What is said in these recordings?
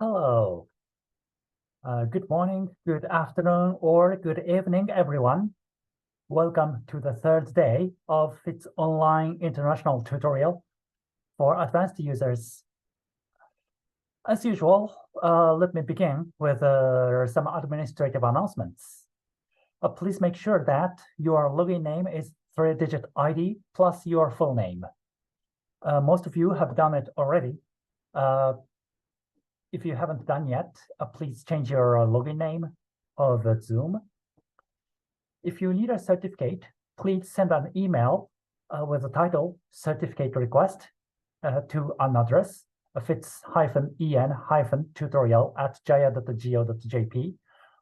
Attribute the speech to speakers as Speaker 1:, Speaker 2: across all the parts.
Speaker 1: Hello. Good morning, good afternoon, or good evening, everyone. Welcome to the third day of its online international tutorial for advanced users. As usual, let me begin with some administrative announcements. Please make sure that your login name is 3-digit ID plus your full name. Most of you have done it already. If you haven't done yet, please change your login name of Zoom. If you need a certificate, please send an email with the title certificate request to an address fits-en-tutorial@jaya.go.jp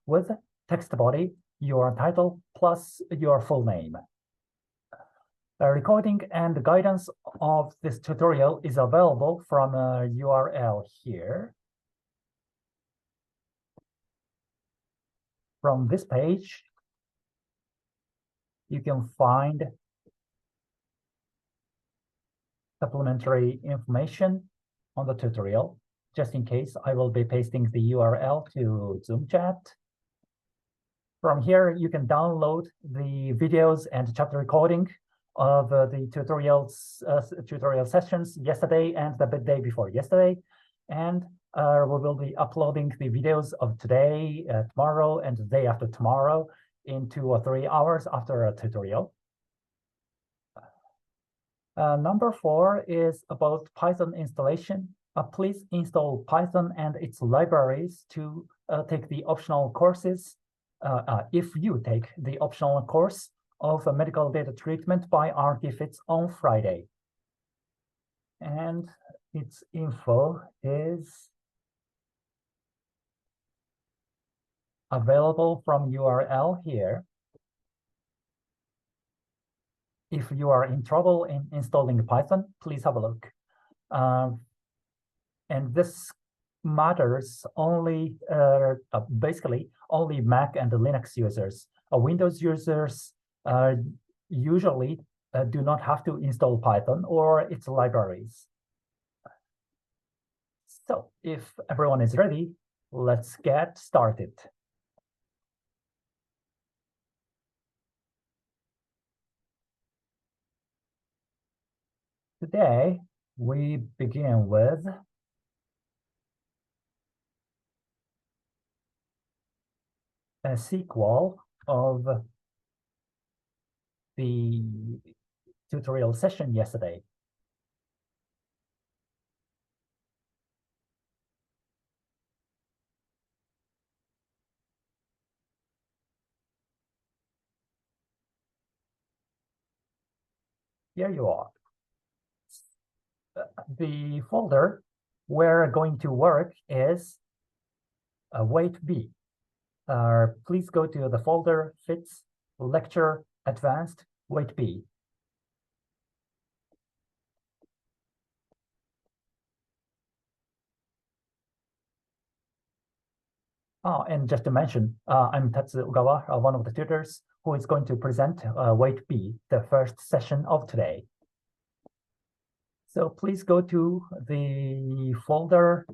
Speaker 1: with text body, your title plus your full name. A recording and guidance of this tutorial is available from a URL here. From this page, you can find supplementary information on the tutorial. Just in case, I will be pasting the URL to Zoom chat. From here, you can download the videos and chapter recording of the tutorial sessions yesterday and the day before yesterday. And we will be uploading the videos of today, tomorrow, and the day after tomorrow in 2 or 3 hours after a tutorial. Number 4 is about Python installation. Please install Python and its libraries to take the optional courses. If you take the optional course of medical data treatment by ArchiFits on Friday. And its info is available from URL here. If you are in trouble in installing Python, please have a look. And this matters only, basically, only Mac and Linux users. Windows users usually do not have to install Python or its libraries. So if everyone is ready, let's get started. Today, we begin with a sequel of the tutorial session yesterday. Here you are. The folder we're going to work is weight B. Please go to the folder fits lecture advanced weight B. Oh, and just to mention, I'm Tatsu Ugawa, one of the tutors who is going to present weight B, the first session of today. So please go to the folder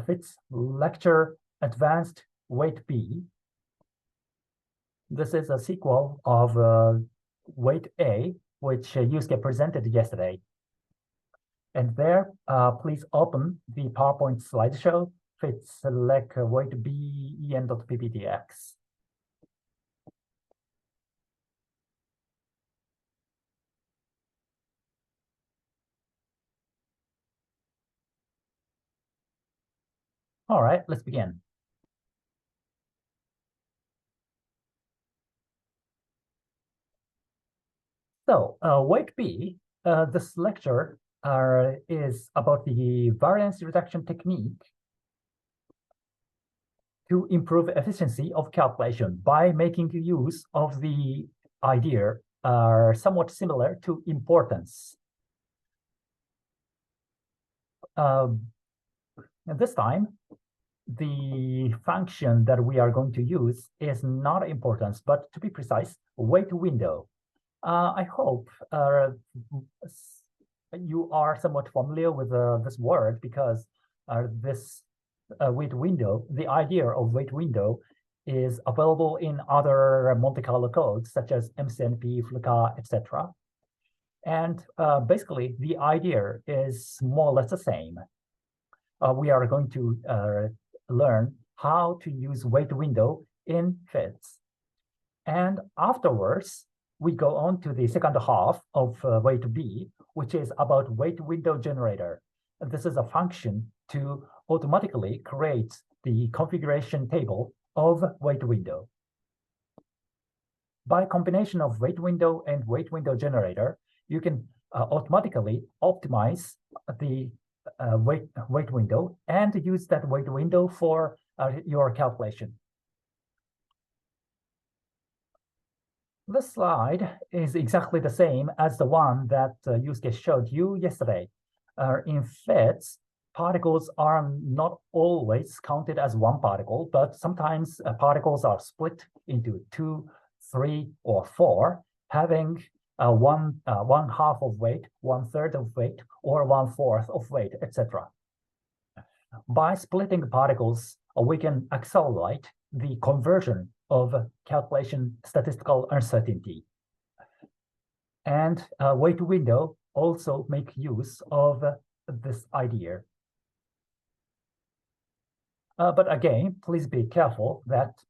Speaker 1: fits lecture advanced weight B. This is a sequel of weight A, which Yusuke presented yesterday. And there, please open the PowerPoint slideshow, fits select weight B en.pptx. All right, let's begin. So weight B, this lecture is about the variance reduction technique to improve efficiency of calculation by making use of the idea somewhat similar to importance. And this time, the function that we are going to use is not importance, but to be precise, weight window. I hope you are somewhat familiar with this word because this weight window, the idea of weight window is available in other Monte Carlo codes such as MCNP, FLICA, etc. And basically, the idea is more or less the same. We are going to learn how to use weight window in fits. And afterwards, we go on to the second half of weight B, which is about weight window generator. This is a function to automatically create the configuration table of weight window. By combination of weight window and weight window generator, you can automatically optimize the weight window and use that weight window for your calculation. This slide is exactly the same as the one that Yusuke showed you yesterday. In FITs, particles are not always counted as one particle, but sometimes particles are split into 2, 3, or 4, having one half of weight, 1/3 of weight, or 1/4 of weight, etc. By splitting particles, we can accelerate the conversion of calculation statistical uncertainty. And weight window also make use of this idea. But again, please be careful that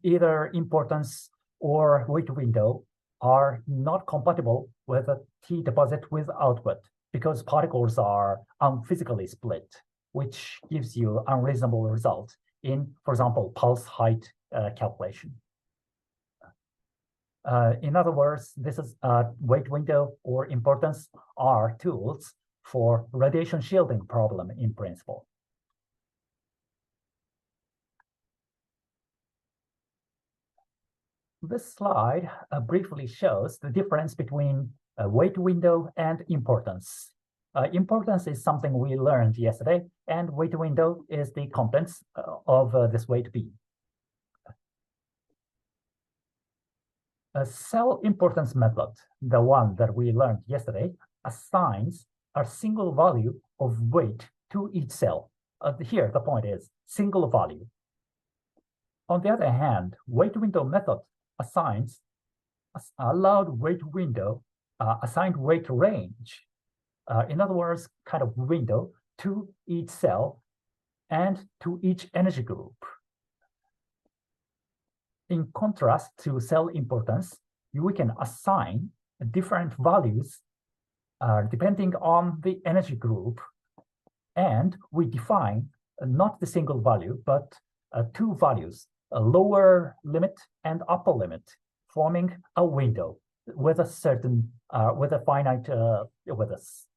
Speaker 1: either importance or weight window are not compatible with a T deposit with output because particles are unphysically split, which gives you unreasonable result in, for example, pulse height calculation. In other words, this is weight window or importance are tools for radiation shielding problem in principle. This slide briefly shows the difference between weight window and importance. Importance is something we learned yesterday, and weight window is the contents of this weight B. A cell importance method, the one that we learned yesterday, assigns a single value of weight to each cell. Here, the point is single value. On the other hand, weight window method assigns allowed weight window, assigned weight range. In other words, kind of window to each cell and to each energy group. In contrast to cell importance, we can assign different values depending on the energy group. And we define not the single value, but two values, a lower limit and upper limit, forming a window with a certain, with a finite width.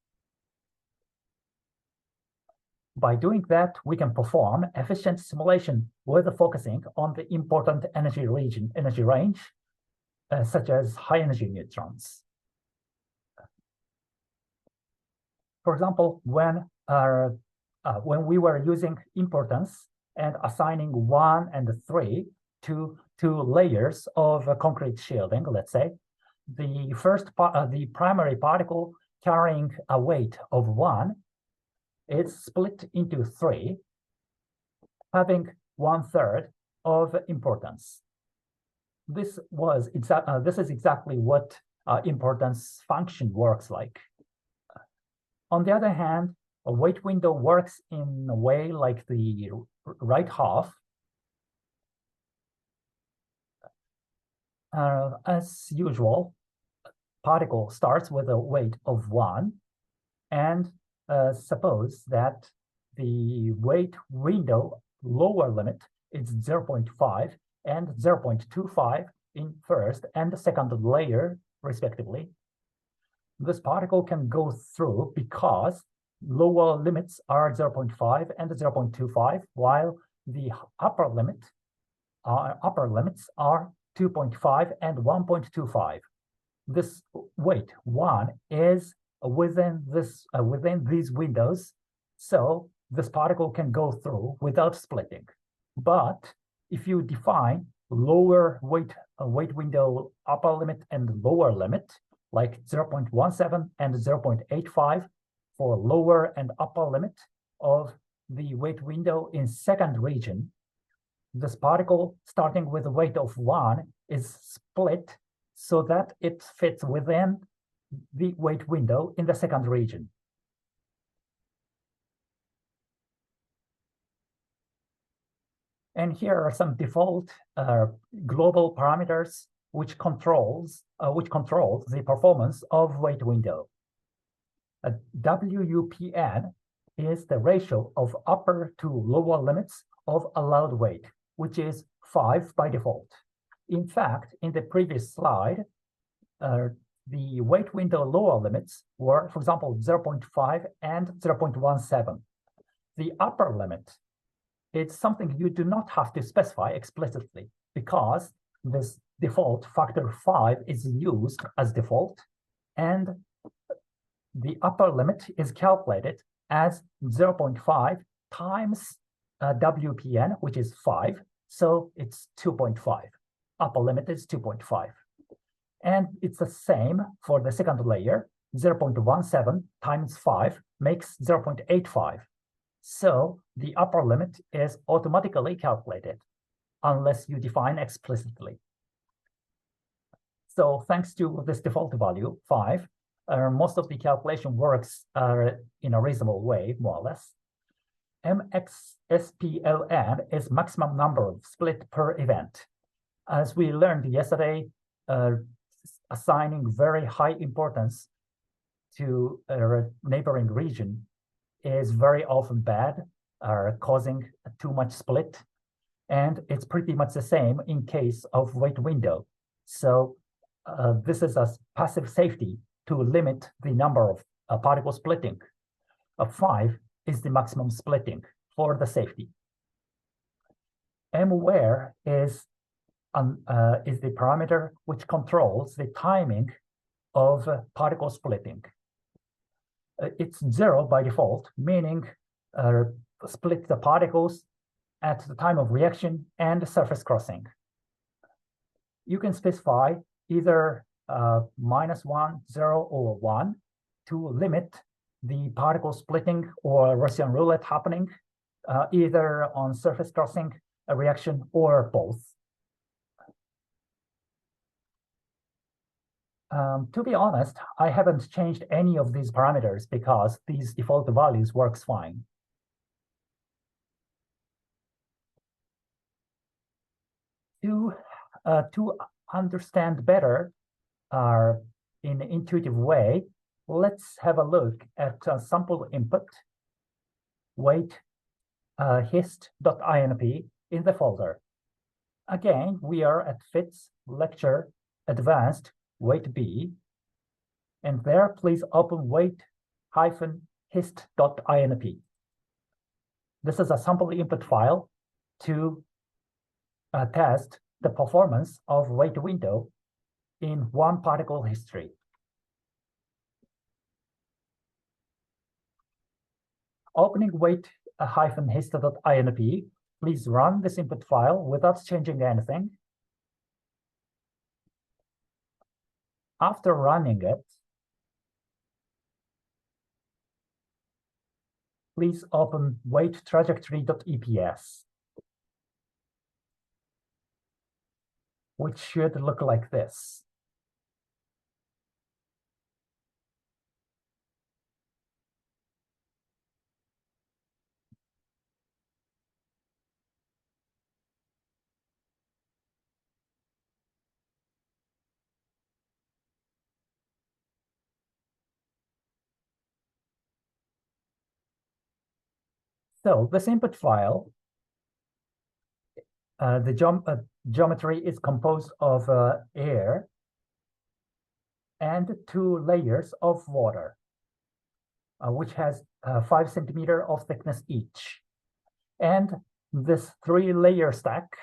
Speaker 1: By doing that, we can perform efficient simulation with focusing on the important energy range, such as high energy neutrons. For example, when we were using importance and assigning 1 and 3 to 2 layers of concrete shielding, let's say, the primary particle carrying a weight of 1 is split into 3, having 1/3 of importance. This is exactly what importance function works like. On the other hand, a weight window works in a way like the right half. As usual, particle starts with a weight of 1, and suppose that the weight window lower limit is 0.5 and 0.25 in first and second layer, respectively. This particle can go through because lower limits are 0.5 and 0.25, while the upper limits are 2.5 and 1.25. This weight 1 is within these windows, so this particle can go through without splitting. But if you define lower weight window upper limit and lower limit, like 0.17 and 0.85 for lower and upper limit, of the weight window in second region, this particle starting with a weight of 1 is split so that it fits within the weight window in the second region. And here are some default global parameters which controls the performance of weight window. WUPN is the ratio of upper to lower limits of allowed weight, which is 5 by default. In fact, in the previous slide, the weight window lower limits were, for example, 0.5 and 0.17. The upper limit is something you do not have to specify explicitly because this default factor 5 is used as default, and the upper limit is calculated as 0.5 times WPN, which is 5, so it's 2.5. Upper limit is 2.5. And it's the same for the second layer. 0.17 times 5 makes 0.85. So the upper limit is automatically calculated unless you define explicitly. So thanks to this default value, 5, most of the calculation works in a reasonable way, more or less. MXSPLN is maximum number of split per event. As we learned yesterday, assigning very high importance to a neighboring region is very often bad, causing too much split. And it's pretty much the same in case of weight window. So this is a passive safety to limit the number of particle splitting. 5 is the maximum splitting for the safety. MWhere is the parameter which controls the timing of particle splitting. It's 0 by default, meaning split the particles at the time of reaction and surface crossing. You can specify either -1, 0, or 1 to limit the particle splitting or Russian roulette happening, either on surface crossing, a reaction, or both. To be honest, I haven't changed any of these parameters because these default values works fine. To understand better in an intuitive way, let's have a look at sample input, weight, hist.inp in the folder. Again, we are at FITS lecture advanced weight B, and there please open weight-hist.inp. This is a sample input file to test the performance of weight window in one particle history. Opening weight-hist.inp, please run this input file without changing anything. After running it, please open weight trajectory.eps, which should look like this. So this input file, the geometry is composed of air and 2 layers of water, which has 5 centimeters of thickness each. And this 3-layer stack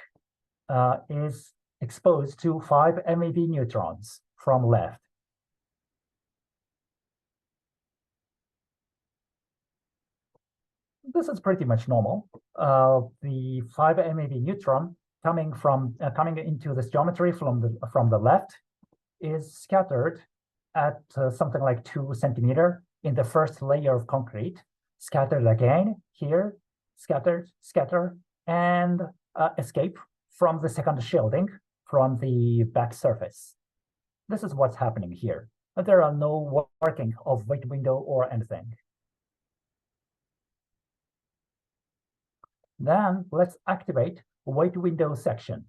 Speaker 1: is exposed to 5 MeV neutrons from left. This is pretty much normal. The 5 MeV neutron coming into this geometry from the left is scattered at something like 2 centimeters in the first layer of concrete. scattered again here, scattered, scatter, and escape from the second shielding from the back surface. This is what's happening here. There are no working of wait window or anything. Then let's activate wait window section.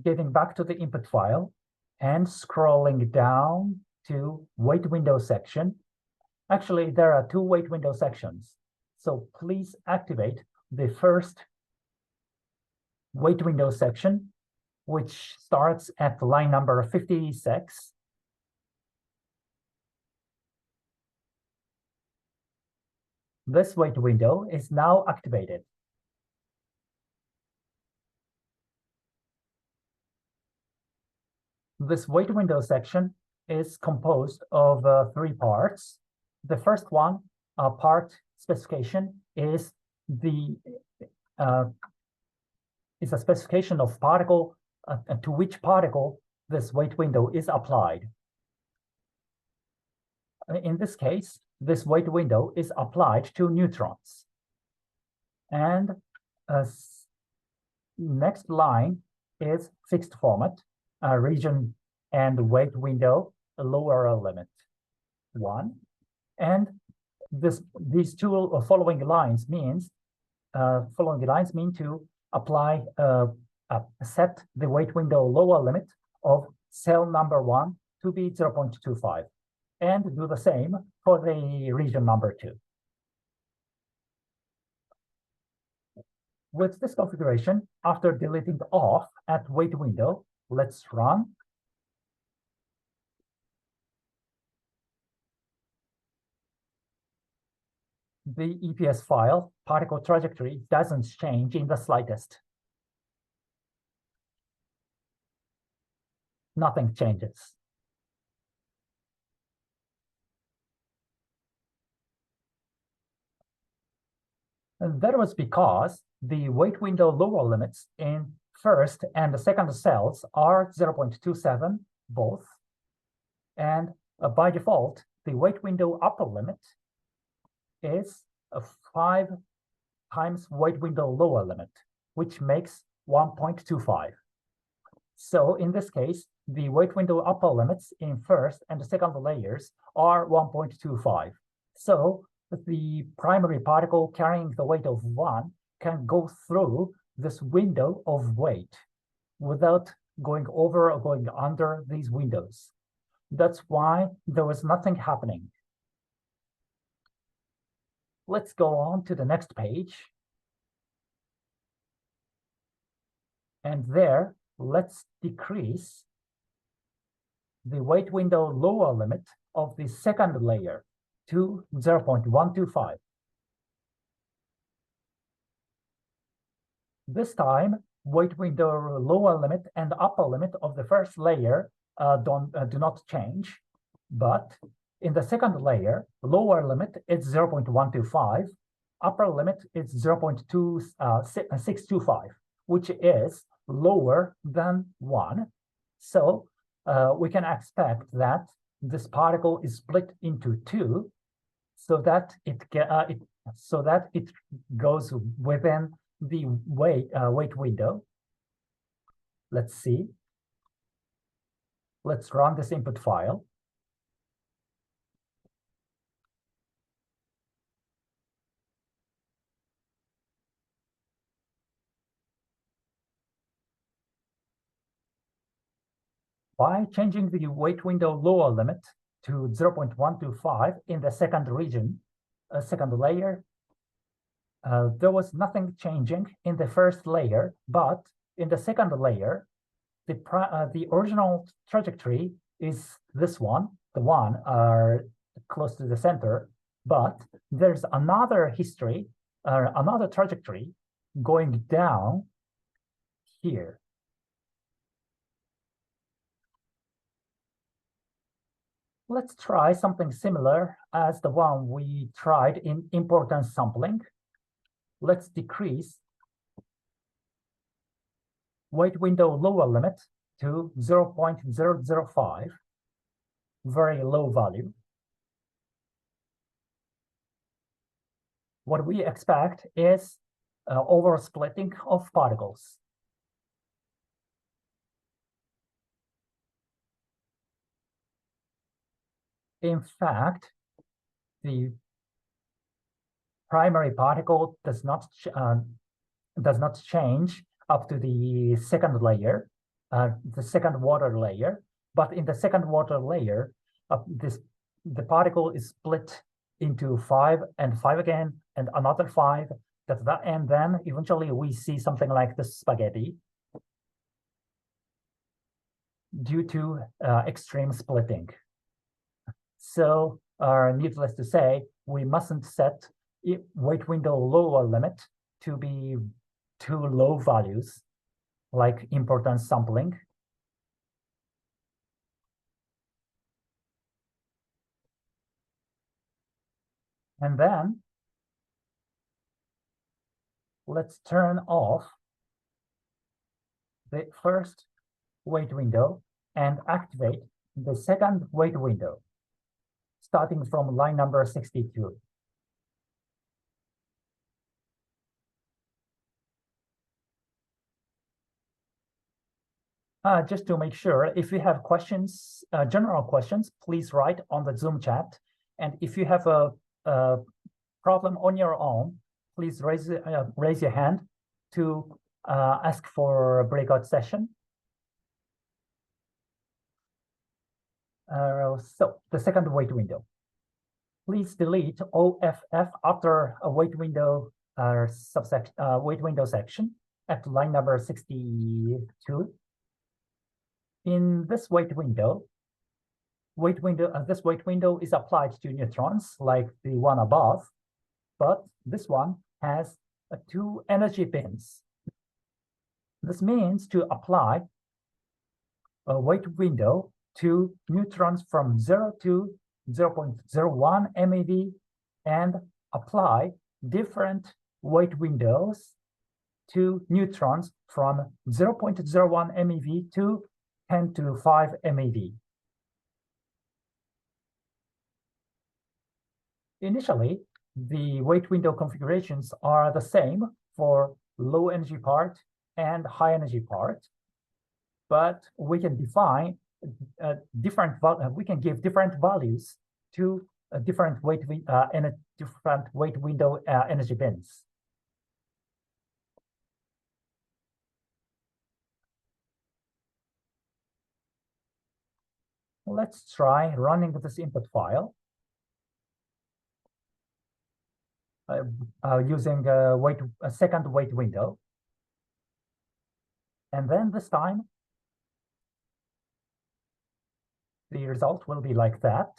Speaker 1: Getting back to the input file and scrolling down to wait window section. Actually, there are two wait window sections. So please activate the first wait window section, which starts at line number 56. This wait window is now activated. This wait window section is composed of three parts. The first one, part specification, is a specification of particle to which particle this wait window is applied. In this case, this wait window is applied to neutrons. And next line is fixed format, region and wait window lower limit 1. And these two following lines mean to apply set the wait window lower limit of cell number 1 to be 0.25, and do the same for the region number 2. With this configuration, after deleting off at wait window, let's run. The EPS file particle trajectory doesn't change in the slightest. Nothing changes. And that was because the wait window lower limits in first and the second cells are 0.27 both. And by default, the wait window upper limit is 5 times wait window lower limit, which makes 1.25. So in this case, the wait window upper limits in first and the second layers are 1.25. So the primary particle carrying the weight of 1 can go through this window of weight without going over or going under these windows. That's why there was nothing happening. Let's go on to the next page. And there, let's decrease the wait window lower limit of the second layer to 0.125. This time, wait window lower limit and upper limit of the first layer do not change, but in the second layer, lower limit is 0.125, upper limit is 0.625, which is lower than 1. So we can expect that this particle is split into 2, so that it goes within the weight window. Let's see. Let's run this input file. By changing the weight window lower limit to 0.125 in the second region, second layer, there was nothing changing in the first layer, but in the second layer, the original trajectory is this one, the one close to the center, but there's another history, another trajectory going down here. Let's try something similar as the one we tried in importance sampling. Let's decrease weight window lower limit to 0.005. very low value, what we expect is oversplitting of particles. In fact, the primary particle does not change up to the second layer, the second water layer. But in the second water layer, the particle is split into 5 and 5 again, and another 5. And then eventually we see something like this spaghetti due to extreme splitting. So, needless to say, we mustn't set weight window lower limit to be too low values, like importance sampling. And then let's turn off the first weight window and activate the second weight window, starting from line number 62. Just to make sure, if you have questions, general questions, please write on the Zoom chat. And if you have a problem on your own, please raise your hand to ask for a breakout session. So the second weight window. Please delete OFF after a weight window weight window section at line number 62. In this weight window, this weight window is applied to neutrons like the one above, but this one has 2 energy bins. This means to apply a weight window to neutrons from 0 to 0.01 MeV and apply different weight windows to neutrons from 0.01 MeV to 10 to 5 MeV. Initially, the weight window configurations are the same for low energy part and high energy part, but we can define we can give different values to different weight window energy bins. Let's try running this input file using a second weight window. And then this time, the result will be like that,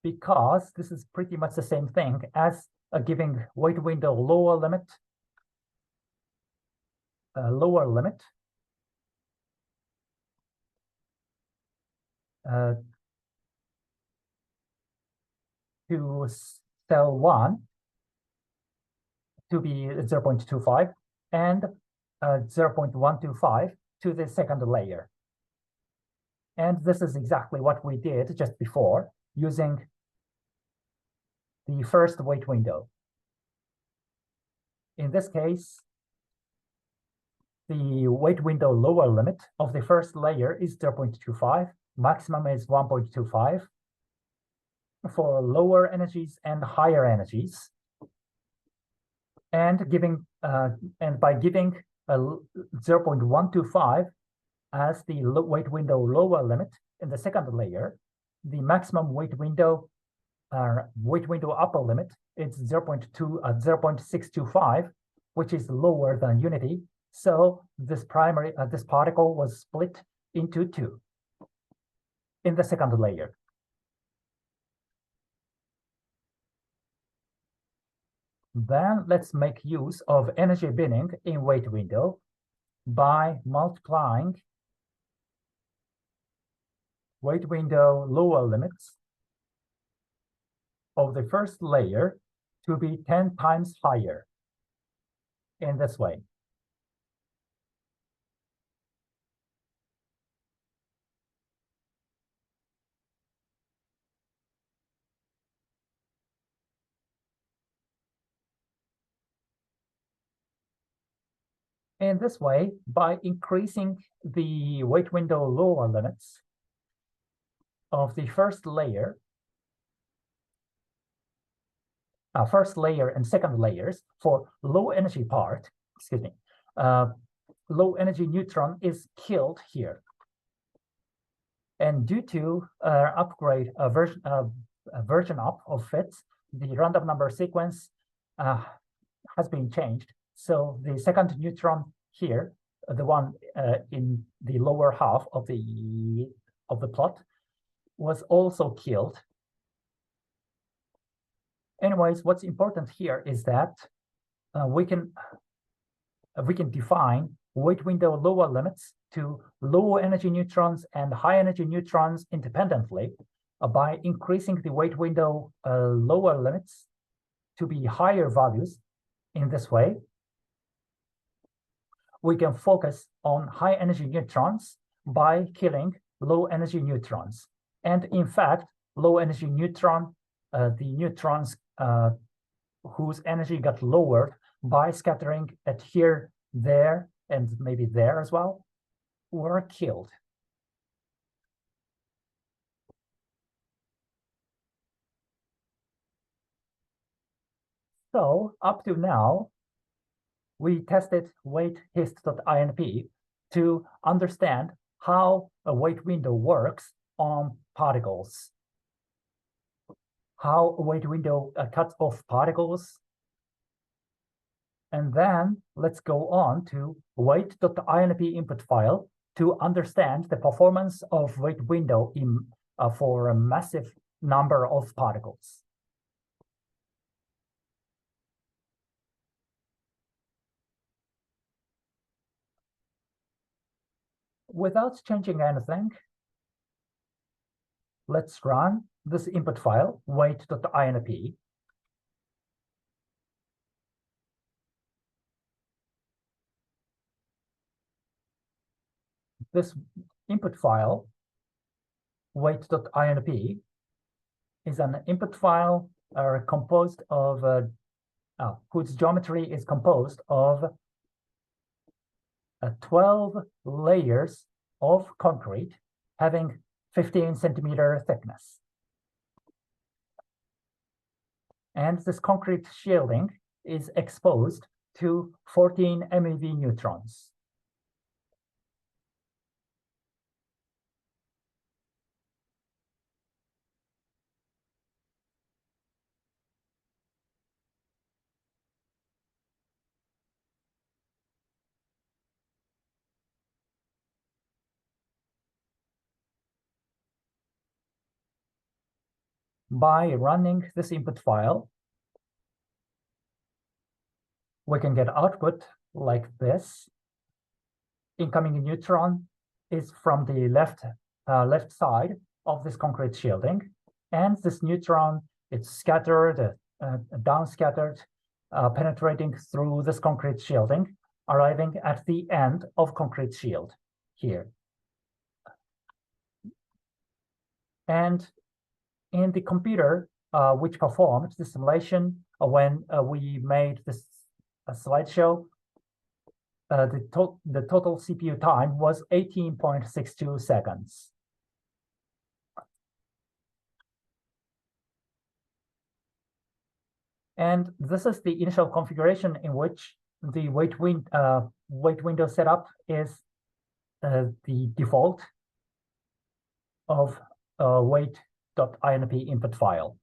Speaker 1: because this is pretty much the same thing as giving weight window lower limit to cell 1 to be 0.25 and 0.125 to the second layer. And this is exactly what we did just before using the first weight window. In this case, the weight window lower limit of the first layer is 0.25, maximum is 1.25 for lower energies and higher energies. And by giving 0.125 as the weight window lower limit in the second layer, the maximum weight window upper limit is 0.625, which is lower than unity. So this particle was split into 2 in the second layer. Then let's make use of energy binning in weight window by multiplying weight window lower limits of the first layer to be 10 times higher in this way. In this way, by increasing the wait window lower limits of the first layer and second layers for low energy part, low energy neutron is killed here. And due to version up of FITS, the random number sequence has been changed. So the second neutron here, the one in the lower half of the plot, was also killed. Anyways, what's important here is that we can define wait window lower limits to low energy neutrons and high energy neutrons independently by increasing the wait window lower limits to be higher values. In this way, we can focus on high energy neutrons by killing low energy neutrons. And in fact, low energy neutron, the neutrons whose energy got lowered by scattering at here, there, and maybe there as well, were killed. So up to now, we tested wait hist.inp to understand how a wait window works on particles, how a wait window cuts off particles. And then let's go on to wait.inp input file to understand the performance of wait window for a massive number of particles. Without changing anything, let's run this input file, wait.inp. This input file, wait.inp, is an input file composed of, whose geometry is composed of 12 layers of concrete having 15 centimeter thickness. And this concrete shielding is exposed to 14 MeV neutrons. By running this input file, we can get output like this. Incoming neutron is from the left side of this concrete shielding, and this neutron is scattered, down scattered, penetrating through this concrete shielding, arriving at the end of concrete shield here. And in the computer which performed the simulation when we made this slideshow, the total CPU time was 18.62 seconds. And this is the initial configuration in which the wait window setup is the default of wait.inp input file.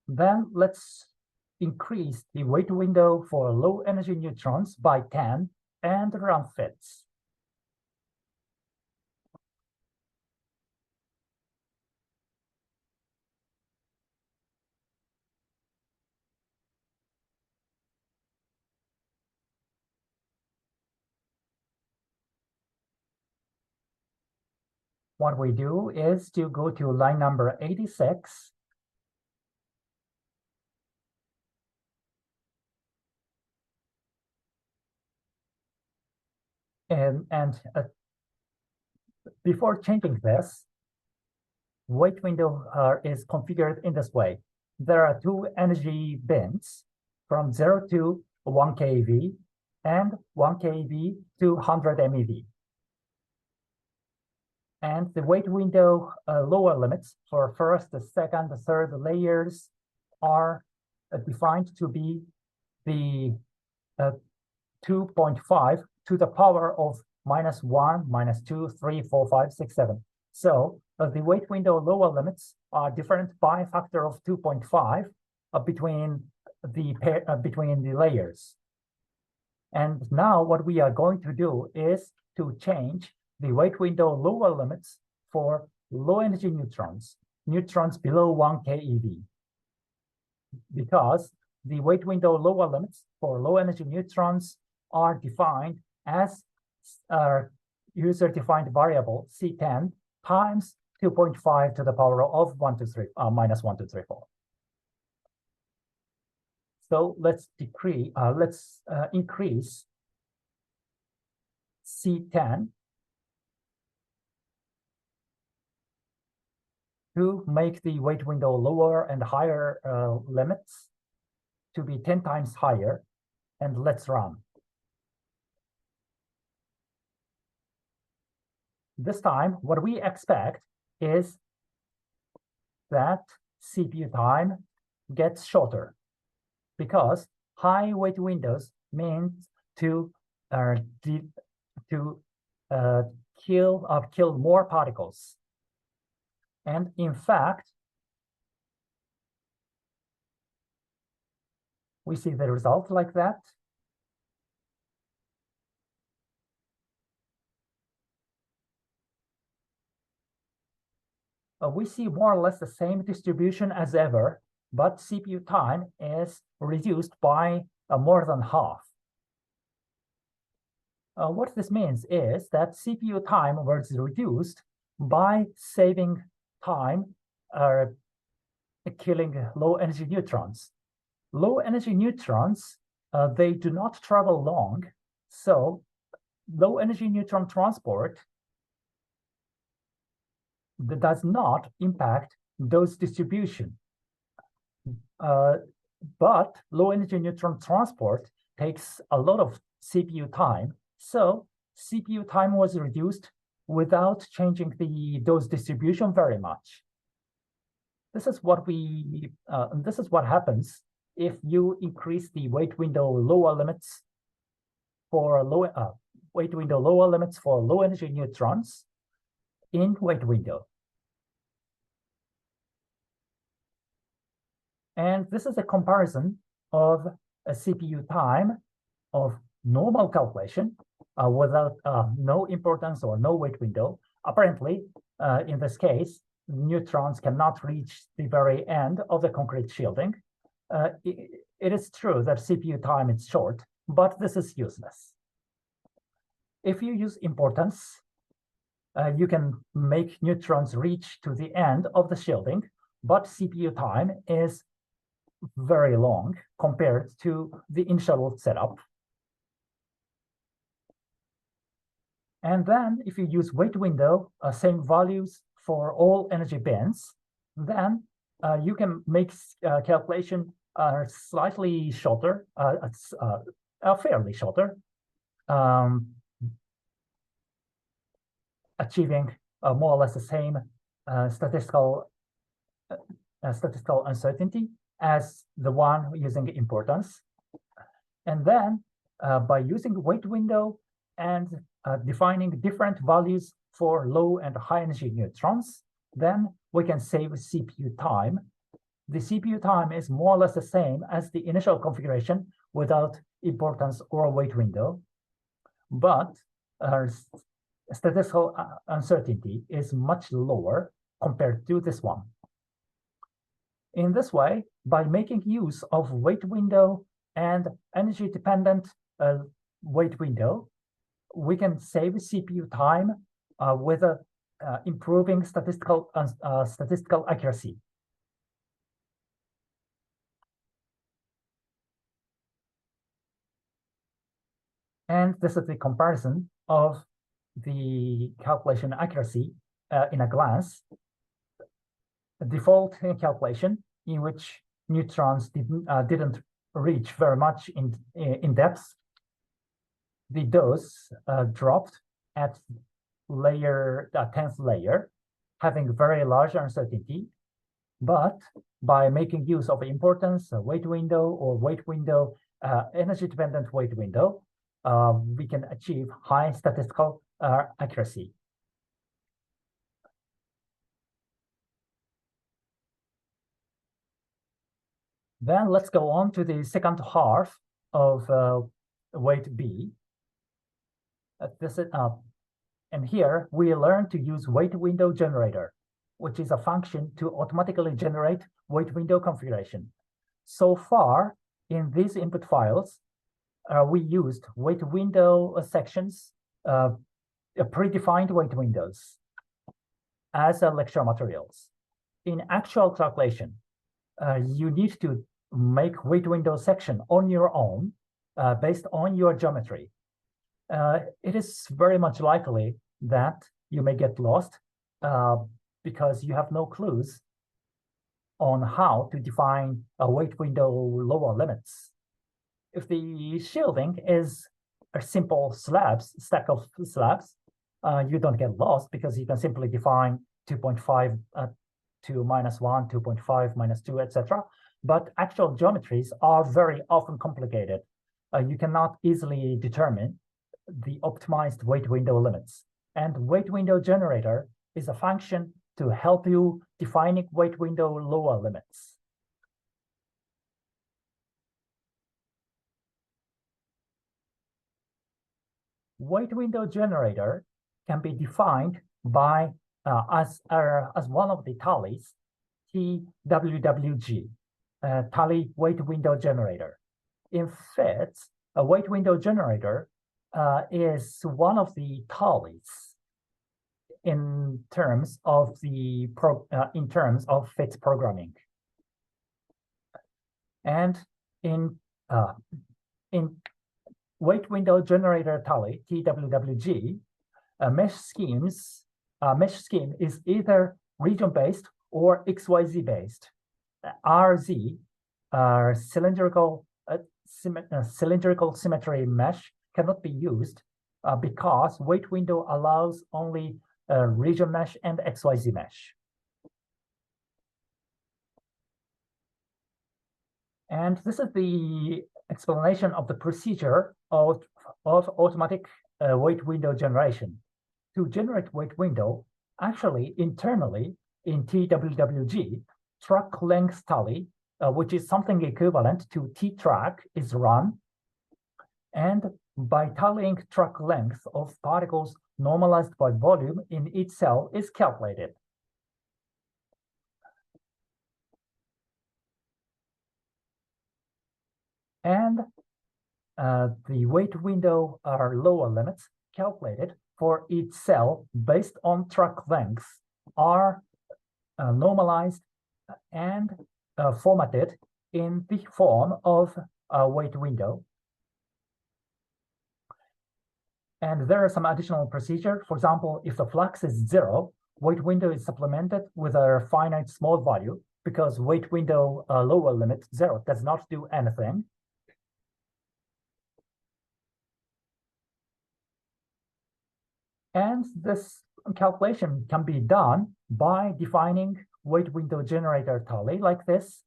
Speaker 1: Then let's increase the wait window for low energy neutrons by 10 and run FITS. What we do is to go to line number 86. And Before changing this, wait window is configured in this way. There are two energy bins from 0 to 1 kV and 1 kV to 100 MeV. And the wait window lower limits for first, the second, the third layers are defined to be the 2.5 to the power of -1, -2, 3, 4, 5, 6, 7. So the wait window lower limits are different by a factor of 2.5 between the layers. And now what we are going to do is to change the wait window lower limits for low energy neutrons below 1 keV. Because the wait window lower limits for low energy neutrons are defined as user-defined variable C10 times 2.5 to the power of -1, 2, 3, 4. So let's increase C10 to make the wait window lower and higher limits to be 10 times higher, and let's run. This time, what we expect is that CPU time gets shorter because high wait windows means to kill more particles. And in fact, we see the result like that. We see more or less the same distribution as ever, but CPU time is reduced by more than half. What this means is that CPU time was reduced by saving time killing low energy neutrons. Low energy neutrons, they do not travel long, so low energy neutron transport that does not impact dose distribution. But low energy neutron transport takes a lot of CPU time, so CPU time was reduced without changing the dose distribution very much. This is what happens if you increase the wait window lower limits for low energy neutrons in wait window. And this is a comparison of a CPU time of normal calculation without no importance or no wait window. Apparently, in this case, neutrons cannot reach the very end of the concrete shielding. It is true that CPU time is short, but this is useless. If you use importance, you can make neutrons reach to the end of the shielding, but CPU time is very long compared to the initial setup. And then if you use wait window, same values for all energy bands, then you can make calculation slightly shorter, fairly shorter, achieving more or less the same statistical uncertainty as the one using importance. And then by using wait window and defining different values for low and high energy neutrons, then we can save CPU time. The CPU time is more or less the same as the initial configuration without importance or wait window, but statistical uncertainty is much lower compared to this one. In this way, by making use of wait window and energy-dependent wait window, we can save CPU time with improving statistical accuracy. And this is the comparison of the calculation accuracy in a glance. A default calculation in which neutrons didn't reach very much in depth. The dose dropped at layer 10th layer, having very large uncertainty. But by making use of importance, weight window, or weight window, energy-dependent weight window, we can achieve high statistical accuracy. Then let's go on to the second half of weight B. And here we learn to use weight window generator, which is a function to automatically generate weight window configuration. So far, in these input files, we used weight window sections, predefined weight windows as lecture materials. In actual calculation, you need to make weight window section on your own based on your geometry. It is very much likely that you may get lost because you have no clues on how to define a weight window lower limits. If the shielding is a simple stack of slabs, you don't get lost because you can simply define 2.5 to -1, 2.5, -2, etc. But actual geometries are very often complicated. You cannot easily determine the optimized weight window limits. And weight window generator is a function to help you defining weight window lower limits. Weight window generator can be defined by as one of the tallies, TWWG, tally weight window generator. In fact, a weight window generator is one of the tallies in terms of FITS programming. And in weight window generator tally, TWWG, a mesh scheme is either region-based or XYZ based. RZ, cylindrical symmetry mesh, cannot be used because weight window allows only region mesh and XYZ mesh. And this is the explanation of the procedure of automatic weight window generation. To generate weight window, actually internally in TWWG, track length tally, which is something equivalent to T-track, is run. And by tallying track length of particles normalized by volume in each cell is calculated. And the weight window lower limits calculated for each cell based on track length are normalized and formatted in the form of a weight window. And there are some additional procedure. For example, if the flux is 0, weight window is supplemented with a finite small value because weight window lower limit 0 does not do anything. And this calculation can be done by defining weight window generator tally like this,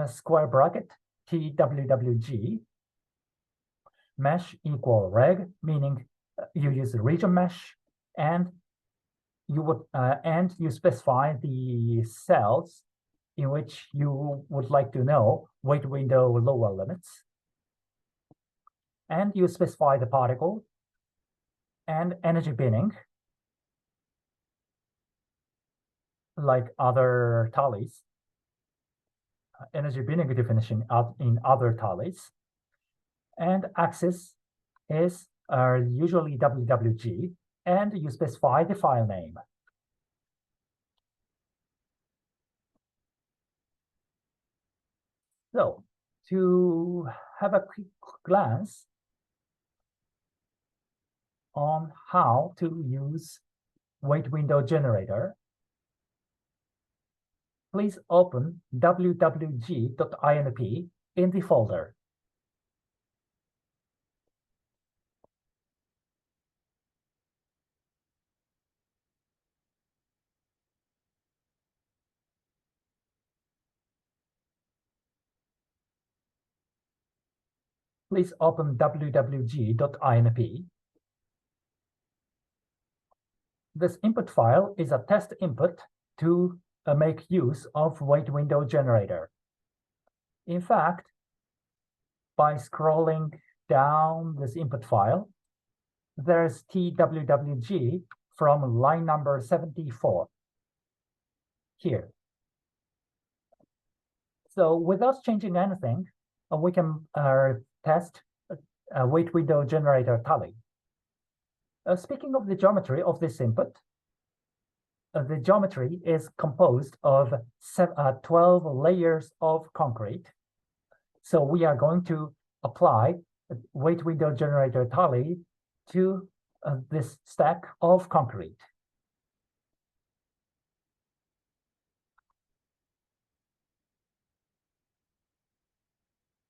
Speaker 1: square bracket TWWG, mesh equal reg, meaning you use region mesh, and you specify the cells in which you would like to know weight window lower limits, and you specify the particle and energy binning like other tallies, energy binning definition in other tallies, and axis is usually WWG, and you specify the file name. So to have a quick glance on how to use weight window generator, please open wwg.inp in the folder. Please open wwg.inp. This input file is a test input to make use of weight window generator. In fact, by scrolling down this input file, there's TWWG from line number 74 here. So without changing anything, we can test weight window generator tally. Speaking of the geometry of this input, the geometry is composed of 12 layers of concrete. So we are going to apply weight window generator tally to this stack of concrete.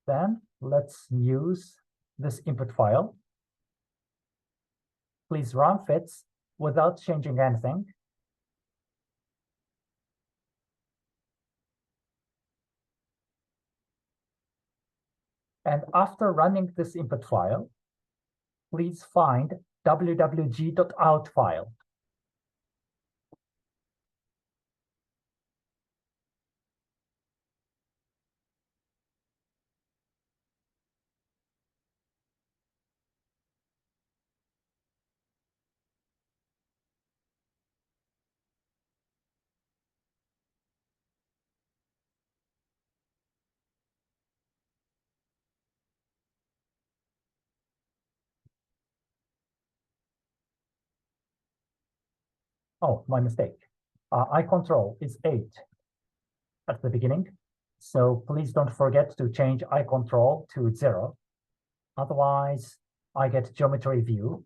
Speaker 1: Then let's use this input file. Please run fits without changing anything. And after running this input file, please find wwg.out file. Oh, my mistake. Eye control is 8 at the beginning. So please don't forget to change eye control to 0. Otherwise, I get geometry view.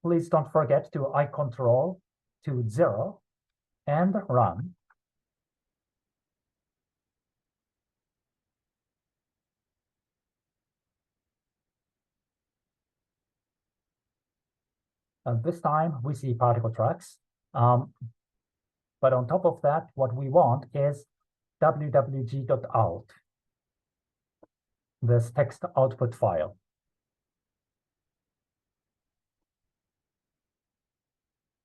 Speaker 1: Please don't forget to eye control to 0 and run. This time we see particle tracks. But on top of that, what we want is wwg.out, this text output file.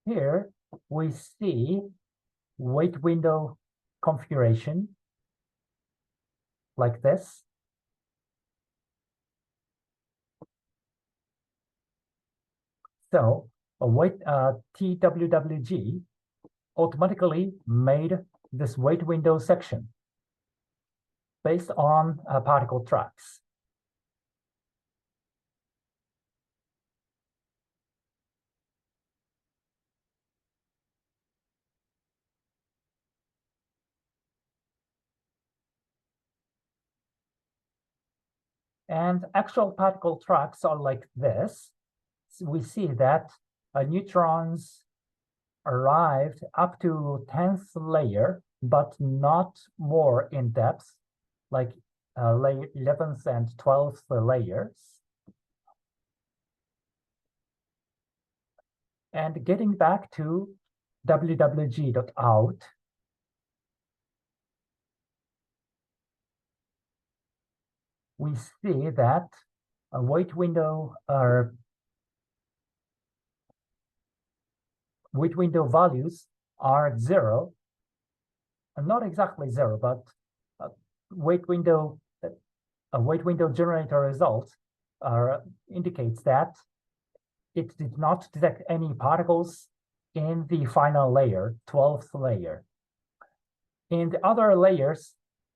Speaker 1: Here we see weight window configuration like this. So TWWG automatically made this weight window section based on particle tracks. And actual particle tracks are like this. So we see that neutrons arrived up to 10th layer, but not more in depth, like 11th and 12th layers. And getting back to wwg.out, we see that a weight window values are 0, and not exactly 0, but a weight window generator result indicates that it did not detect any particles in the final layer, 12th layer. In the other layers,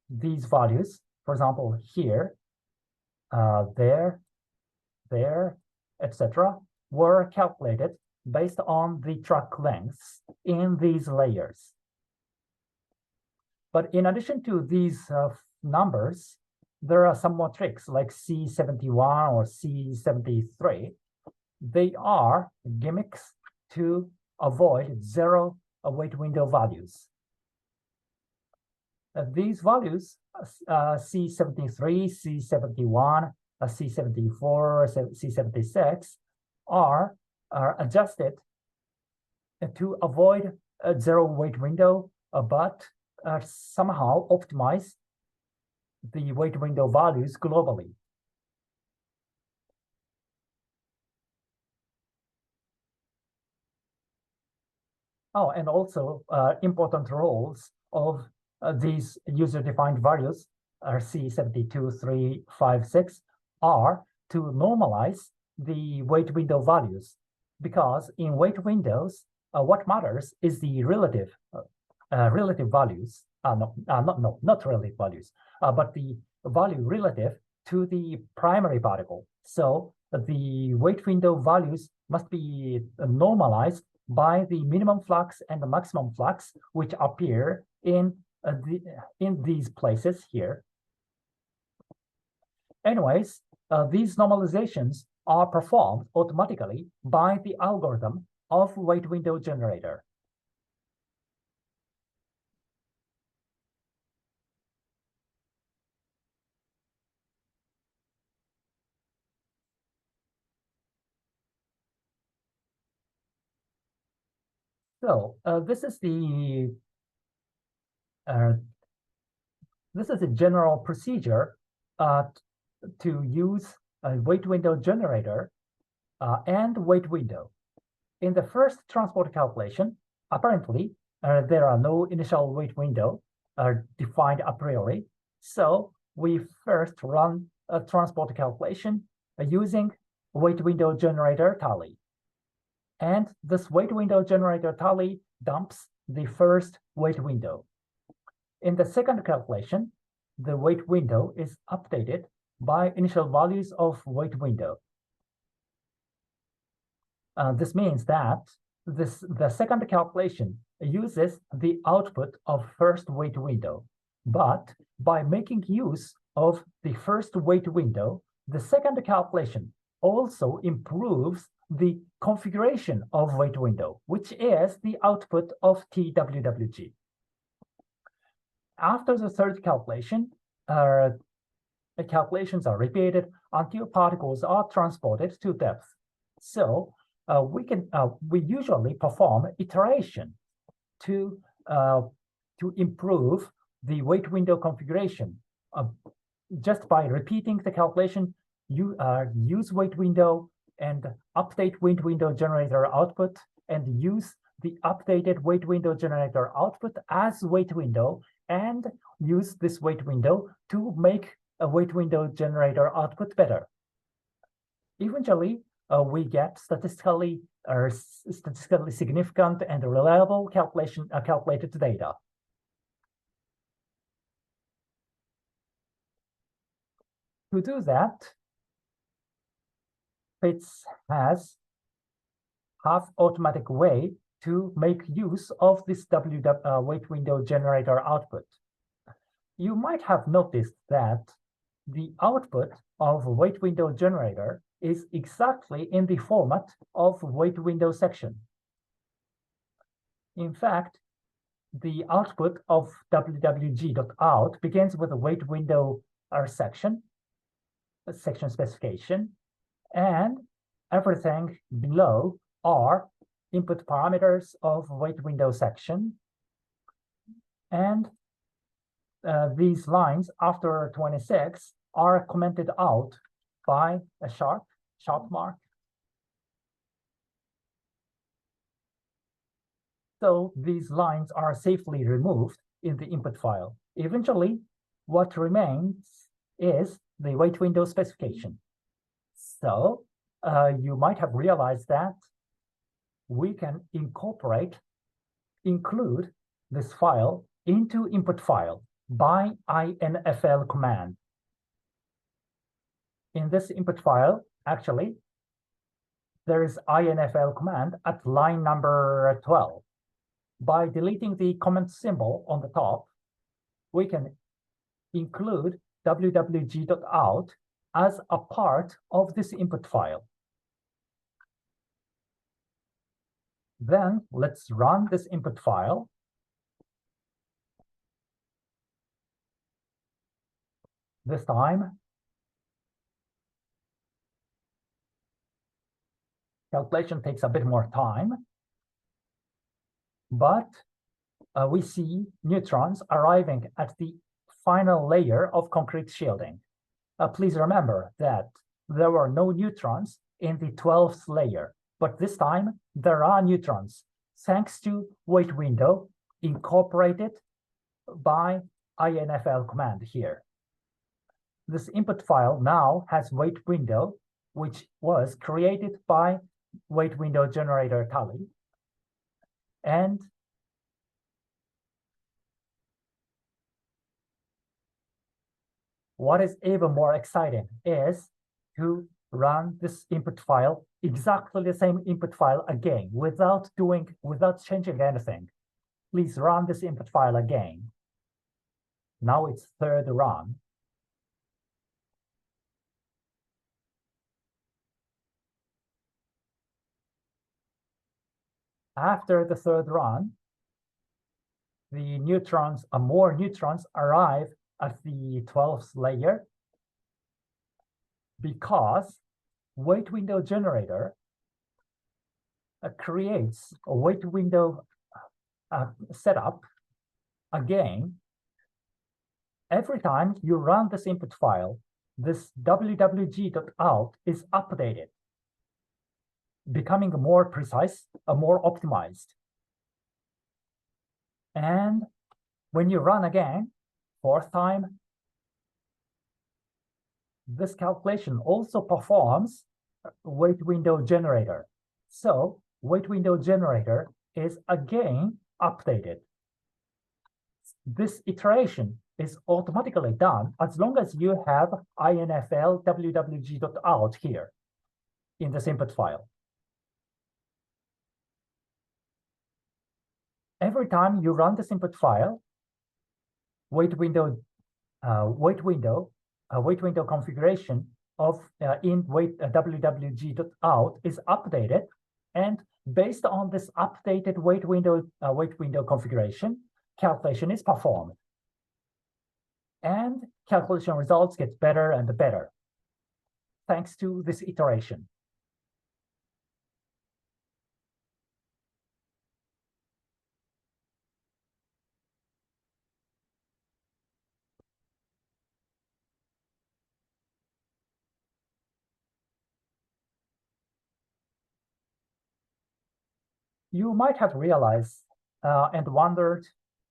Speaker 1: these values, for example, here, there, etc., were calculated based on the track lengths in these layers. But in addition to these numbers, there are some more tricks like C71 or C73. They are gimmicks to avoid zero weight window values. These values, C73, C71, C74, C76, are adjusted to avoid a zero weight window, but somehow optimize the weight window values globally. Oh, and also important roles of these user-defined values, C72, 3, 5, 6, are to normalize the weight window values. Because in weight windows, what matters is the relative values. Not relative values, but the value relative to the primary particle. So the weight window values must be normalized by the minimum flux and the maximum flux, which appear in these places here. Anyways, these normalizations are performed automatically by the algorithm of weight window generator. So this is a general procedure to use a weight window generator and weight window. In the first transport calculation, apparently there are no initial weight window defined a priori. So we first run a transport calculation using weight window generator tally. And this weight window generator tally dumps the first weight window. In the second calculation, the weight window is updated by initial values of weight window. This means that the second calculation uses the output of first weight window. But by making use of the first weight window, the second calculation also improves the configuration of weight window, which is the output of TWWG. After the third calculation, the calculations are repeated until particles are transported to depth. So we usually perform iteration to improve the weight window configuration. Just by repeating the calculation, you use weight window and update weight window generator output, and use the updated weight window generator output as weight window, and use this weight window to make a weight window generator output better. Eventually, we get statistically significant and reliable calculated data. To do that, FITS has half-automatic way to make use of this weight window generator output. You might have noticed that the output of weight window generator is exactly in the format of weight window section. In fact, the output of wwg.out begins with a weight window section specification, and everything below are input parameters of weight window section. And these lines after 26 are commented out by a sharp mark. So these lines are safely removed in the input file. Eventually, what remains is the weight window specification. So you might have realized that we can include this file into input file by infl command. In this input file, actually, there is infl command at line number 12. By deleting the comment symbol on the top, we can include wwg.out as a part of this input file. Then let's run this input file. This time, calculation takes a bit more time, but we see neutrons arriving at the final layer of concrete shielding. Please remember that there were no neutrons in the 12th layer, but this time there are neutrons thanks to wait window incorporated by infl command here. This input file now has wait window, which was created by wait window generator Tally. And what is even more exciting is to run this input file, exactly the same input file again, without changing anything. Please run this input file again. Now it's third run. After the third run, the neutrons, more neutrons arrive at the 12th layer because wait window generator creates a wait window setup again. Every time you run this input file, this wwg.out is updated, becoming more precise, more optimized. And when you run again, fourth time, this calculation also performs wait window generator. So wait window generator is again updated. This iteration is automatically done as long as you have infl wwg.out here in this input file. Every time you run this input file, wait window configuration of in wwg.out is updated, and based on this updated wait window configuration, calculation is performed. And calculation results get better and better thanks to this iteration. You might have realized and wondered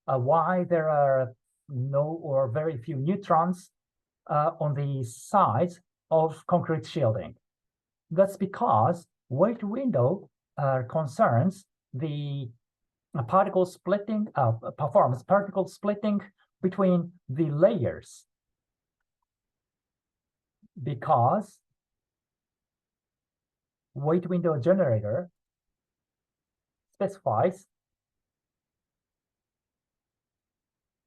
Speaker 1: why there are no or very few neutrons on the sides of concrete shielding. That's because wait window concerns the particle splitting, performs particle splitting between the layers, because wait window generator specifies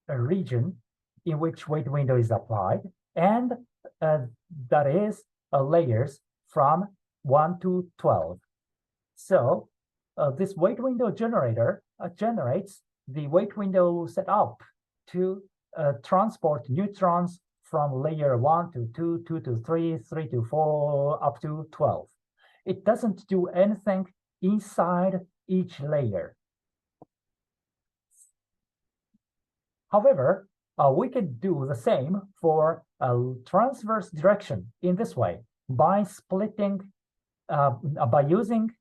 Speaker 1: a region in which wait window is applied, and that is layers from 1 to 12. So this wait window generator generates the wait window setup to transport neutrons from layer 1 to 2, 2 to 3, 3 to 4, up to 12. It doesn't do anything inside each layer. However, we can do the same for transverse direction in this way by splitting, by using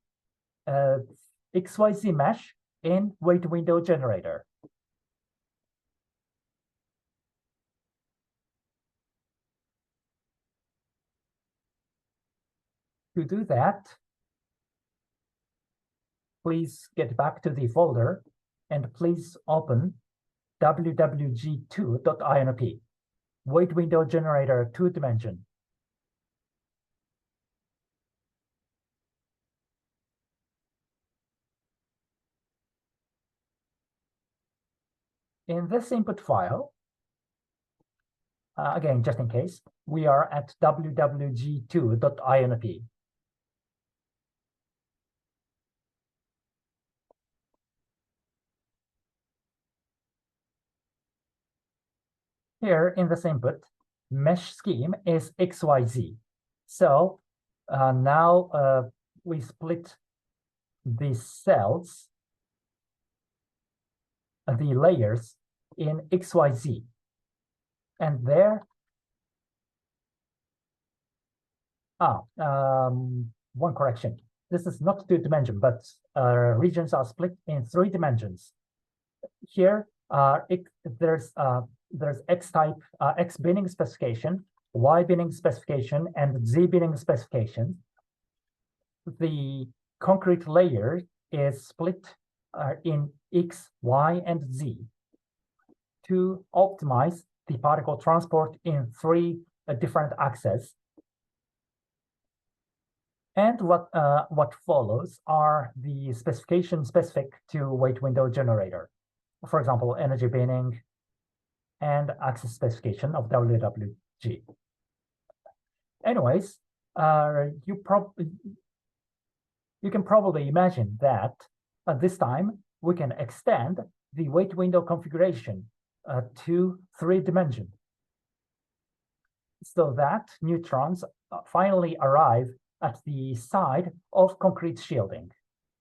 Speaker 1: XYZ mesh in wait window generator. To do that, please get back to the folder and please open wwg2.inp, wait window generator 2-dimension. In this input file, again, just in case, we are at wwg2.inp. Here in this input, mesh scheme is XYZ. So now we split the cells, the layers in XYZ. And there, one correction. This is not 2-dimension, but regions are split in 3 dimensions. Here, there's X type, X binning specification, Y binning specification, and Z binning specification. The concrete layer is split in X, Y, and Z to optimize the particle transport in 3 different axes. And what follows are the specifications specific to weight window generator. For example, energy binning and axis specification of WWG. Anyways, you can probably imagine that at this time we can extend the weight window configuration to 3 dimensions, so that neutrons finally arrive at the side of concrete shielding,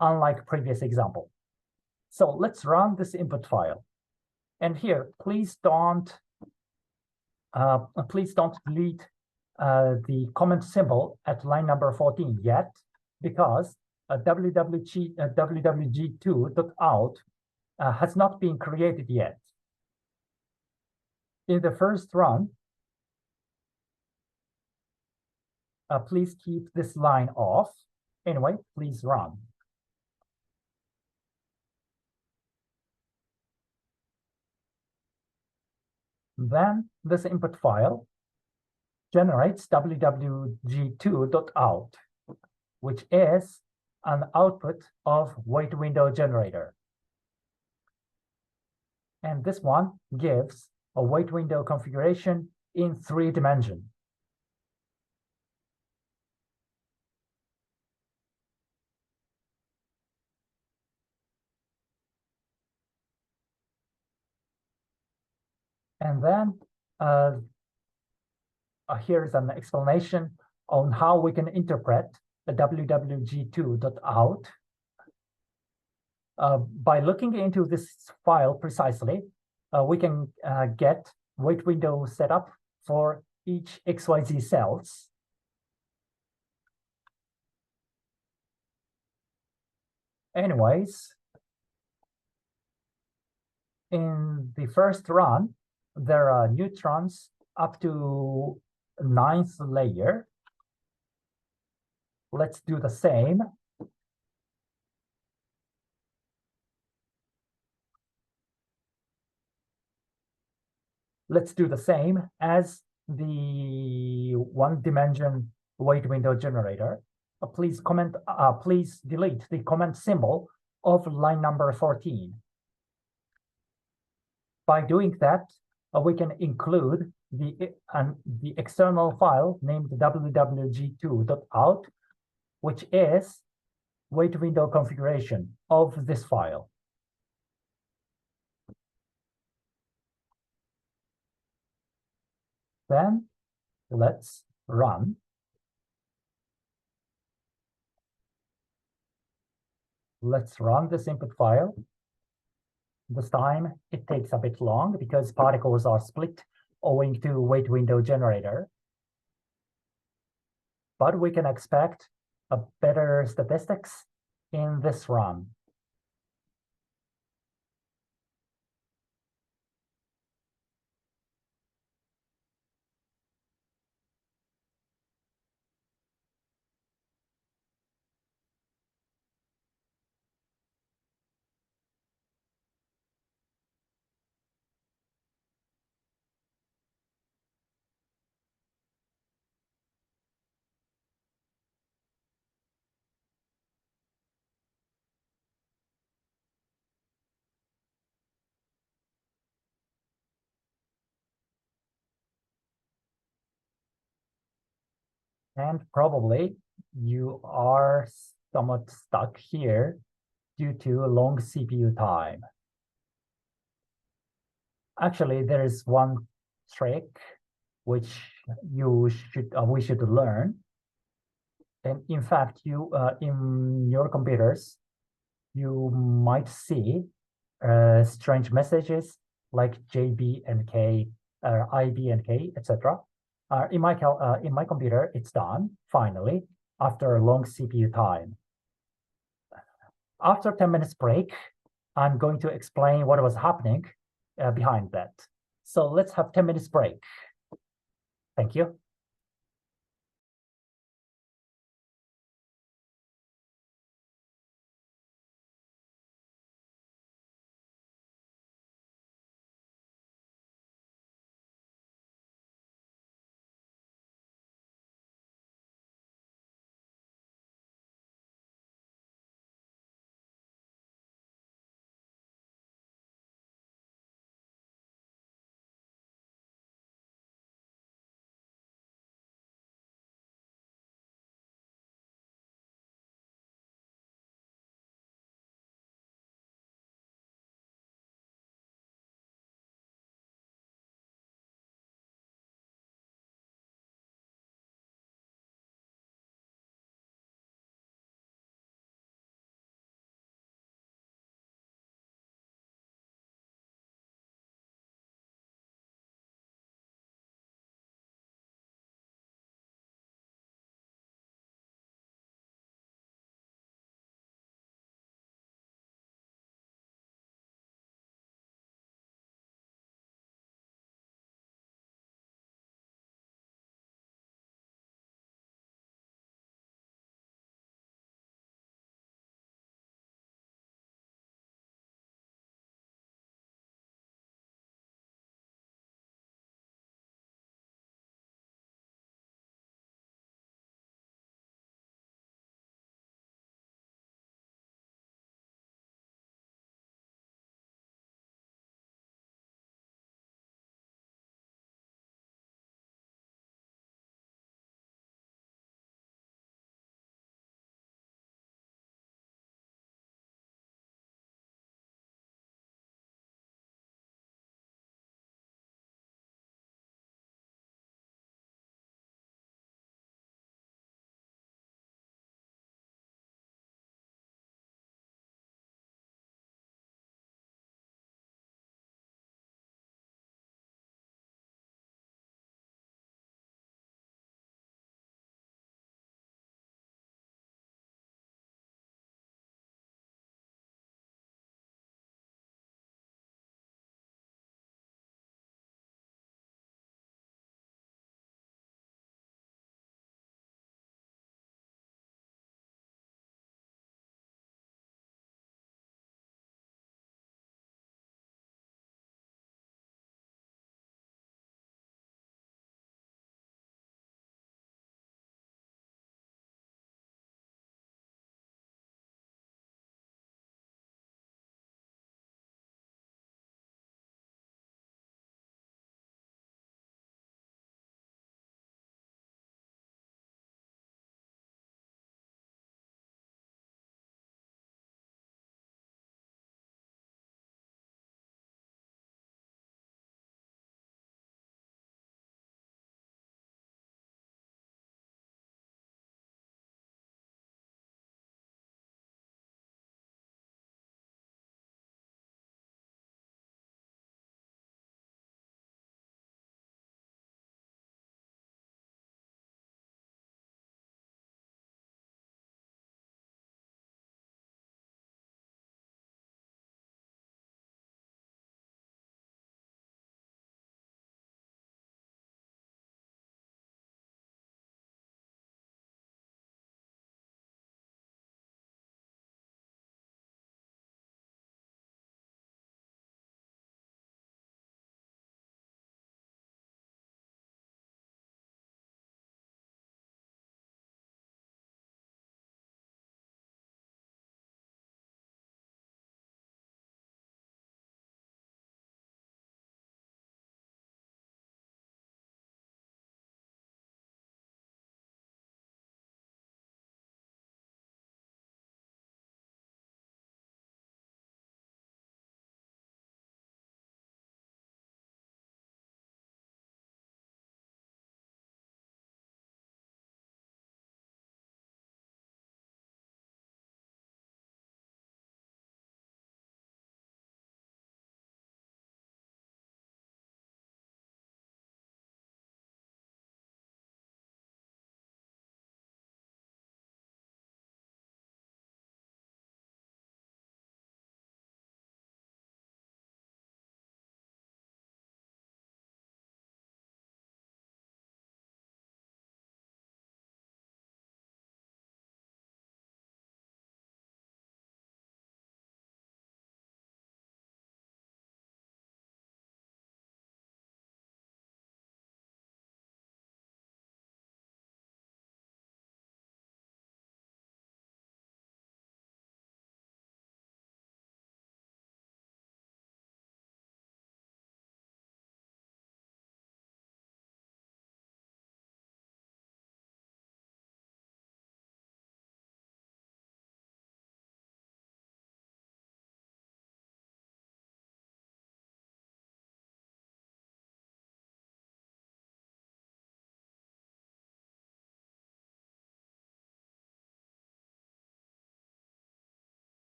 Speaker 1: unlike previous example. So let's run this input file. And here, please don't delete the comment symbol at line number 14 yet, because wwg2.out has not been created yet. In the first run, please keep this line off. Anyway, please run. Then this input file generates wwg2.out, which is an output of weight window generator. And this one gives a weight window configuration in 3 dimensions. And then here's an explanation on how we can interpret the wwg2.out. By looking into this file precisely, we can get weight window setup for each XYZ cells. Anyways, in the first run, there are neutrons up to 9th layer. Let's do the same. Let's do the same as the 1-dimension weight window generator. Please delete the comment symbol of line number 14. By doing that, we can include the external file named wwg2.out, which is weight window configuration of this file. Then let's run. Let's run this input file. This time it takes a bit long because particles are split owing to weight window generator. But we can expect a better statistics in this run. And probably you are somewhat stuck here due to long CPU time. Actually, there is one trick which we should learn. And in fact, you in your computers, you might see strange messages like JB and K, IB and K, etc. In my computer, it's done finally after a long CPU time. After 10 minutes break, I'm going to explain what was happening behind that. So let's have 10 minutes break. Thank you.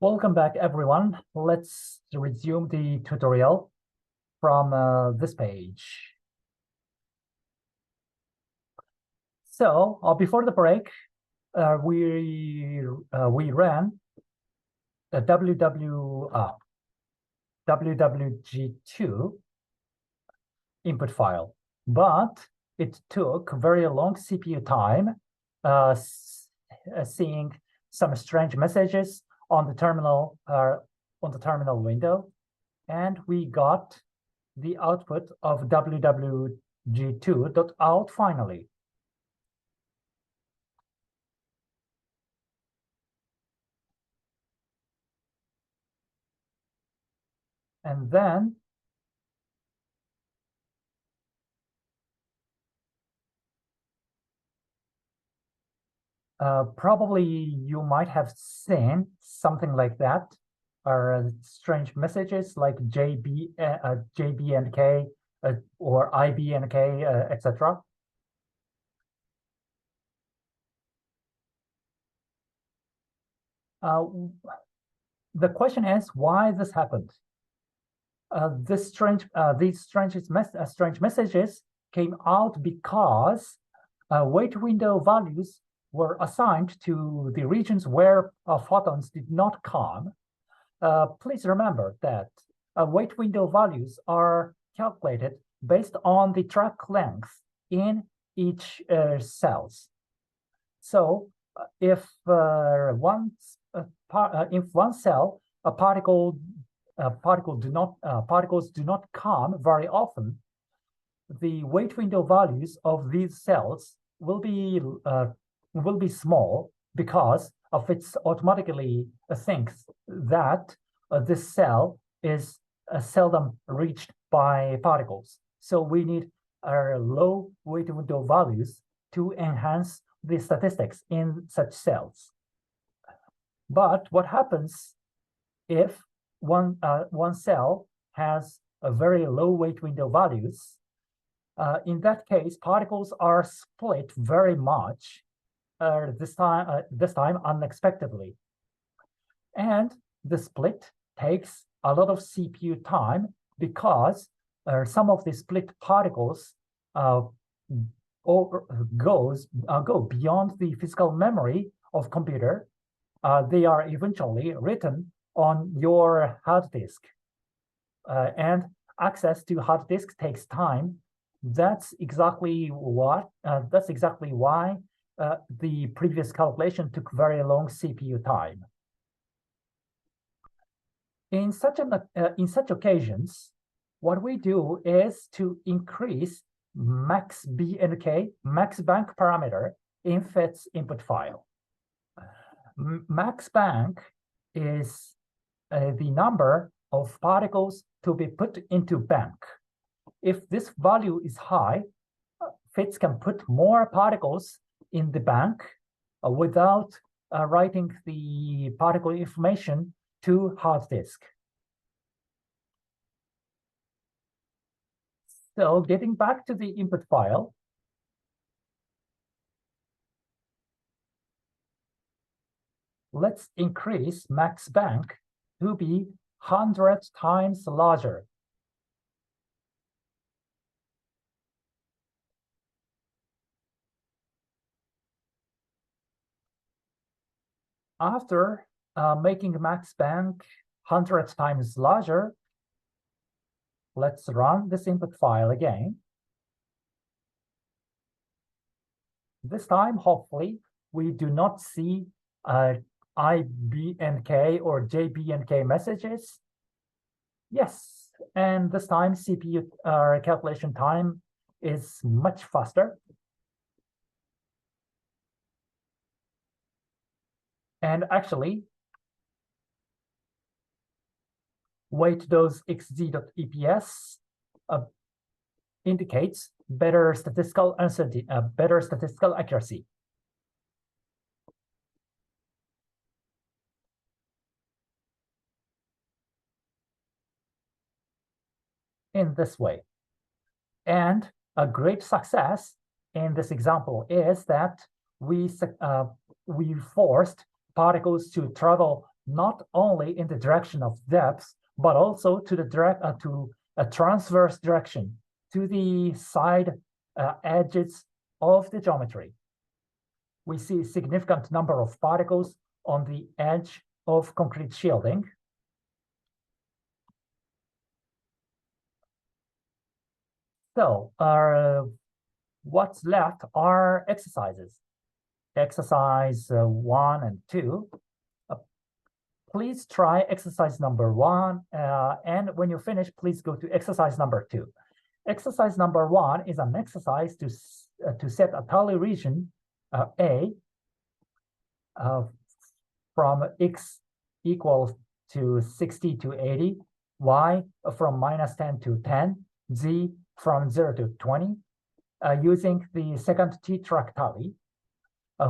Speaker 1: Welcome back, everyone. Let's resume the tutorial from this page. So before the break, we ran the WWG2 input file, but it took very long CPU time seeing some strange messages on the terminal window, and we got the output of wwg2.out finally. And then probably you might have seen something like that, or strange messages like JBNK or IBNK, etc. The question is why this happened. These strange messages came out because wait window values were assigned to the regions where photons did not come. Please remember that wait window values are calculated based on the track length in each cells. So if one cell particles do not come very often, the wait window values of these cells will be small because of its automatically thinks that this cell is seldom reached by particles. So we need low wait window values to enhance the statistics in such cells. But what happens if one cell has a very low wait window values? In that case, particles are split very much, this time unexpectedly. And the split takes a lot of CPU time because some of the split particles go beyond the physical memory of computer. They are eventually written on your hard disk, and access to hard disk takes time. That's exactly why the previous calculation took very long CPU time. In such occasions, what we do is to increase max BNK, max bank parameter in FIT's input file. Max bank is the number of particles to be put into bank. If this value is high, FITs can put more particles in the bank without writing the particle information to hard disk. So getting back to the input file, let's increase max bank to be 100 times larger. After making max bank 100 times larger, let's run this input file again. This time, hopefully, we do not see IBNK or JBNK messages. Yes, and this time CPU calculation time is much faster. And actually, wait dose xz.eps indicates better statistical uncertainty, better statistical accuracy. In this way. And a great success in this example is that we forced particles to travel not only in the direction of depth, but also to to a transverse direction to the side edges of the geometry. We see a significant number of particles on the edge of concrete shielding. So what's left are exercises. Exercise 1 and 2. Please try exercise number 1, and when you finish, please go to exercise number 2. Exercise number 1 is an exercise to set a tally region A from x equals to 60 to 80, y from -10 to 10, z from 0 to 20, using the second t-track tally,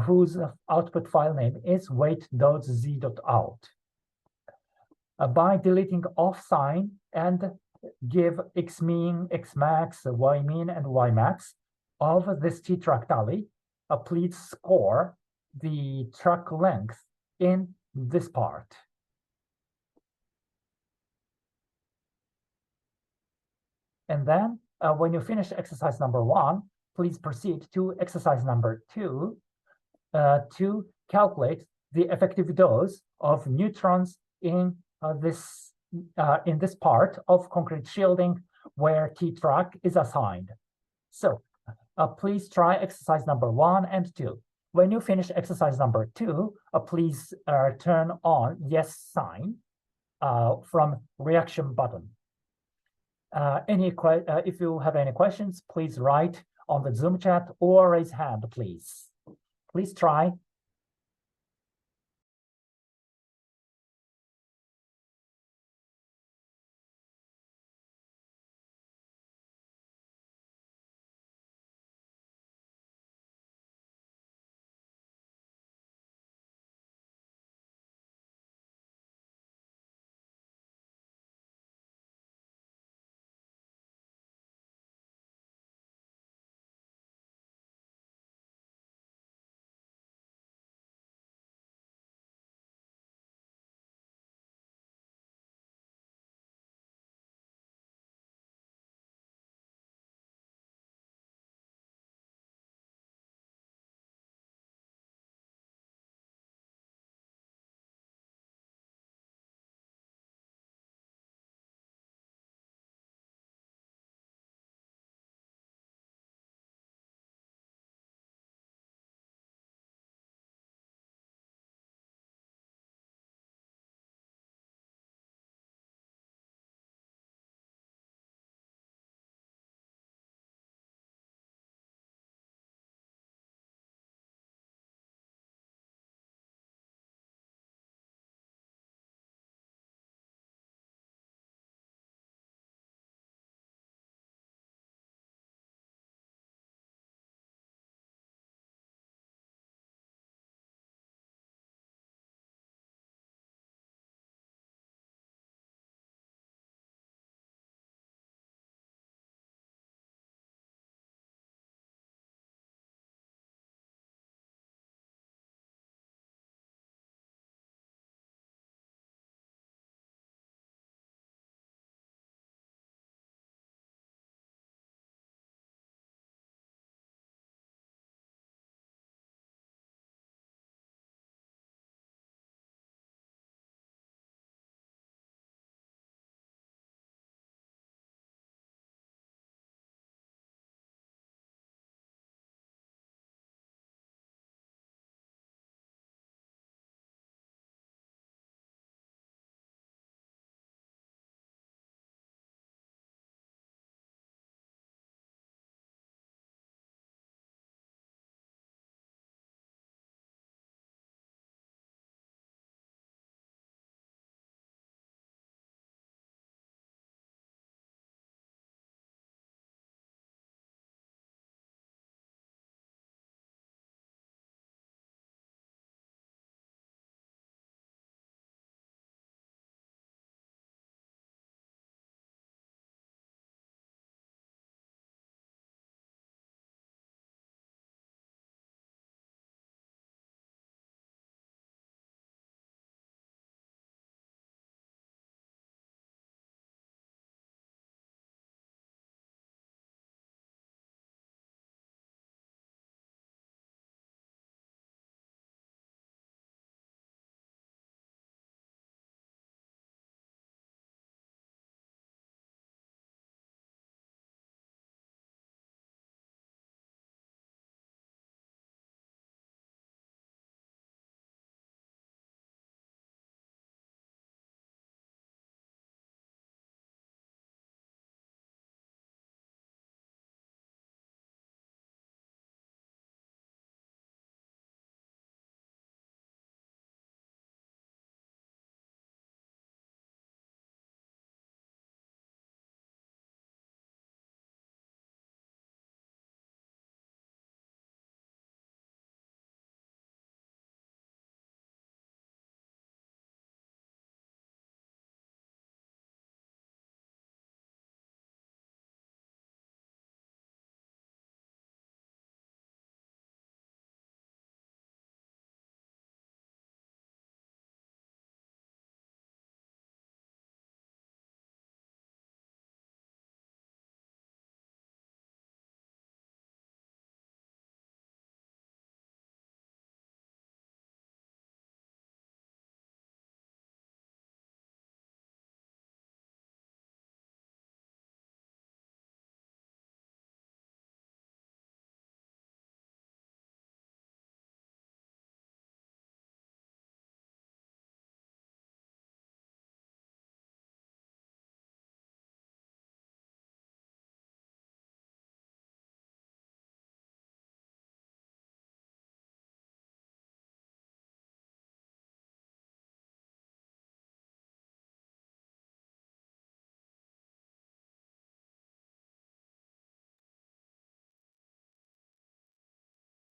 Speaker 1: whose output file name is weight.z.out. By deleting off sign and give x mean, x max, y mean, and y max of this t-track tally, please score the track length in this part. And then when you finish exercise number 1, please proceed to exercise number 2 to calculate the effective dose of neutrons in this part of concrete shielding where t-track is assigned. So please try exercise number 1 and 2. When you finish exercise number 2, please turn on yes sign from reaction button. If you have any questions, please write on the Zoom chat or raise hand, please. Please try.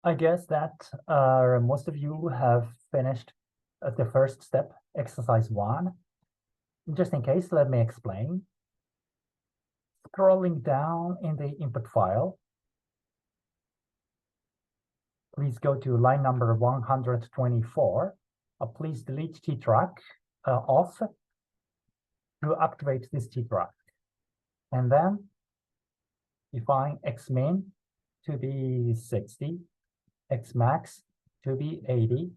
Speaker 1: I guess that most of you have finished the first step, exercise 1. Just in case, let me explain. Scrolling down in the input file, please go to line number 124. Please delete t-track off to activate this t-track. And then define xmin to be 60, xmax to be 80,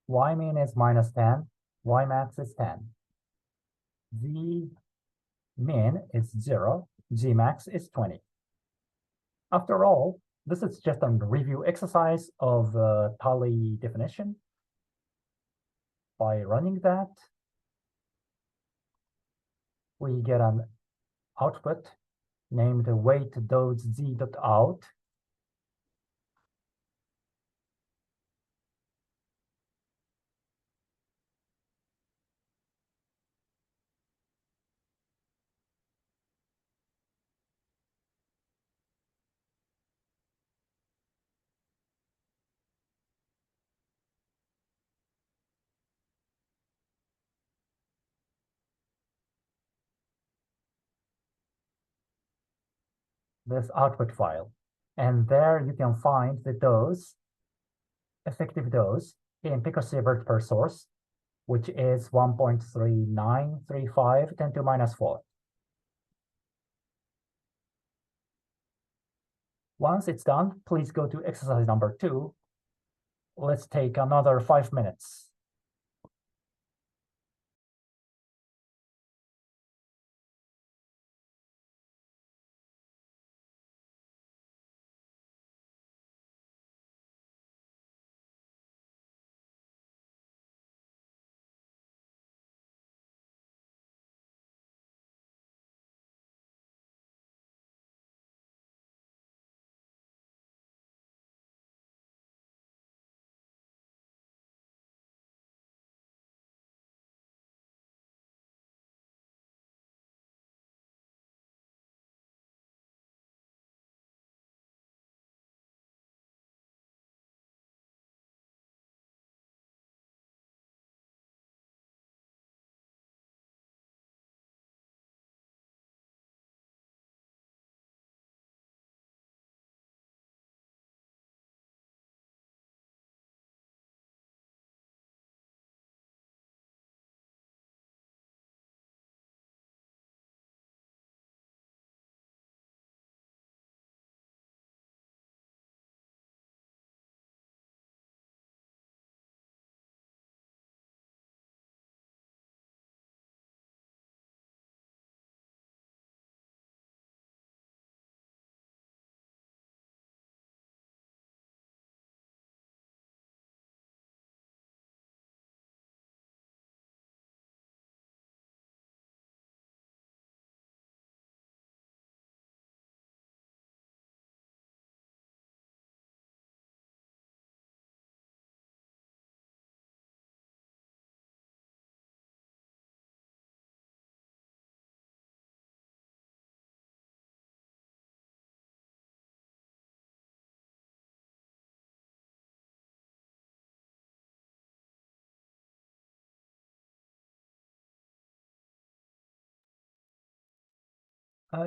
Speaker 1: ymin is minus 10, ymax is 10. Min is 0, Gmax is 20. After all, this is just a review exercise of tally definition. By running that, we get an output named wait.z.out. This output file. And there you can find the dose, effective dose in picosievert per source, which is 1.3935 10 to minus 4. Once it's done, please go to exercise number 2. Let's take another 5 minutes.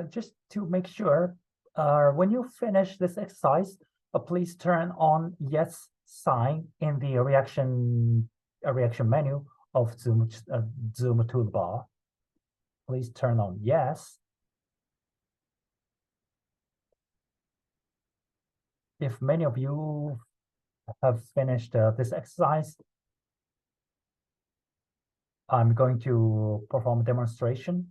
Speaker 1: Just to make sure, when you finish this exercise, please turn on yes sign in the reaction menu of Zoom toolbar. Please turn on yes. If many of you have finished this exercise, I'm going to perform a demonstration.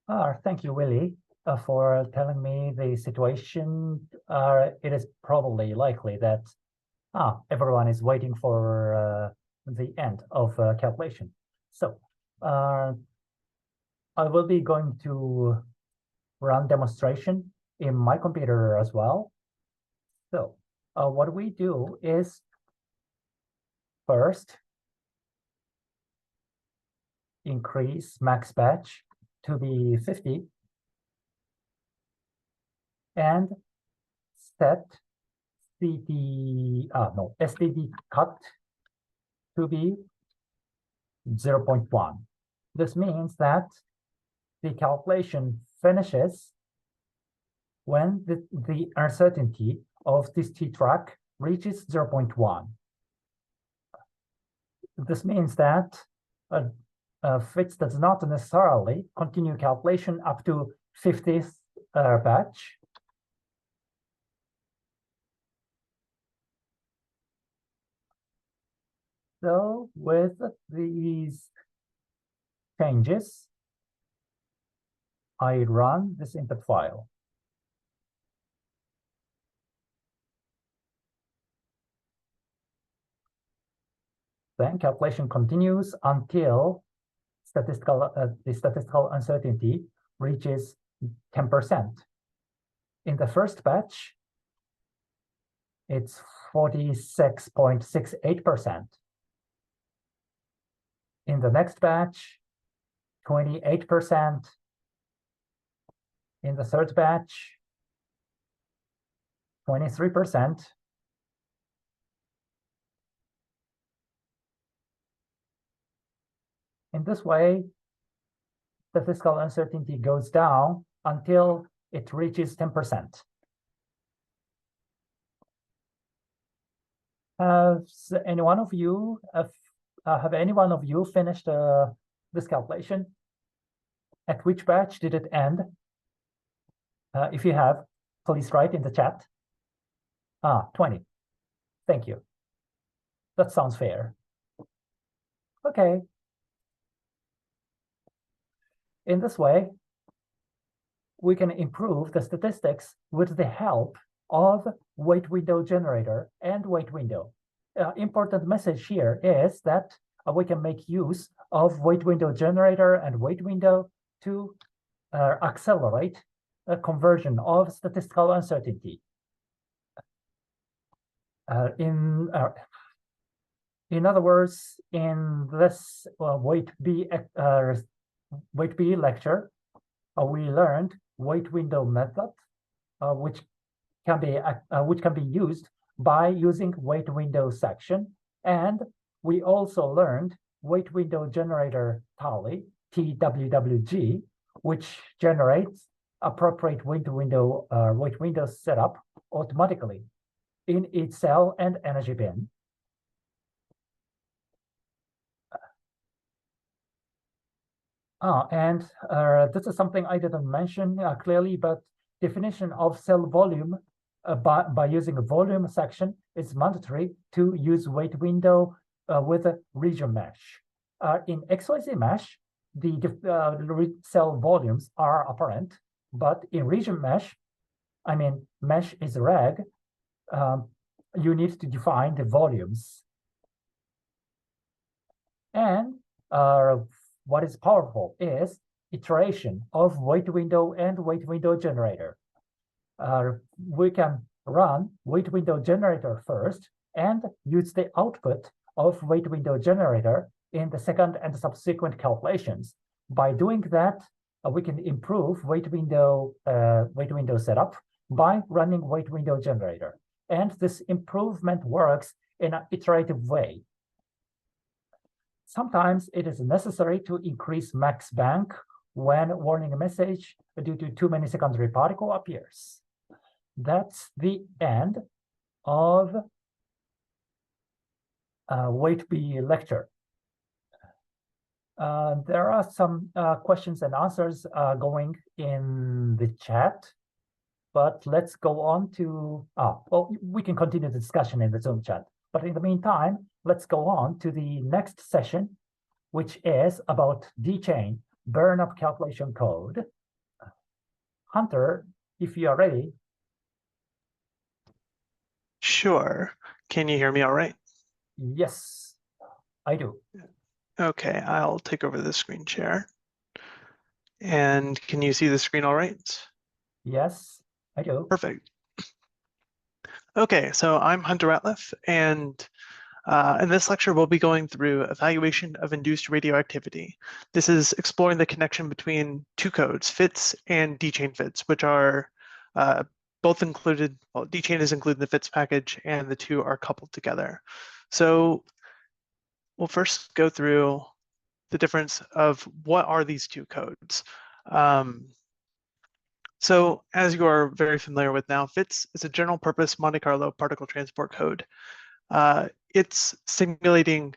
Speaker 1: Thank you, Willie, for telling me the situation. It is probably likely that everyone is waiting for the end of calculation. So I will be going to run demonstration in my computer as well. So what we do is first increase max batch to be 50 and set STD cut to be 0.1. This means that the calculation finishes when the uncertainty of this t-track reaches 0.1. This means that Fitz does not necessarily continue calculation up to 50th batch. So with these changes, I run this input file. Then calculation continues until the statistical uncertainty reaches 10%. In the first batch, it's 46.68%. In the next batch, 28%. In the third batch, 23%. In this way, the statistical uncertainty goes down until it reaches 10%. Have any one of you finished this calculation? At which batch did it end? If you have, please write in the chat. 20. Thank you. That sounds fair. Okay. In this way, we can improve the statistics with the help of weight window generator and weight window. Important message here is that we can make use of weight window generator and weight window to accelerate a conversion of statistical uncertainty. In other words, in this weight B lecture, we learned weight window method, which can be used by using weight window section, and we also learned weight window generator tally (TWWG), which generates appropriate weight window setup automatically in each cell and energy bin. This is something I didn't mention clearly, but definition of cell volume by using a volume section is mandatory to use weight window with a region mesh. In XYZ mesh, the cell volumes are apparent, but in region mesh, I mean mesh is reg, you need to define the volumes. And what is powerful is iteration of weight window and weight window generator. We can run weight window generator first and use the output of weight window generator in the second and subsequent calculations. By doing that, we can improve weight window setup by running weight window generator. And this improvement works in an iterative way. Sometimes it is necessary to increase max bank when warning message due to too many secondary particle appears. That's the end of weight B lecture. There are some questions and answers going in the chat, but let's go on to, well, we can continue the discussion in the Zoom chat. But in the meantime, let's go on to the next session, which is about D-chain burn-up calculation code. Hunter, if you are ready.
Speaker 2: Sure. Can you hear me all right?
Speaker 1: Yes, I do.
Speaker 2: Okay, I'll take over the screen share. And can you see the screen all right?
Speaker 1: Yes, I do.
Speaker 2: Perfect. Okay, so I'm Hunter Ratliff, and in this lecture, we'll be going through evaluation of induced radioactivity. This is exploring the connection between two codes, FITS and D-chain FITS, which are both included, well, D-chain is included in the FITS package, and the two are coupled together. So we'll first go through the difference of what are these two codes. So as you are very familiar with now, FITS is a general purpose Monte Carlo particle transport code. It's simulating,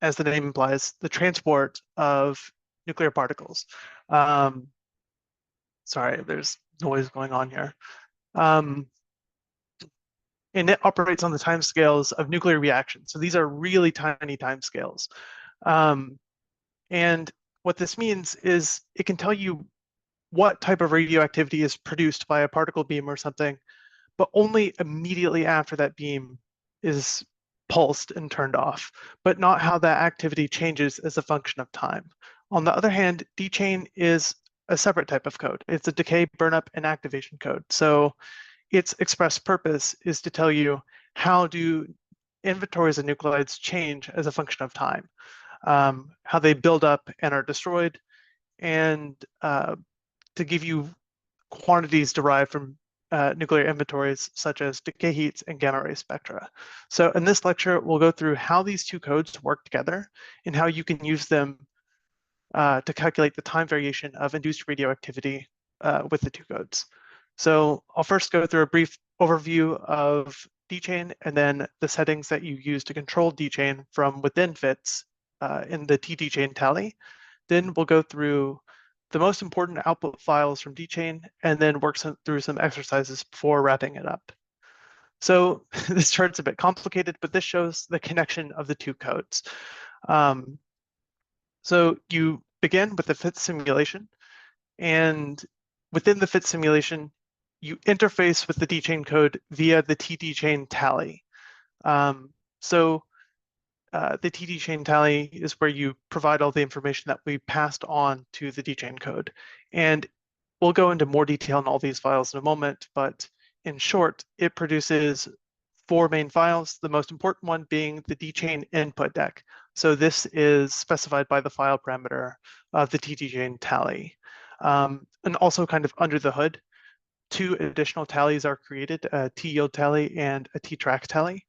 Speaker 2: as the name implies, the transport of nuclear particles. Sorry, there's noise going on here. And it operates on the timescales of nuclear reactions. So these are really tiny timescales. And what this means is it can tell you what type of radioactivity is produced by a particle beam or something, but only immediately after that beam is pulsed and turned off, but not how that activity changes as a function of time. On the other hand, D-chain is a separate type of code. It's a decay, burnup, and activation code. So its express purpose is to tell you how do inventories of nuclides change as a function of time, how they build up and are destroyed, and to give you quantities derived from nuclear inventories such as decay heats and gamma ray spectra. So in this lecture, we'll go through how these two codes work together and how you can use them to calculate the time variation of induced radioactivity with the two codes. So I'll first go through a brief overview of D-chain and then the settings that you use to control D-chain from within FITS in the TD-chain tally. Then we'll go through the most important output files from D-chain and then work through some exercises before wrapping it up. So this chart's a bit complicated, but this shows the connection of the two codes. So you begin with the FITS simulation, and within the FITS simulation, you interface with the D-chain code via the TD-chain tally. So the TD-chain tally is where you provide all the information that we passed on to the D-chain code. And we'll go into more detail on all these files in a moment, but in short, it produces four main files, the most important one being the D-chain input deck. So this is specified by the file parameter of the TD-chain tally. And also kind of under the hood, two additional tallies are created, a T-yield tally and a T-track tally.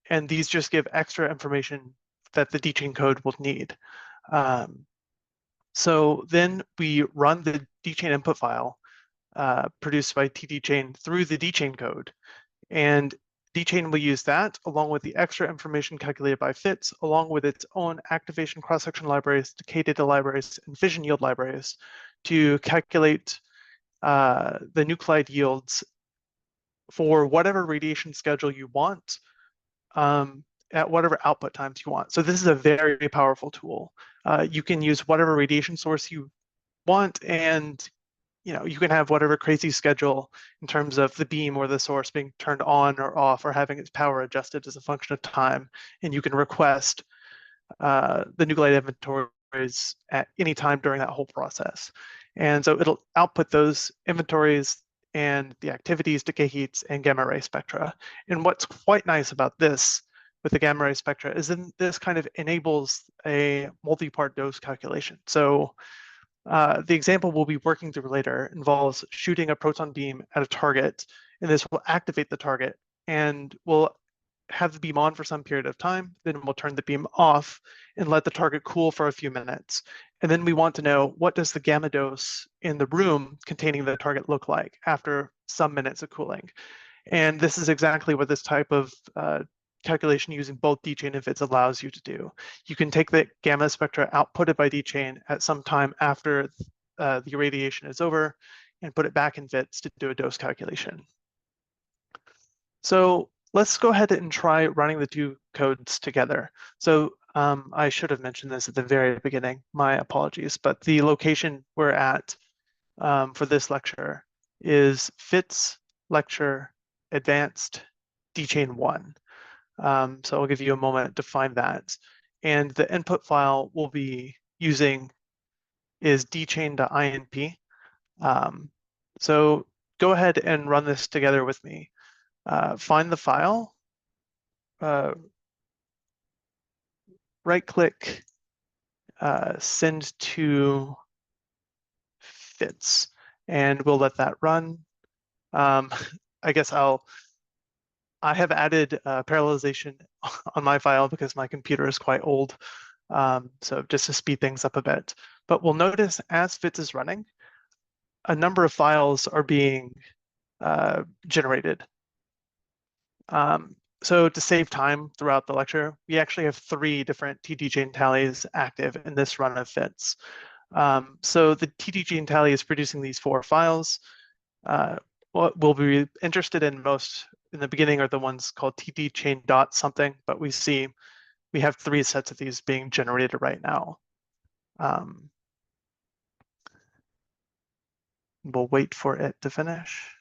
Speaker 2: And these just give extra information that the D-chain code will need. So then we run the D-chain input file produced by TD-chain through the D-chain code. And D-chain will use that along with the extra information calculated by FITS, along with its own activation cross-section libraries, decay data libraries, and fission yield libraries to calculate the nuclide yields for whatever radiation schedule you want at whatever output times you want. So this is a very powerful tool. You can use whatever radiation source you want, and you can have whatever crazy schedule in terms of the beam or the source being turned on or off or having its power adjusted as a function of time. And you can request the nuclide inventories at any time during that whole process. And so it'll output those inventories and the activities, decay heats, and gamma ray spectra. And what's quite nice about this with the gamma ray spectra is that this kind of enables a multi-part dose calculation. So the example we'll be working through later involves shooting a proton beam at a target, and this will activate the target, and we'll have the beam on for some period of time, then we'll turn the beam off and let the target cool for a few minutes. And then we want to know, what does the gamma dose in the room containing the target look like after some minutes of cooling? And this is exactly what this type of calculation using both D-chain and FITS allows you to do. You can take the gamma spectra outputted by D-chain at some time after the irradiation is over and put it back in FITS to do a dose calculation. So let's go ahead and try running the two codes together. So I should have mentioned this at the very beginning. My apologies, but the location we're at for this lecture is FITS lecture advanced dchain 1. So I'll give you a moment to find that. And the input file we'll be using is dchain.inp. So go ahead and run this together with me. Find the file, right click, send to FITS, and we'll let that run. I guess I have added parallelization on my file because my computer is quite old. So just to speed things up a bit. But we'll notice as FITS is running, a number of files are being generated. So to save time throughout the lecture, we actually have 3 different TD chain tallies active in this run of FITS. So the TD chain tally is producing these 4 files. What we'll be interested in most in the beginning are the ones called TD chain dot something, but we see we have 3 sets of these being generated right now. We'll wait for it to finish.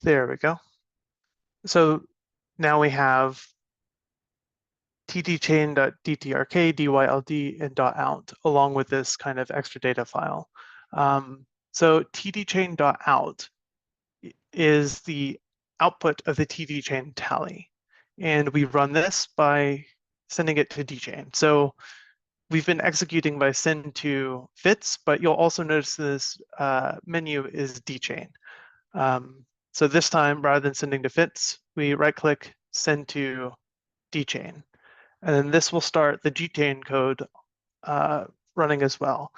Speaker 2: There we go. So now we have ttchain.dtrk, dyld, and .out, along with this kind of extra data file. So ttchain.out is the output of the ttchain tally. And we run this by sending it to dchain. So we've been executing by send to fits, but you'll also notice this menu is dchain. So this time, rather than sending to fits, we right-click, send to dchain. And then this will start the dchain code running as well.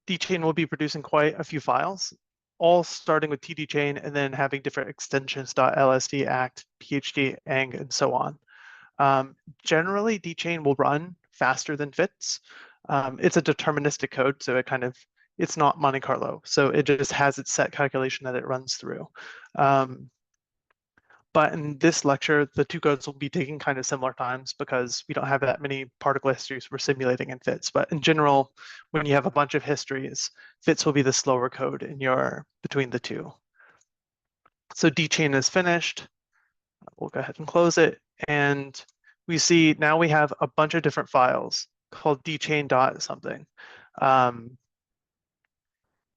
Speaker 2: Dchain will be producing quite a few files, all starting with tdchain and then having different extensions, .lsd, act, phd, ang, and so on. Generally, dchain will run faster than fits. It's a deterministic code, so it's not Monte Carlo. So it just has its set calculation that it runs through. But in this lecture, the 2 codes will be taking kind of similar times because we don't have that many particle histories we're simulating in fits. But in general, when you have a bunch of histories, fits will be the slower code in between the 2. So dchain is finished. We'll go ahead and close it. And we see now we have a bunch of different files called dchain dot something.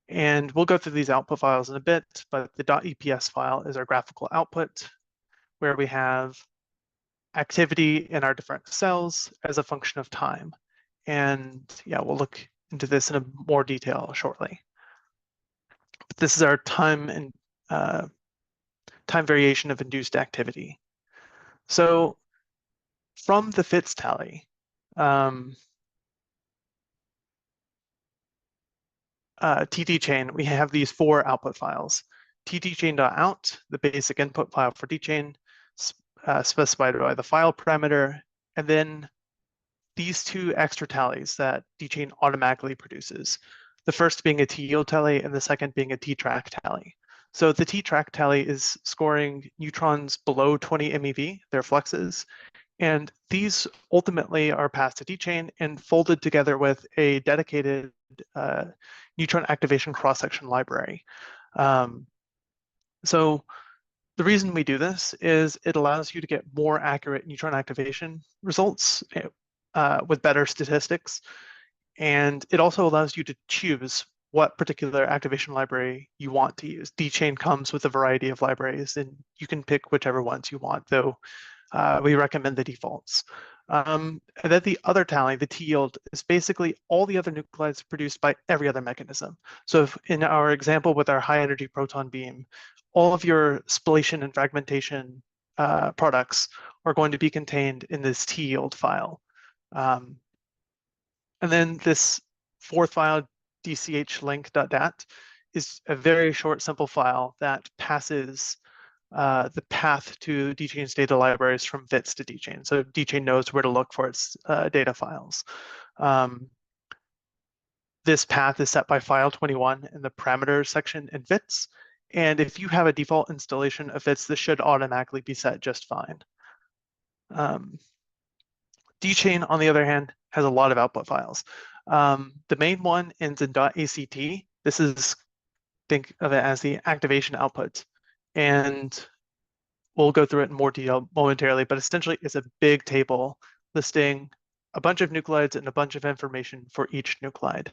Speaker 2: And we'll go through these output files in a bit, but the .eps file is our graphical output where we have activity in our different cells as a function of time. And yeah, we'll look into this in more detail shortly. But this is our time and time variation of induced activity. So from the fits tally, ttchain, we have these 4 output files. ttchain.out, the basic input file for dchain, specified by the file parameter, and then these 2 extra tallies that dchain automatically produces. The first being a t-yield tally and the second being a t-track tally. So the t-track tally is scoring neutrons below 20 MeV, their fluxes, and these ultimately are passed to dchain and folded together with a dedicated neutron activation cross-section library. So the reason we do this is it allows you to get more accurate neutron activation results with better statistics. And it also allows you to choose what particular activation library you want to use. dchain comes with a variety of libraries, and you can pick whichever ones you want, though we recommend the defaults. And then the other tally, the t-yield, is basically all the other nuclides produced by every other mechanism. So if in our example with our high-energy proton beam, all of your spallation and fragmentation products are going to be contained in this t-yield file. And then this 4th file, dchlink.dat is a very short, simple file that passes the path to dchain's data libraries from FITS to dchain. So dchain knows where to look for its data files. This path is set by file 21 in the parameters section in FITS. And if you have a default installation of FITS, this should automatically be set just fine. dchain, on the other hand, has a lot of output files. The main one ends in .act. This is, think of it as the activation output. And we'll go through it in more detail momentarily, but essentially it's a big table listing a bunch of nuclides and a bunch of information for each nuclide.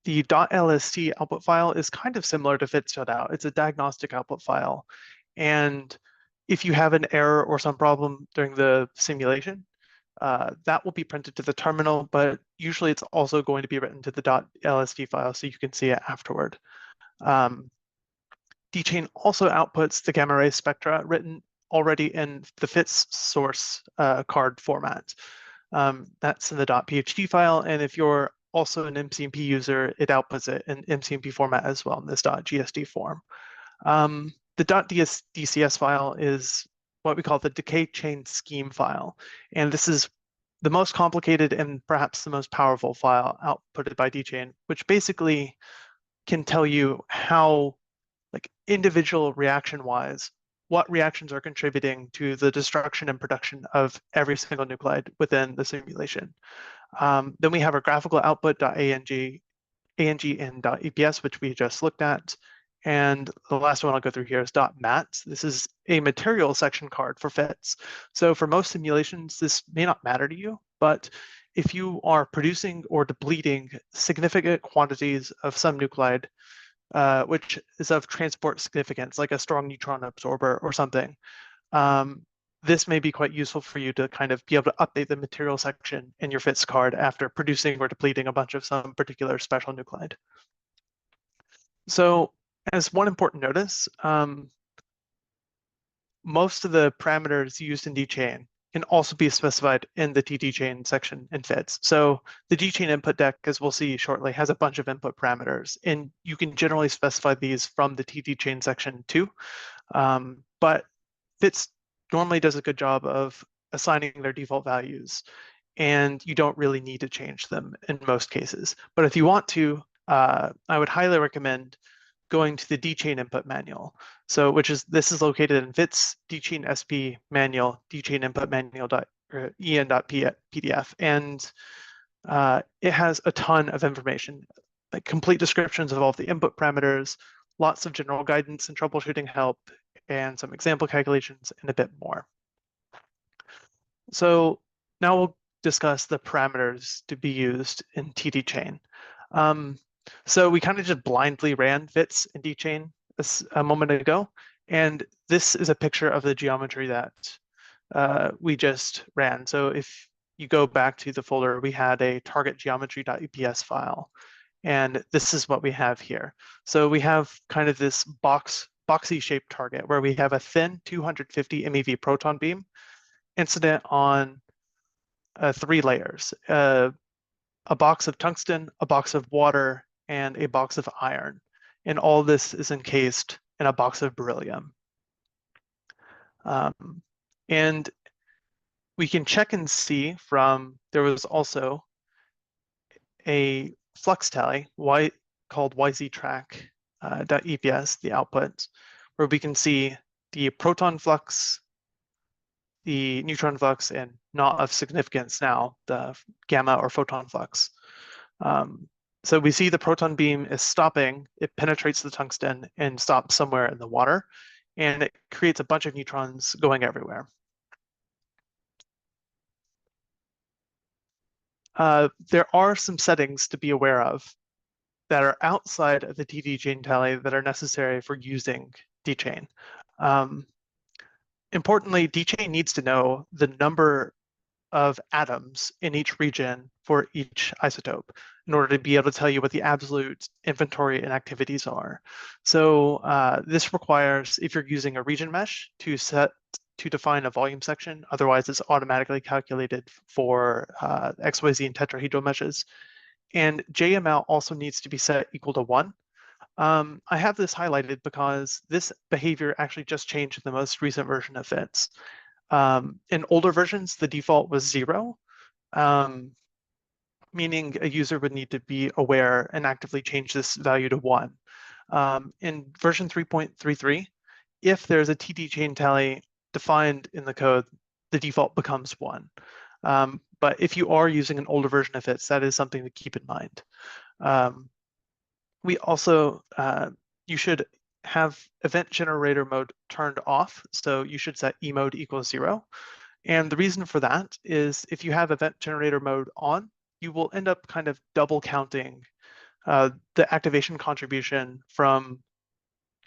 Speaker 2: The .lst output file is kind of similar to fits.out. It's a diagnostic output file. And if you have an error or some problem during the simulation, that will be printed to the terminal, but usually it's also going to be written to the .lst file so you can see it afterward. dchain also outputs the gamma ray spectra written already in the FITS source card format. That's in the .phd file, and if you're also an MCMP user, it outputs it in MCMP format as well in this .gsd form. The .dcs file is what we call the decay chain scheme file, and this is the most complicated and perhaps the most powerful file outputted by dchain, which basically can tell you how, like, individual reaction-wise, what reactions are contributing to the destruction and production of every single nuclide within the simulation. Then we have our graphical output .ang and .eps, which we just looked at. And the last one I'll go through here is .mat. This is a material section card for FITS. So for most simulations, this may not matter to you, but if you are producing or depleting significant quantities of some nuclide, which is of transport significance, like a strong neutron absorber or something, this may be quite useful for you to kind of be able to update the material section in your FITS card after producing or depleting a bunch of some particular special nuclide. So as one important notice, most of the parameters used in dchain can also be specified in the ttchain section in FITS. So the dchain input deck, as we'll see shortly, has a bunch of input parameters, and you can generally specify these from the ttchain section too. But FITS normally does a good job of assigning their default values, and you don't really need to change them in most cases. But if you want to, I would highly recommend going to the dchain input manual. So this is located in FITS dchain sp manual, dchain input manual en.pdf. And it has a ton of information, like complete descriptions of all of the input parameters, lots of general guidance and troubleshooting help, and some example calculations, and a bit more. So now we'll discuss the parameters to be used in ttchain. So we kind of just blindly ran FITS in dchain a moment ago, and this is a picture of the geometry that we just ran. So if you go back to the folder, we had a target geometry.eps file, and this is what we have here. So we have kind of this boxy shaped target where we have a thin 250 MeV proton beam incident on 3 layers, a box of tungsten, a box of water, and a box of iron. And all this is encased in a box of beryllium. And we can check and see there was also a flux tally called yztrack.eps, the output, where we can see the proton flux, the neutron flux, and not of significance now, the gamma or photon flux. So we see the proton beam is stopping, it penetrates the tungsten and stops somewhere in the water, and it creates a bunch of neutrons going everywhere. There are some settings to be aware of that are outside of the ttchain tally that are necessary for using dchain. Importantly, dchain needs to know the number of atoms in each region for each isotope in order to be able to tell you what the absolute inventory and activities are. So this requires, if you're using a region mesh, to define a volume section. Otherwise, it's automatically calculated for XYZ and tetrahedral meshes. And JML also needs to be set equal to 1. I have this highlighted because this behavior actually just changed in the most recent version of FITS. In older versions, the default was 0, meaning a user would need to be aware and actively change this value to 1. In version 3.33, if there's a TD chain tally defined in the code, the default becomes 1. But if you are using an older version of FITS, that is something to keep in mind. We also, you should have event generator mode turned off. So you should set emode equals 0. And the reason for that is if you have event generator mode on, you will end up kind of double counting the activation contribution from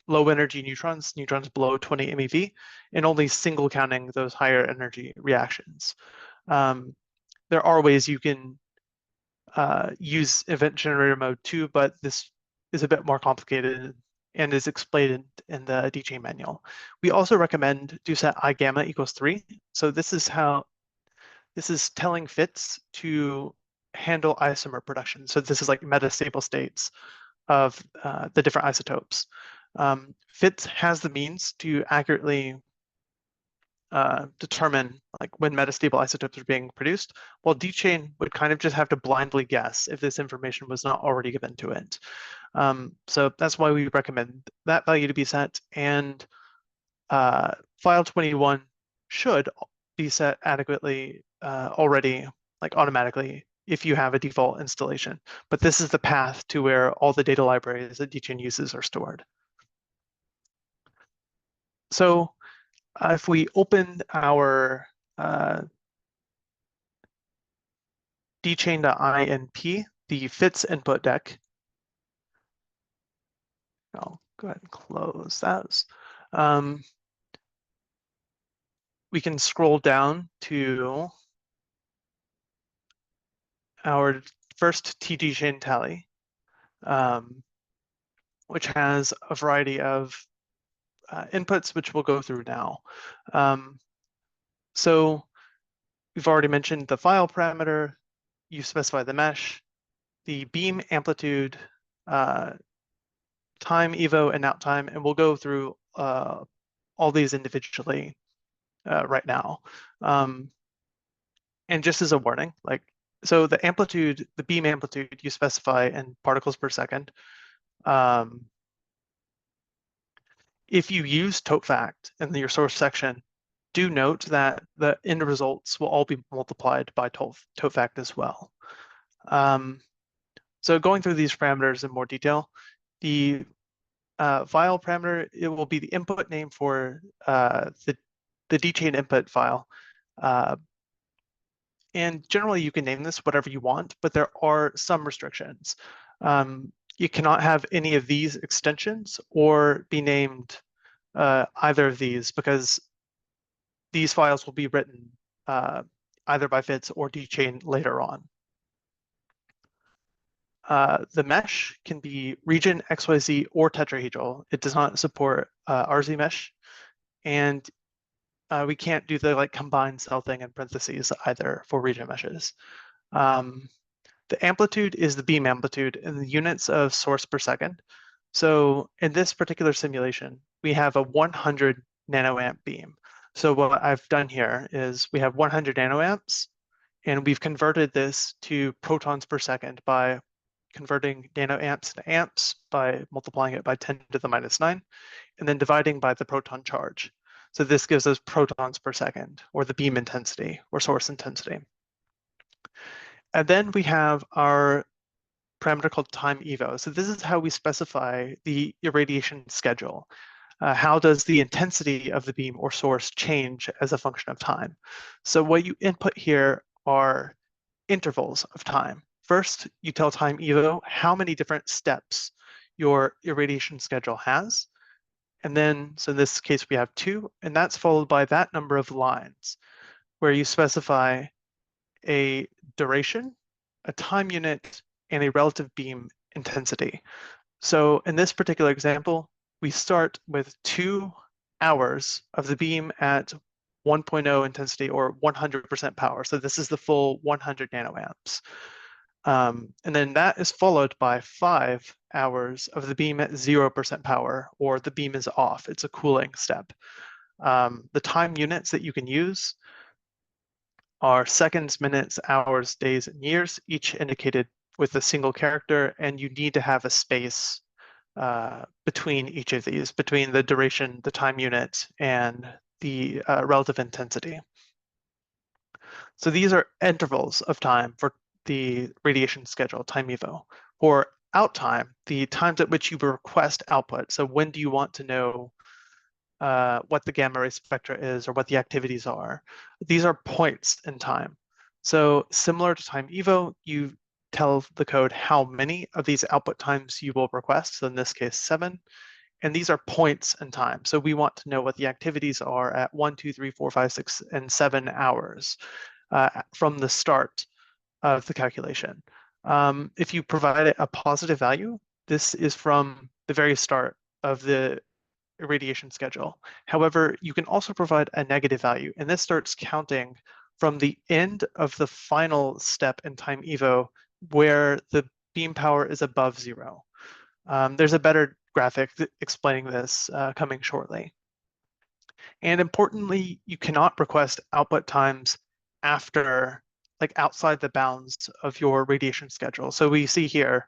Speaker 2: low energy neutrons below 20 MeV, and only single counting those higher energy reactions. There are ways you can use event generator mode too, but this is a bit more complicated and is explained in the DChain manual. We also recommend do set I gamma equals 3. So this is telling FITS to handle isomer production. So this is like metastable states of the different isotopes. FITS has the means to accurately determine like when metastable isotopes are being produced, while DChain would kind of just have to blindly guess if this information was not already given to it. So that's why we recommend that value to be set, and file 21 should be set adequately already, like automatically, if you have a default installation. But this is the path to where all the data libraries that DChain uses are stored. So if we open our dchain.inp, the FITS input deck, I'll go ahead and close that. We can scroll down to our first TD chain tally, which has a variety of inputs, which we'll go through now. So we've already mentioned the file parameter. You specify the mesh, the beam amplitude, time evo, and out time, and we'll go through all these individually right now. And just as a warning, so the amplitude, the beam amplitude, you specify in particles per second. If you use totefact in your source section, do note that the end results will all be multiplied by totefact as well. So going through these parameters in more detail, the file parameter, it will be the input name for the DChain input file. And generally you can name this whatever you want, but there are some restrictions. You cannot have any of these extensions or be named either of these, because these files will be written either by FITS or DChain later on. The mesh can be region, XYZ, or tetrahedral. It does not support RZ mesh, and we can't do the combined cell thing in parentheses either for region meshes. The amplitude is the beam amplitude in the units of source per second. So in this particular simulation, we have a 100 nanoamp beam. So what I've done here is we have 100 nanoamps, and we've converted this to protons per second by converting nanoamps to amps by multiplying it by 10 to the minus 9, and then dividing by the proton charge. So this gives us protons per second, or the beam intensity, or source intensity. And then we have our parameter called time evo. So this is how we specify the irradiation schedule. How does the intensity of the beam or source change as a function of time? So what you input here are intervals of time. First, you tell time evo how many different steps your irradiation schedule has. And then, so in this case, we have 2, and that's followed by that number of lines where you specify a duration, a time unit, and a relative beam intensity. So in this particular example, we start with 2 hours of the beam at 1.0 intensity or 100% power. So this is the full 100 nanoamps. And then that is followed by 5 hours of the beam at 0% power, or the beam is off. It's a cooling step. The time units that you can use are seconds, minutes, hours, days, and years, each indicated with a single character, and you need to have a space between each of these, between the duration, the time unit, and the relative intensity. So these are intervals of time for the radiation schedule, time evo. For out time, the times at which you request output. So when do you want to know what the gamma ray spectra is or what the activities are? These are points in time. So similar to time evo, you tell the code how many of these output times you will request. So in this case, 7. And these are points in time. So we want to know what the activities are at 1, 2, 3, 4, 5, 6, and 7 hours from the start of the calculation. If you provide a positive value, this is from the very start of the irradiation schedule. However, you can also provide a negative value, and this starts counting from the end of the final step in time evo where the beam power is above 0. There's a better graphic explaining this coming shortly. And importantly, you cannot request output times after, like outside the bounds of your radiation schedule. So we see here,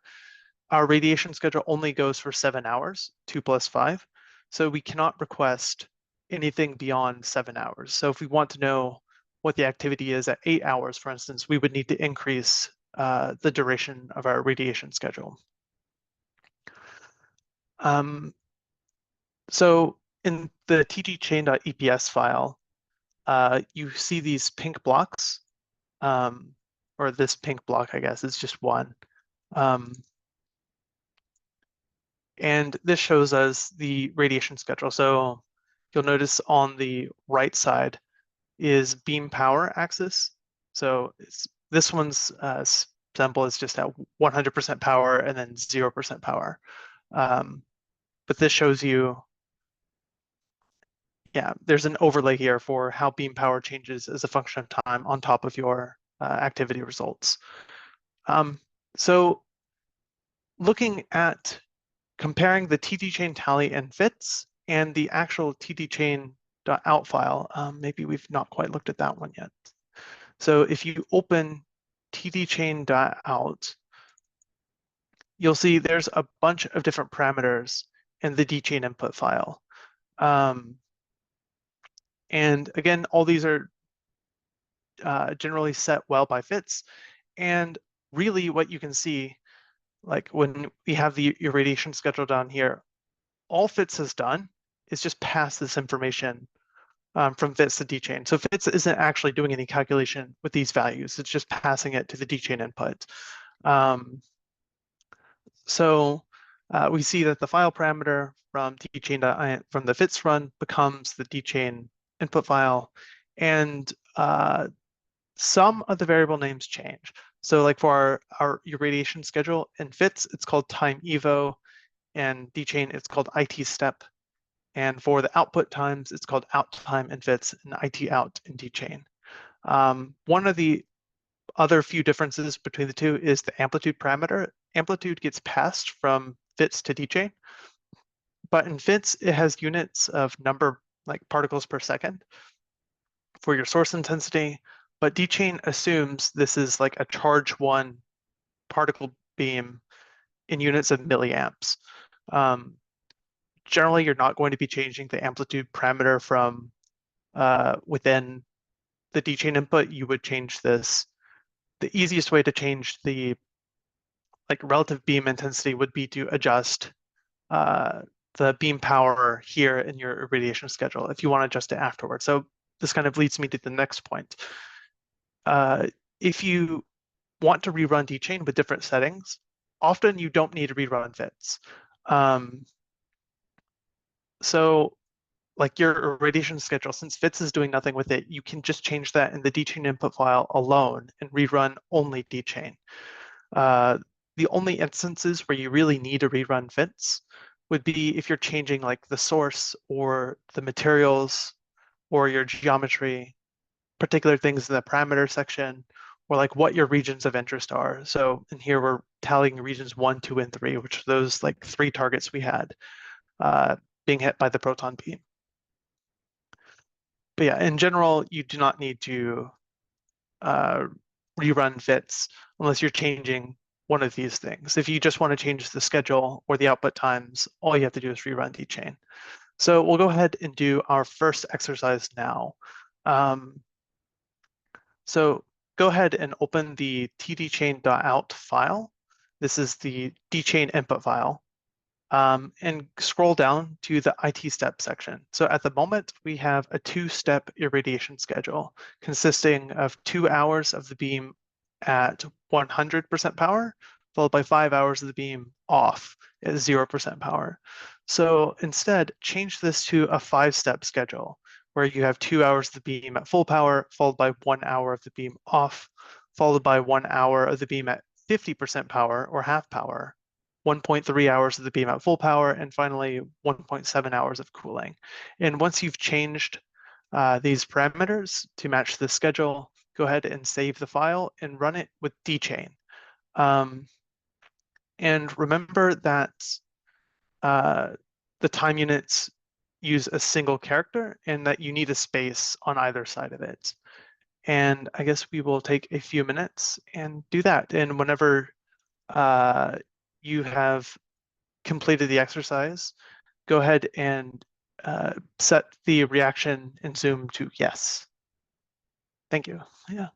Speaker 2: our radiation schedule only goes for 7 hours, 2 plus 5. So we cannot request anything beyond 7 hours. So if we want to know what the activity is at 8 hours, for instance, we would need to increase the duration of our radiation schedule. So in the tgchain.eps file, you see these pink blocks, or this pink block, I guess, is just one. And this shows us the radiation schedule. So you'll notice on the right side is beam power axis. So this one's sample is just at 100% power and then 0% power. But this shows you, yeah, there's an overlay here for how beam power changes as a function of time on top of your activity results. So looking at comparing the tdchain tally and fits and the actual tdchain.out file, maybe we've not quite looked at that one yet. So if you open tdchain.out, you'll see there's a bunch of different parameters in the dchain input file. And again, all these are generally set well by fits. And really what you can see, like when we have the irradiation schedule down here, all fits has done is just pass this information from fits to dchain. So fits isn't actually doing any calculation with these values. It's just passing it to the dchain input. So we see that the file parameter from dchain from the fits run becomes the dchain input file, and some of the variable names change. So like for our irradiation schedule in fits, it's called time evo, and dchain it's called IT step. And for the output times, it's called out time in fits and IT out in dchain. One of the other few differences between the two is the amplitude parameter. Amplitude gets passed from fits to dchain, but in fits, it has units of number, like particles per second for your source intensity, but dchain assumes this is like a charge 1 particle beam in units of milliamps. Generally, you're not going to be changing the amplitude parameter from within the dchain input. You would change this. The easiest way to change the like relative beam intensity would be to adjust the beam power here in your irradiation schedule if you want to adjust it afterwards. So this kind of leads me to the next point. If you want to rerun dchain with different settings, often you don't need to rerun fits. So like your irradiation schedule, since fits is doing nothing with it, you can just change that in the dchain input file alone and rerun only dchain. The only instances where you really need to rerun fits would be if you're changing like the source or the materials or your geometry, particular things in the parameter section, or like what your regions of interest are. So in here, we're tallying regions 1, 2, and 3, which are those like 3 targets we had being hit by the proton beam. But yeah, in general, you do not need to rerun fits unless you're changing one of these things. If you just want to change the schedule or the output times, all you have to do is rerun dchain. So we'll go ahead and do our first exercise now. So go ahead and open the tdchain.out file. This is the dchain input file. And scroll down to the IT step section. So at the moment, we have a 2-step irradiation schedule consisting of 2 hours of the beam at 100% power, followed by 5 hours of the beam off at 0% power. So instead, change this to a 5-step schedule where you have 2 hours of the beam at full power, followed by 1 hour of the beam off, followed by 1 hour of the beam at 50% power or half power, 1.3 hours of the beam at full power, and finally 1.7 hours of cooling. And once you've changed these parameters to match the schedule, go ahead and save the file and run it with dchain. And remember that the time units use a single character and that you need a space on either side of it. And I guess we will take a few minutes and do that. And whenever you have completed the exercise, go ahead and set the reaction in Zoom to yes. Thank you. Yeah.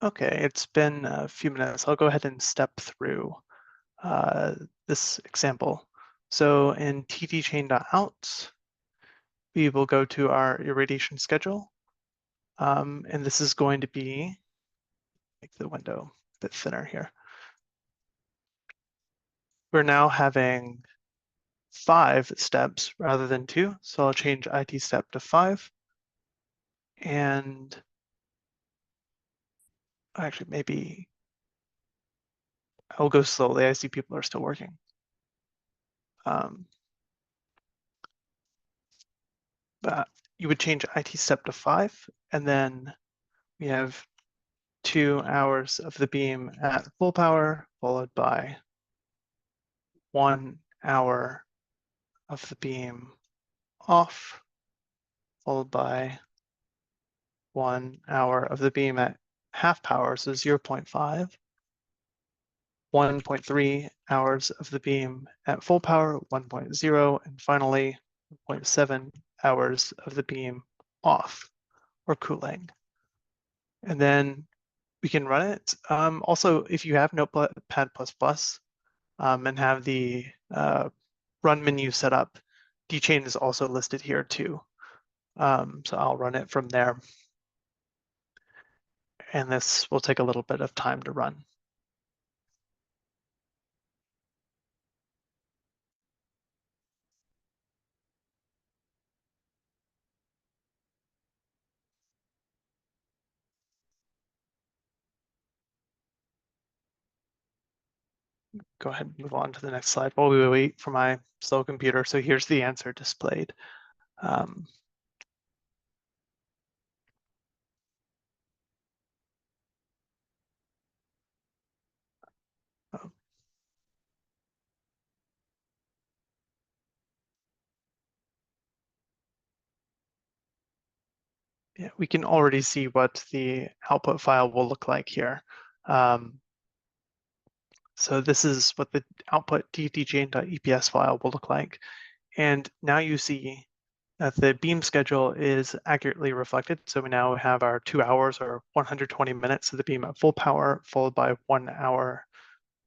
Speaker 2: Okay, it's been a few minutes. I'll go ahead and step through this example. So in ttchain.out, we will go to our irradiation schedule. And this is going to be, make the window a bit thinner here. We're now having 5 steps rather than 2. So I'll change IT step to 5. And actually, maybe I'll go slowly. I see people are still working. But you would change IT step to 5, and then we have 2 hours of the beam at full power, followed by 1 hour of the beam off, followed by 1 hour of the beam at half power, so 0.5, 1.3 hours of the beam at full power, 1.0, and finally 0.7 hours of the beam off or cooling. And then we can run it. Also, if you have Notepad++, and have the run menu set up, dchain is also listed here too. So I'll run it from there. And this will take a little bit of time to run. Go ahead and move on to the next slide while we wait for my slow computer. So here's the answer displayed. Um, oh, yeah, we can already see what the output file will look like here. So this is what the output ttchain.eps file will look like. And now you see that the beam schedule is accurately reflected. So we now have our 2 hours or 120 minutes of the beam at full power, followed by 1 hour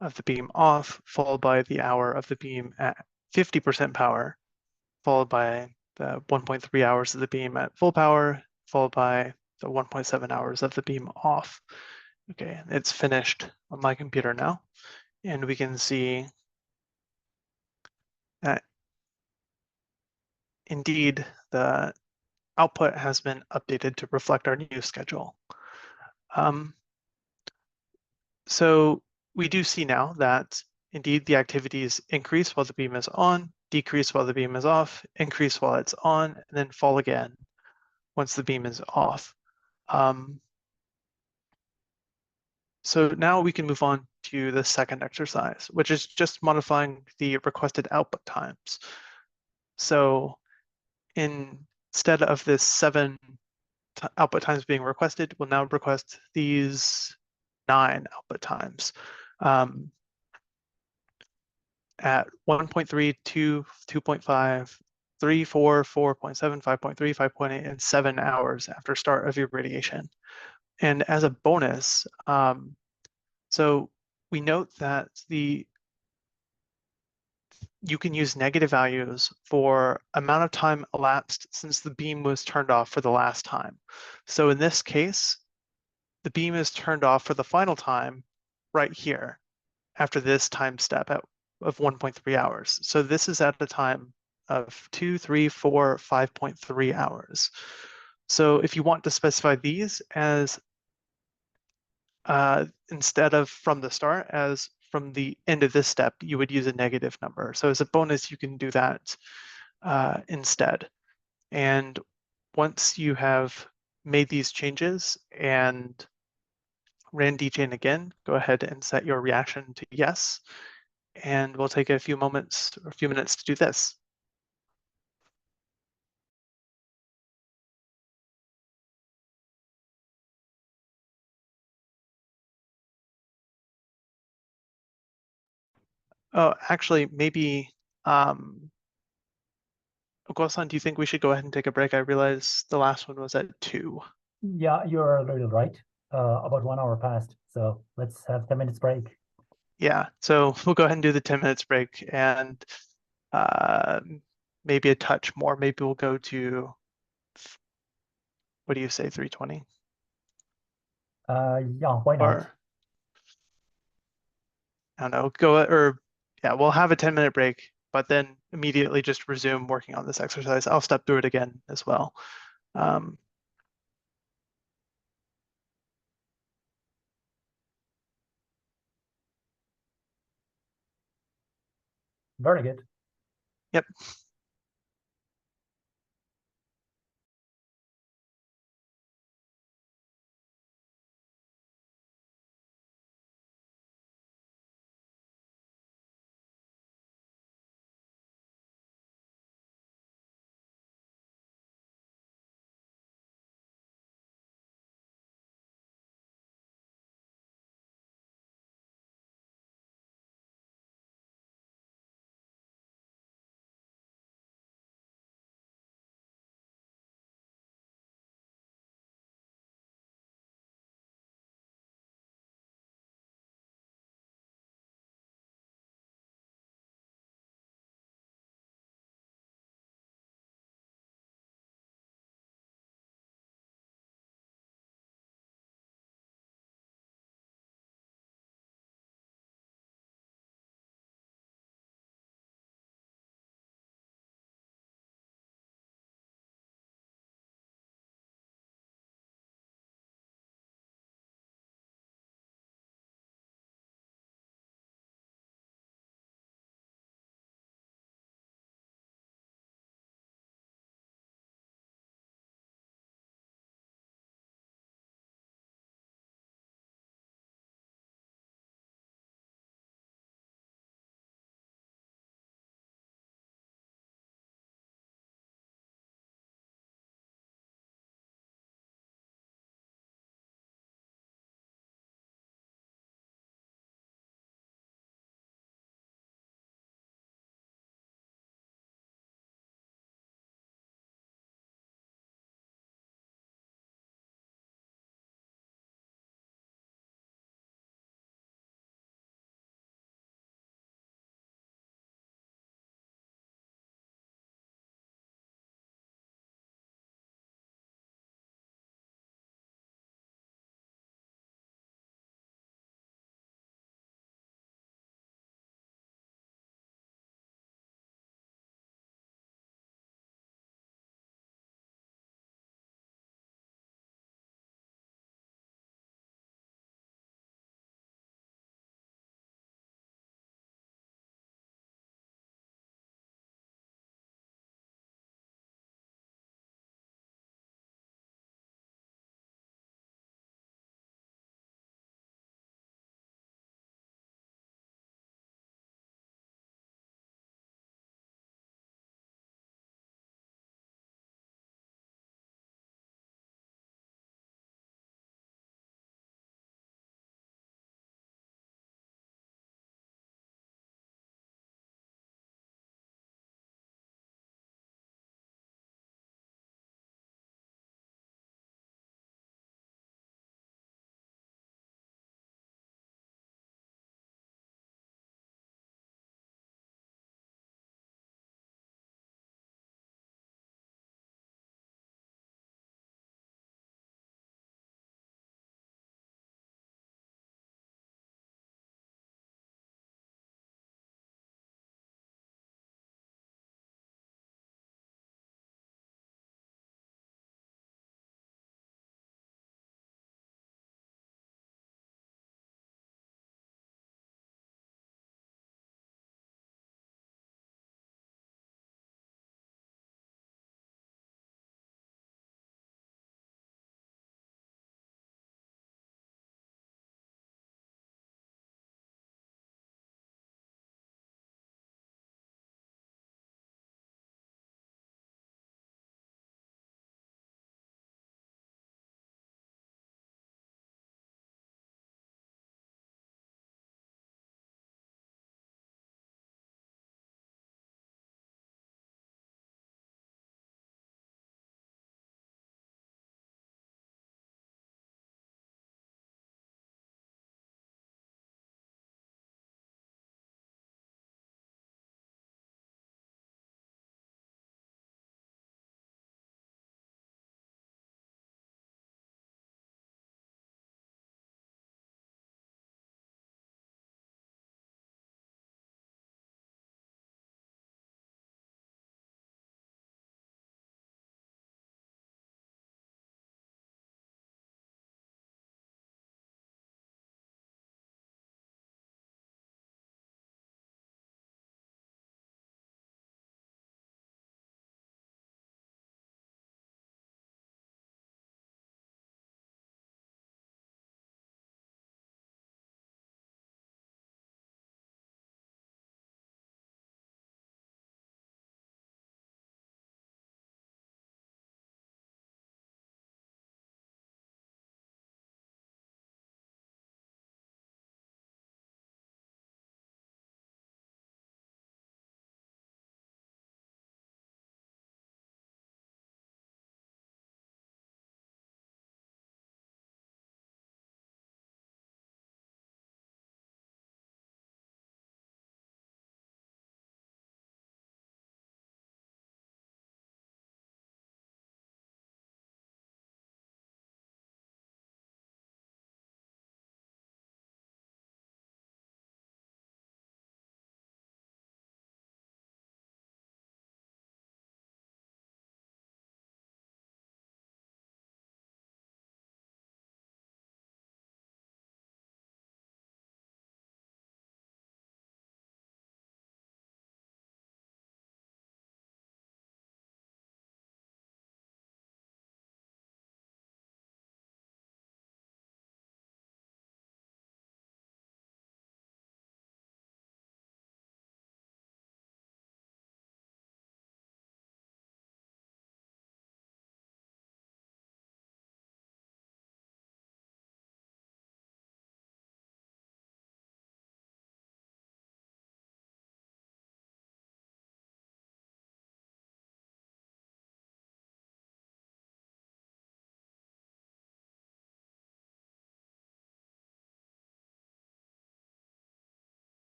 Speaker 2: of the beam off, followed by the hour of the beam at 50% power, followed by the 1.3 hours of the beam at full power, followed by the 1.7 hours of the beam off. Okay, it's finished on my computer now. And we can see that indeed the output has been updated to reflect our new schedule. So we do see now that indeed the activities increase while the beam is on, decrease while the beam is off, increase while it's on, and then fall again once the beam is off. So now we can move on to the second exercise, which is just modifying the requested output times. So instead of this 7 output times being requested, we'll now request these 9 output times. At 1.3, 2, 2.5, 3, 4, 4.7, 5.3, 5.8, and 7 hours after start of irradiation. And as a bonus, so we note that you can use negative values for amount of time elapsed since the beam was turned off for the last time. So in this case, the beam is turned off for the final time right here after this time step of 1.3 hours. So this is at the time of 2, 3, 4, 5.3 hours. So if you want to specify these as instead of from the start, as from the end of this step, you would use a negative number. So as a bonus, you can do that instead. And once you have made these changes and ran dchain again, go ahead and set your reaction to yes. And we'll take a few moments or a few minutes to do this. Oh, actually, maybe, Oguasan, do you think we should go ahead and take a break? I realize the last one was at 2.
Speaker 1: Yeah, you're a little right. About 1 hour passed, so let's have 10 minutes break.
Speaker 2: Yeah, so we'll go ahead and do the 10 minutes break and uh, maybe a touch more. Maybe we'll go to, what do you say, 320?
Speaker 1: Yeah, why not?
Speaker 2: Or I don't know, go or yeah, we'll have a 10-minute break, but then immediately just resume working on this exercise. I'll step through it again as well. Um,
Speaker 1: Very good.
Speaker 2: yep.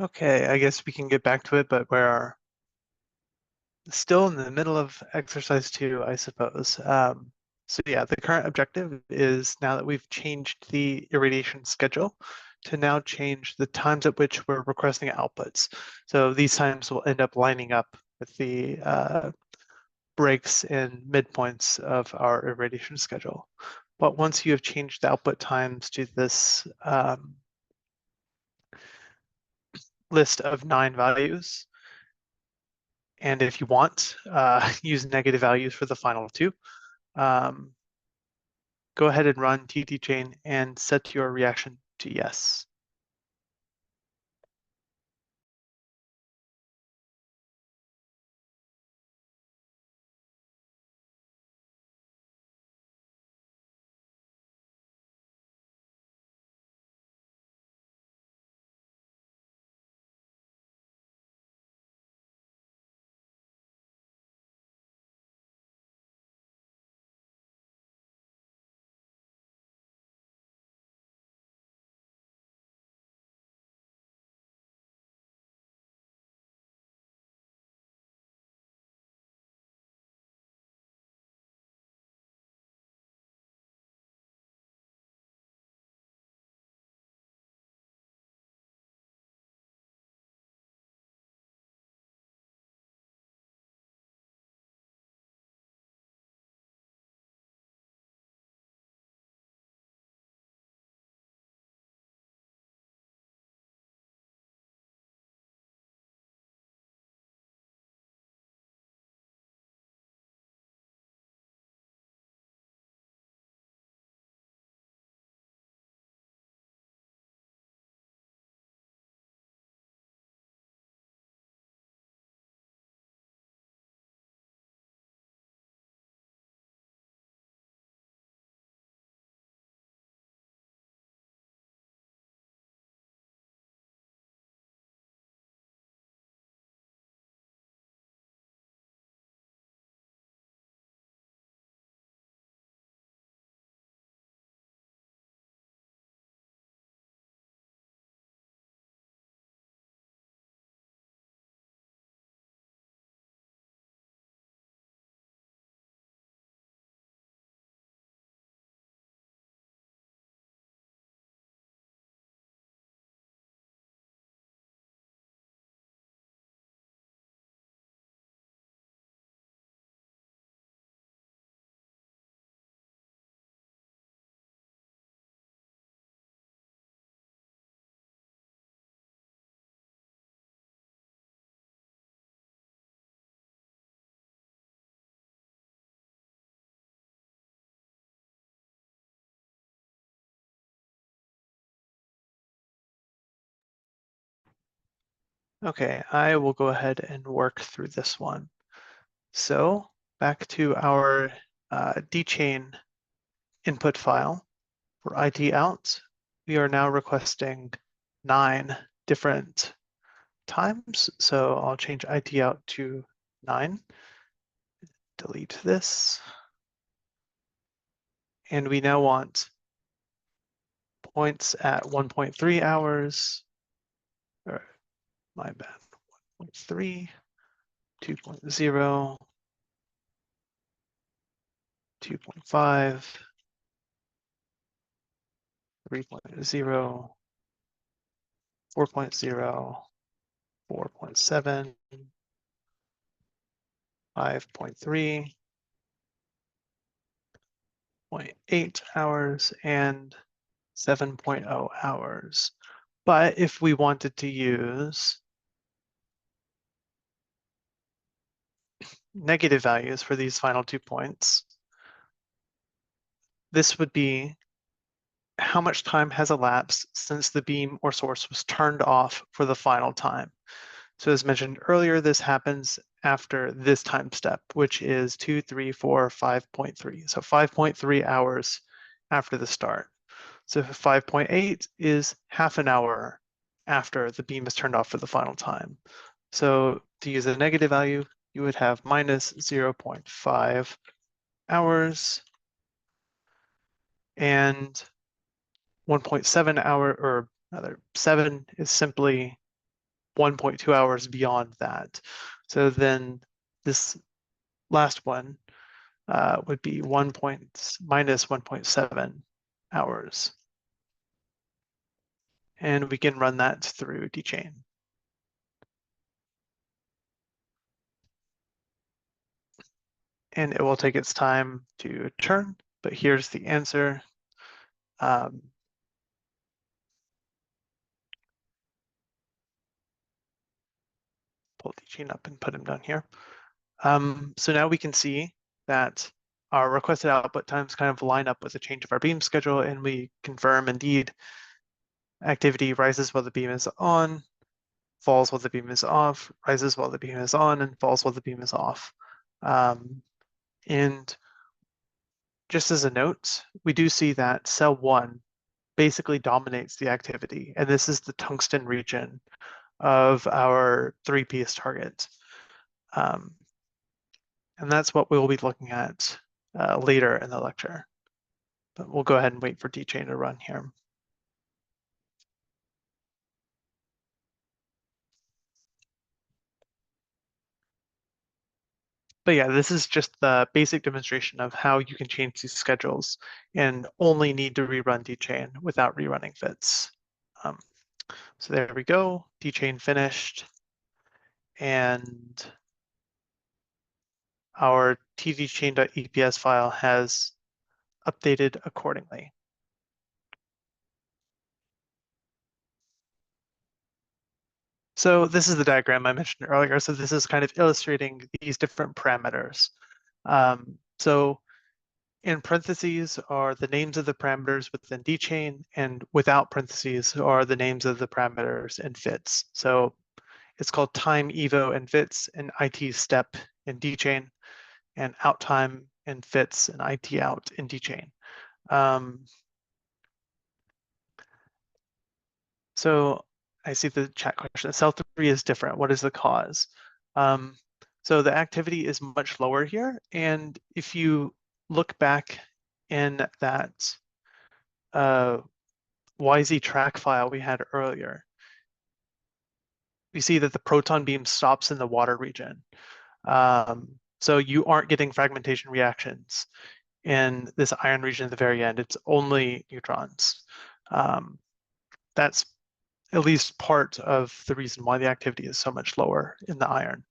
Speaker 2: Okay, I guess we can get back to it, but we're still in the middle of exercise 2, I suppose. So yeah, the current objective is, now that we've changed the irradiation schedule, to now change the times at which we're requesting outputs. So these times will end up lining up with the breaks and midpoints of our irradiation schedule. But once you have changed the output times to this list of 9 values, and if you want, use negative values for the final 2, go ahead and run ttchain and set your reaction to yes. Okay, I will go ahead and work through this one. So back to our dchain input file for IT out, we are now requesting 9 different times. So I'll change IT out to 9, delete this. And we now want points at 1.3 hours, or my bad, 1.3, 2.0, 2.5, 3.0, 4.0, 4.7, 5.3, 0.8 hours, and 7.0 hours. But if we wanted to use negative values for these final 2 points, this would be how much time has elapsed since the beam or source was turned off for the final time. So as mentioned earlier, this happens after this time step, which is 2, 3, 4, 5.3. So 5.3 hours after the start. So 5.8 is half an hour after the beam is turned off for the final time. So to use a negative value, you would have minus 0.5 hours, and 1.7 hour, or rather 7 is simply 1.2 hours beyond that. So then this last one would be minus 1.7 hours. And we can run that through dchain. And it will take its time to turn, but here's the answer. Pull dchain up and put him down here. So now we can see that our requested output times kind of line up with the change of our beam schedule, and we confirm indeed activity rises while the beam is on, falls while the beam is off, rises while the beam is on, and falls while the beam is off. And just as a note, we do see that cell 1 basically dominates the activity, and this is the tungsten region of our three-piece target. And that's what we'll be looking at later in the lecture. But we'll go ahead and wait for dchain to run here. But yeah, this is just the basic demonstration of how you can change these schedules and only need to rerun dchain without rerunning fits. So there we go, dchain finished. And our tdchain.eps file has updated accordingly. So this is the diagram I mentioned earlier. So this is kind of illustrating these different parameters. So in parentheses are the names of the parameters within dchain, and without parentheses are the names of the parameters in fits. So it's called time evo and fits and IT step in dchain, and out time and fits and IT out in dchain. So I see the chat question. Cell 3 is different. What is the cause? So the activity is much lower here. And if you look back in that YZ track file we had earlier, we see that the proton beam stops in the water region. So you aren't getting fragmentation reactions in this iron region at the very end. It's only neutrons. That's at least part of the reason why the activity is so much lower in the iron.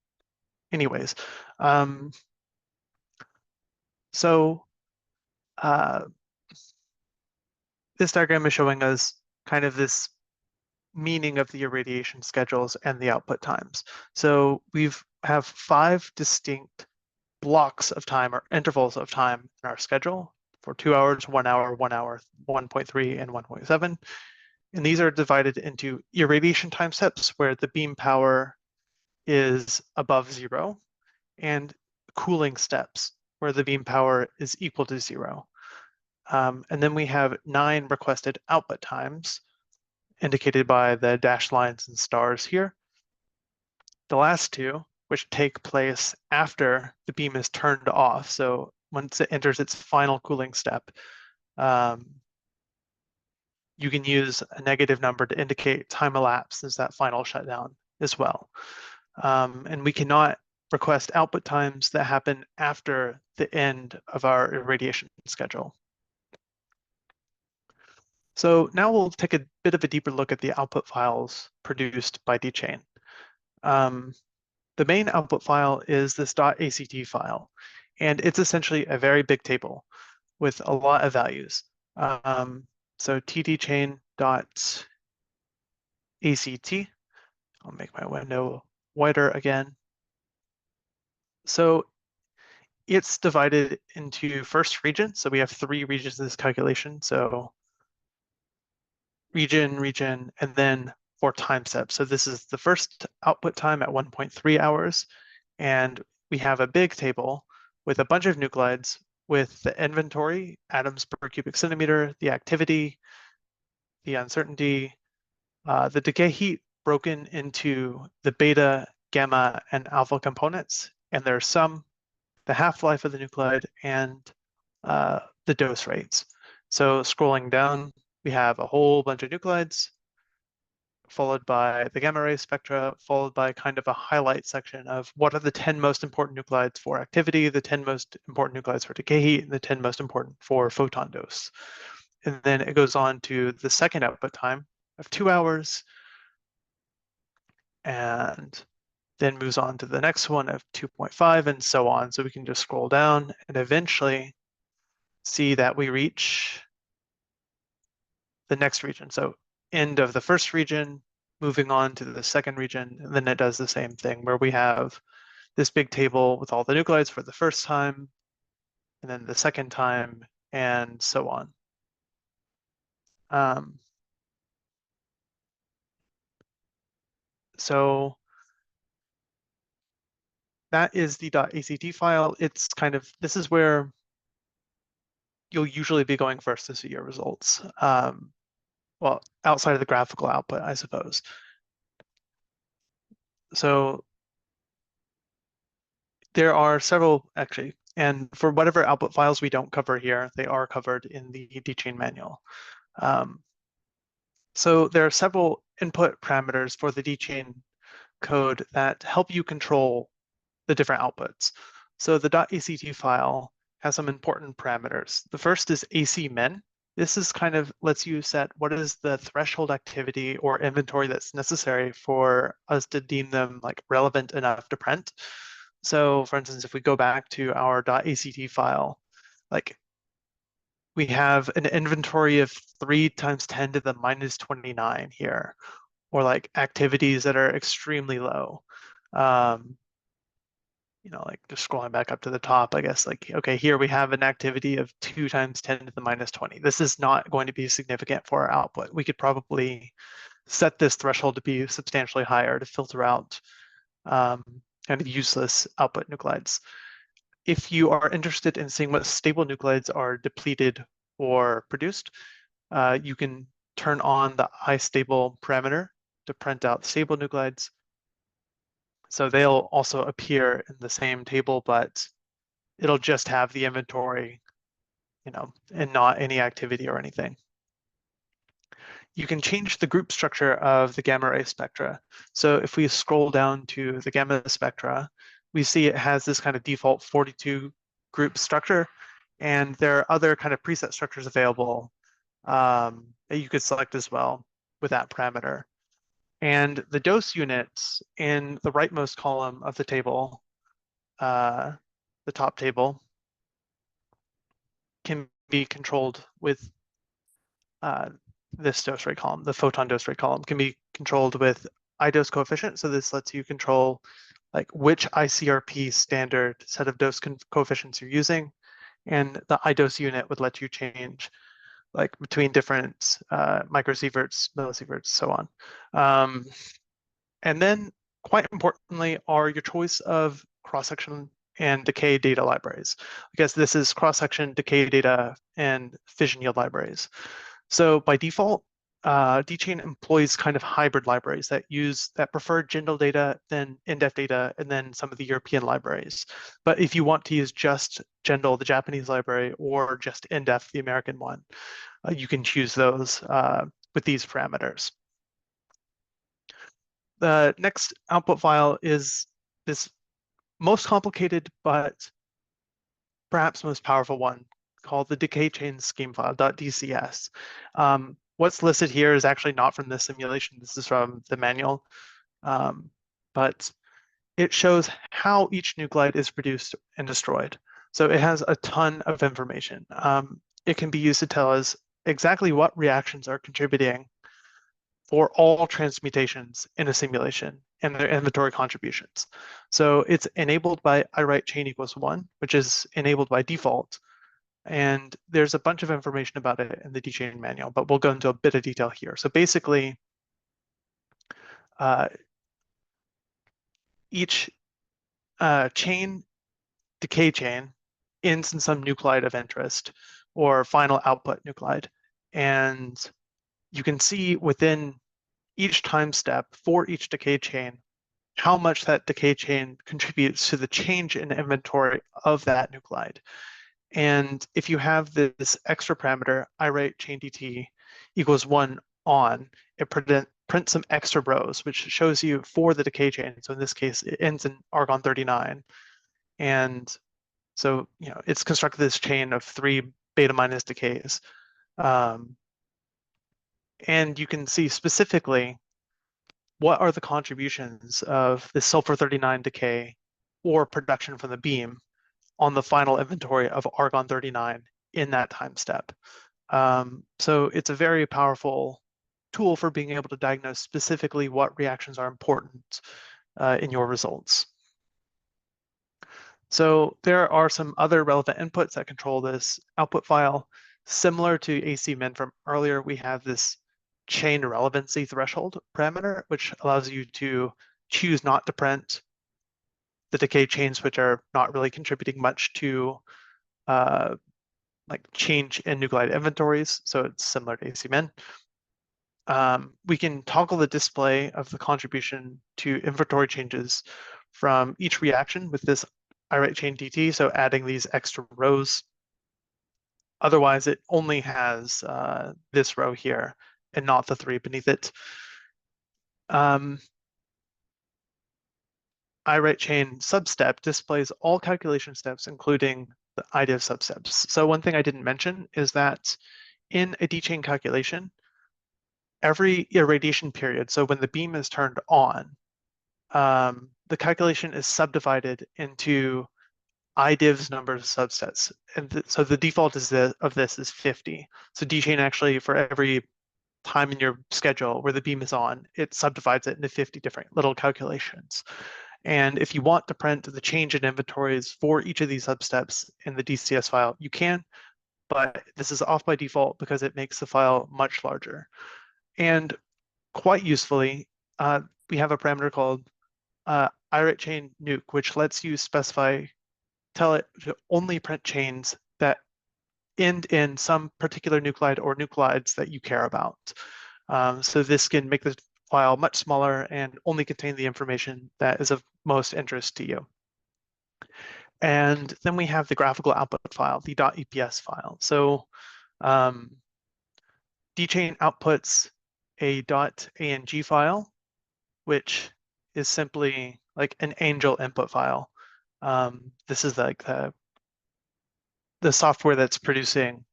Speaker 2: Anyways, so this diagram is showing us kind of this meaning of the irradiation schedules and the output times. So we have 5 distinct blocks of time or intervals of time in our schedule for 2 hours, 1 hour, 1 hour, 1.3, and 1.7. And these are divided into irradiation time steps where the beam power is above 0, and cooling steps where the beam power is equal to 0. And then we have 9 requested output times indicated by the dashed lines and stars here. The last 2, which take place after the beam is turned off. So once it enters its final cooling step, you can use a negative number to indicate time elapsed as that final shutdown as well. And we cannot request output times that happen after the end of our irradiation schedule. So now we'll take a bit of a deeper look at the output files produced by dchain. The main output file is this .act file, and it's essentially a very big table with a lot of values. So tdchain.act, I'll make my window wider again. So it's divided into first regions. So we have 3 regions in this calculation. So region, and then 4 time steps. So this is the first output time at 1.3 hours. And we have a big table with a bunch of nuclides with the inventory, atoms per cubic centimeter, the activity, the uncertainty, the decay heat broken into the beta, gamma, and alpha components, and their sum, the half-life of the nuclide, and the dose rates. So scrolling down, we have a whole bunch of nuclides followed by the gamma ray spectra, followed by kind of a highlight section of what are the 10 most important nuclides for activity, the 10 most important nuclides for decay heat, and the 10 most important for photon dose. And then it goes on to the second output time of 2 hours, and then moves on to the next one of 2.5 and so on. So we can just scroll down and eventually see that we reach the next region. So end of the first region, moving on to the second region, and then it does the same thing where we have this big table with all the nuclides for the first time, and then the second time, and so on. So that is the .act file. It's kind of, this is where you'll usually be going first to see your results. Well, outside of the graphical output, I suppose. So there are several, actually, and for whatever output files we don't cover here, they are covered in the dchain manual. So there are several input parameters for the dchain code that help you control the different outputs. So the .act file has some important parameters. The first is AC min. This is kind of lets you set what is the threshold activity or inventory that's necessary for us to deem them like relevant enough to print. So for instance, if we go back to our .act file, like we have an inventory of 3 times 10 to the minus 29 here, or like activities that are extremely low. Like just scrolling back up to the top, I guess, like, okay, here we have an activity of 2 times 10 to the minus 20. This is not going to be significant for our output. We could probably set this threshold to be substantially higher to filter out kind of useless output nuclides. If you are interested in seeing what stable nuclides are depleted or produced, you can turn on the iStable parameter to print out stable nuclides. So they'll also appear in the same table, but it'll just have the inventory, and not any activity or anything. You can change the group structure of the gamma ray spectra. So if we scroll down to the gamma spectra, we see it has this kind of default 42 group structure, and there are other kind of preset structures available that you could select as well with that parameter. And the dose units in the rightmost column of the table, the top table, can be controlled with this dose rate column. The photon dose rate column can be controlled with iDose coefficient. So this lets you control like which ICRP standard set of dose coefficients you're using. And the iDose unit would let you change like between different microsieverts, millisieverts, so on. And then quite importantly are your choice of cross-section and decay data libraries. I guess this is cross-section, decay data, and fission yield libraries. So by default, dchain employs kind of hybrid libraries that prefer GENDL data, then INDEF data, and then some of the European libraries. But if you want to use just GENDL, the Japanese library, or just INDEF, the American one, you can choose those with these parameters. The next output file is this most complicated but perhaps most powerful one called the decay chain scheme file, .dcs. What's listed here is actually not from this simulation. This is from the manual, but it shows how each nuclide is produced and destroyed. So it has a ton of information. It can be used to tell us exactly what reactions are contributing for all transmutations in a simulation and their inventory contributions. So it's enabled by iWrite chain equals 1, which is enabled by default. And there's a bunch of information about it in the dchain manual, but we'll go into a bit of detail here. So basically, each chain, decay chain, ends in some nuclide of interest or final output nuclide. And you can see within each time step for each decay chain how much that decay chain contributes to the change in inventory of that nuclide. And if you have this extra parameter, iWrite chain dt equals 1 on, it print some extra rows, which shows you for the decay chain. So in this case, it ends in argon 39. And so, it's constructed this chain of 3 beta minus decays. And you can see specifically what are the contributions of the sulfur 39 decay or production from the beam on the final inventory of argon 39 in that time step. So it's a very powerful tool for being able to diagnose specifically what reactions are important in your results. So there are some other relevant inputs that control this output file. Similar to AC min from earlier, we have this chain relevancy threshold parameter, which allows you to choose not to print the decay chains, which are not really contributing much to like change in nuclide inventories. So it's similar to AC min. We can toggle the display of the contribution to inventory changes from each reaction with this irate chain DT, so adding these extra rows. Otherwise, it only has this row here and not the 3 beneath it. Irate chain substep displays all calculation steps, including the IDIV substeps. So one thing I didn't mention is that in a D-chain calculation, every irradiation period, so when the beam is turned on, the calculation is subdivided into IDIV's number of subsets. And so the default of this is 50. So D-chain actually, for every time in your schedule where the beam is on, it subdivides it into 50 different little calculations. And if you want to print the change in inventories for each of these substeps in the DCS file, you can, but this is off by default because it makes the file much larger. And quite usefully, we have a parameter called irate chain nuke, which lets you tell it to only print chains that end in some particular nuclide or nuclides that you care about. So this can make the file much smaller and only contain the information that is of most interest to you. And then we have the graphical output file, the .eps file. So dchain outputs a .ang file, which is simply like an angel input file. This is like the software that's producing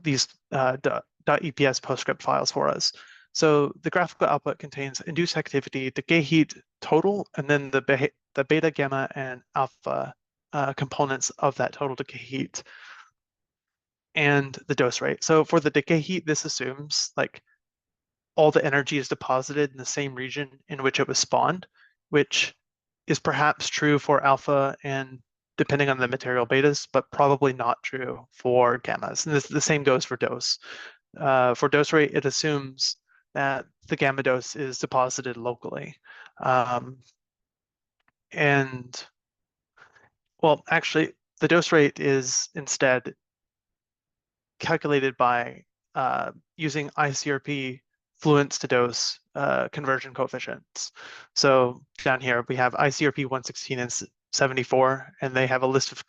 Speaker 2: these .eps PostScript files for us. So the graphical output contains induced activity, decay heat total, and then the beta, gamma, and alpha components of that total decay heat, and the dose rate. So for the decay heat, this assumes like all the energy is deposited in the same region in which it was spawned, which is perhaps true for alpha and depending on the material betas, but probably not true for gammas. And the same goes for dose. For dose rate, it assumes that the gamma dose is deposited locally. And well, actually, the dose rate is instead calculated by using ICRP fluence to dose conversion coefficients. So down here, we have ICRP 116 and 74, and they have a list of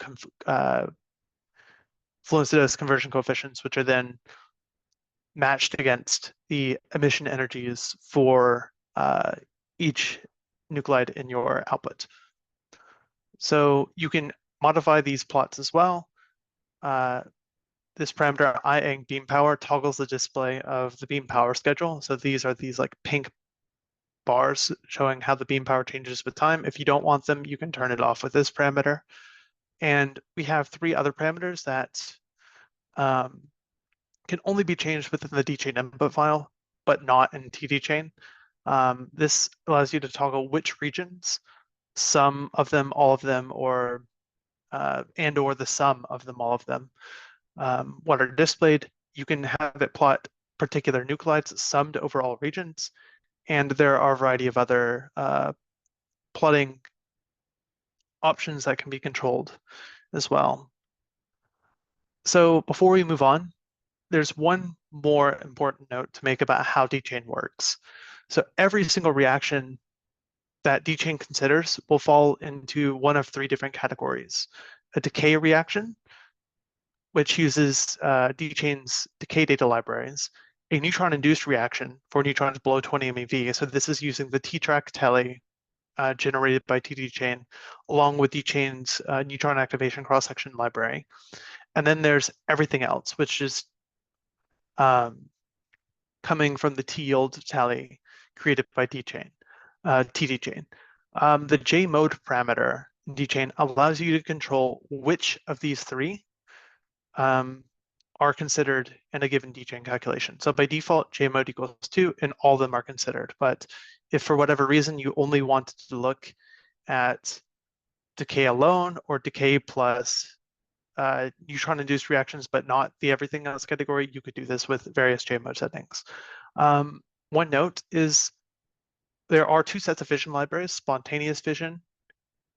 Speaker 2: fluence to dose conversion coefficients, which are then matched against the emission energies for each nuclide in your output. So you can modify these plots as well. This parameter iang beam power toggles the display of the beam power schedule. So these are these like pink bars showing how the beam power changes with time. If you don't want them, you can turn it off with this parameter. And we have 3 other parameters that can only be changed within the dchain input file, but not in TDchain. This allows you to toggle which regions, some of them, all of them, or the sum of them, all of them, what are displayed. You can have it plot particular nuclides summed over all regions, and there are a variety of other plotting options that can be controlled as well. So before we move on, there's one more important note to make about how dchain works. So every single reaction that dchain considers will fall into one of 3 different categories. A decay reaction, which uses dchain's decay data libraries, a neutron-induced reaction for neutrons below 20 MeV. So this is using the T-track tele generated by TD-chain, along with D-chain's neutron activation cross-section library. And then there's everything else, which is coming from the T-yield tally created by D-chain, TD-chain. The J-mode parameter in D-chain allows you to control which of these three are considered in a given D-chain calculation. So by default, J-mode equals 2, and all of them are considered. But if for whatever reason you only wanted to look at decay alone or decay plus neutron-induced reactions, but not the everything else category, you could do this with various J-mode settings. One note is there are two sets of fission libraries, spontaneous fission,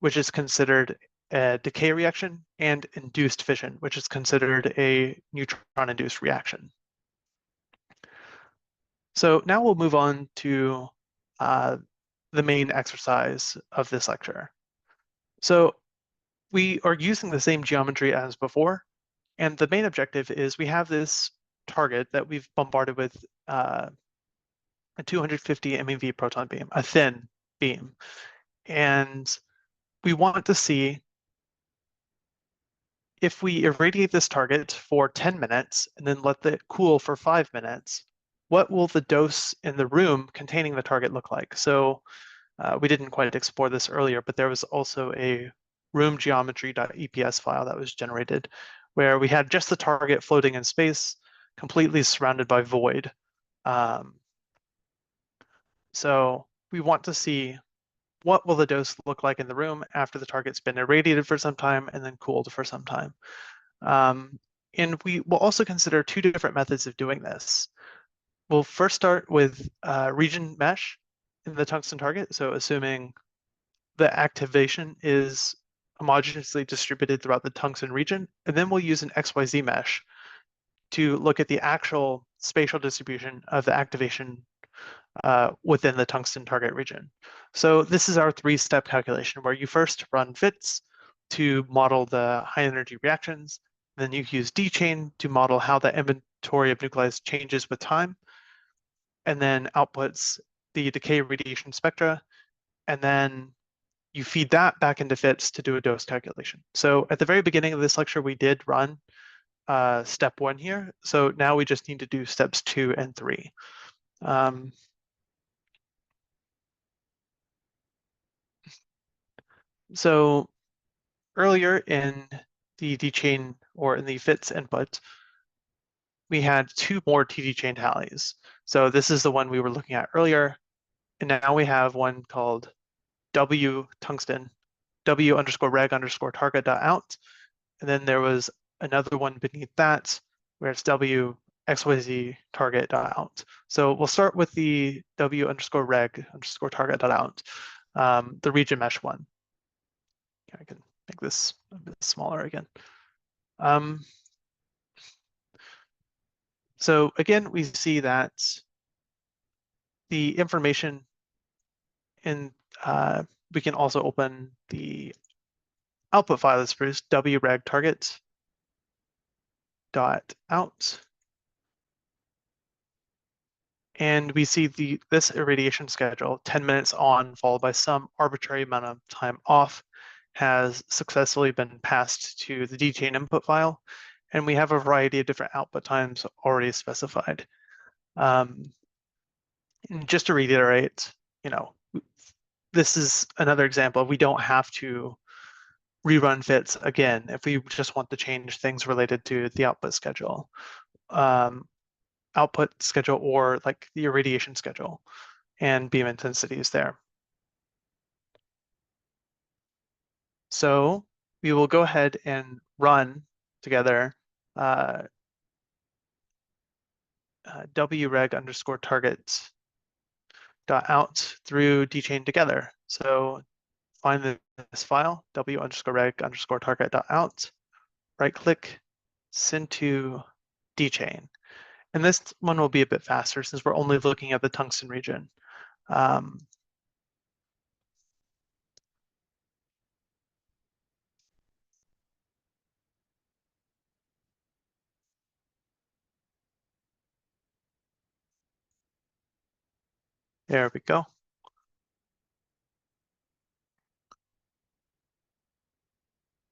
Speaker 2: which is considered a decay reaction, and induced fission, which is considered a neutron-induced reaction. So now we'll move on to the main exercise of this lecture. So we are using the same geometry as before, and the main objective is we have this target that we've bombarded with a 250 MeV proton beam, a thin beam. And we want to see if we irradiate this target for 10 minutes and then let it cool for 5 minutes, what will the dose in the room containing the target look like? So we didn't quite explore this earlier, but there was also a room geometry.eps file that was generated where we had just the target floating in space, completely surrounded by void. So we want to see what will the dose look like in the room after the target's been irradiated for some time and then cooled for some time. And we will also consider two different methods of doing this. We'll first start with region mesh in the tungsten target. So assuming the activation is homogeneously distributed throughout the tungsten region, and then we'll use an XYZ mesh to look at the actual spatial distribution of the activation within the tungsten target region. So this is our three-step calculation where you first run fits to model the high energy reactions, then you use D-chain to model how the inventory of nuclides changes with time, and then outputs the decay radiation spectra, and then you feed that back into fits to do a dose calculation. So at the very beginning of this lecture, we did run step 1 here. So now we just need to do steps 2 and 3. So earlier in the D-chain or in the fits input, we had two more TD-chain tallies. So this is the one we were looking at earlier. And now we have one called W tungsten, W underscore reg underscore target dot out. And then there was another one beneath that where it's W XYZ target dot out. So we'll start with the W underscore reg underscore target dot out, the region mesh one. I can make this a bit smaller again. So again, we see that the information in, we can also open the output file that's produced, wreg target dot out. And we see this irradiation schedule, 10 minutes on, followed by some arbitrary amount of time off, has successfully been passed to the D-chain input file. And we have a variety of different output times already specified. And just to reiterate, this is another example. We don't have to rerun fits again if we just want to change things related to the output schedule. Output schedule or like the irradiation schedule and beam intensities there. So we will go ahead and run together wreg underscore target dot out through dchain together. So find this file, w underscore reg underscore target dot out, right click, send to dchain. And this one will be a bit faster since we're only looking at the tungsten region. There we go.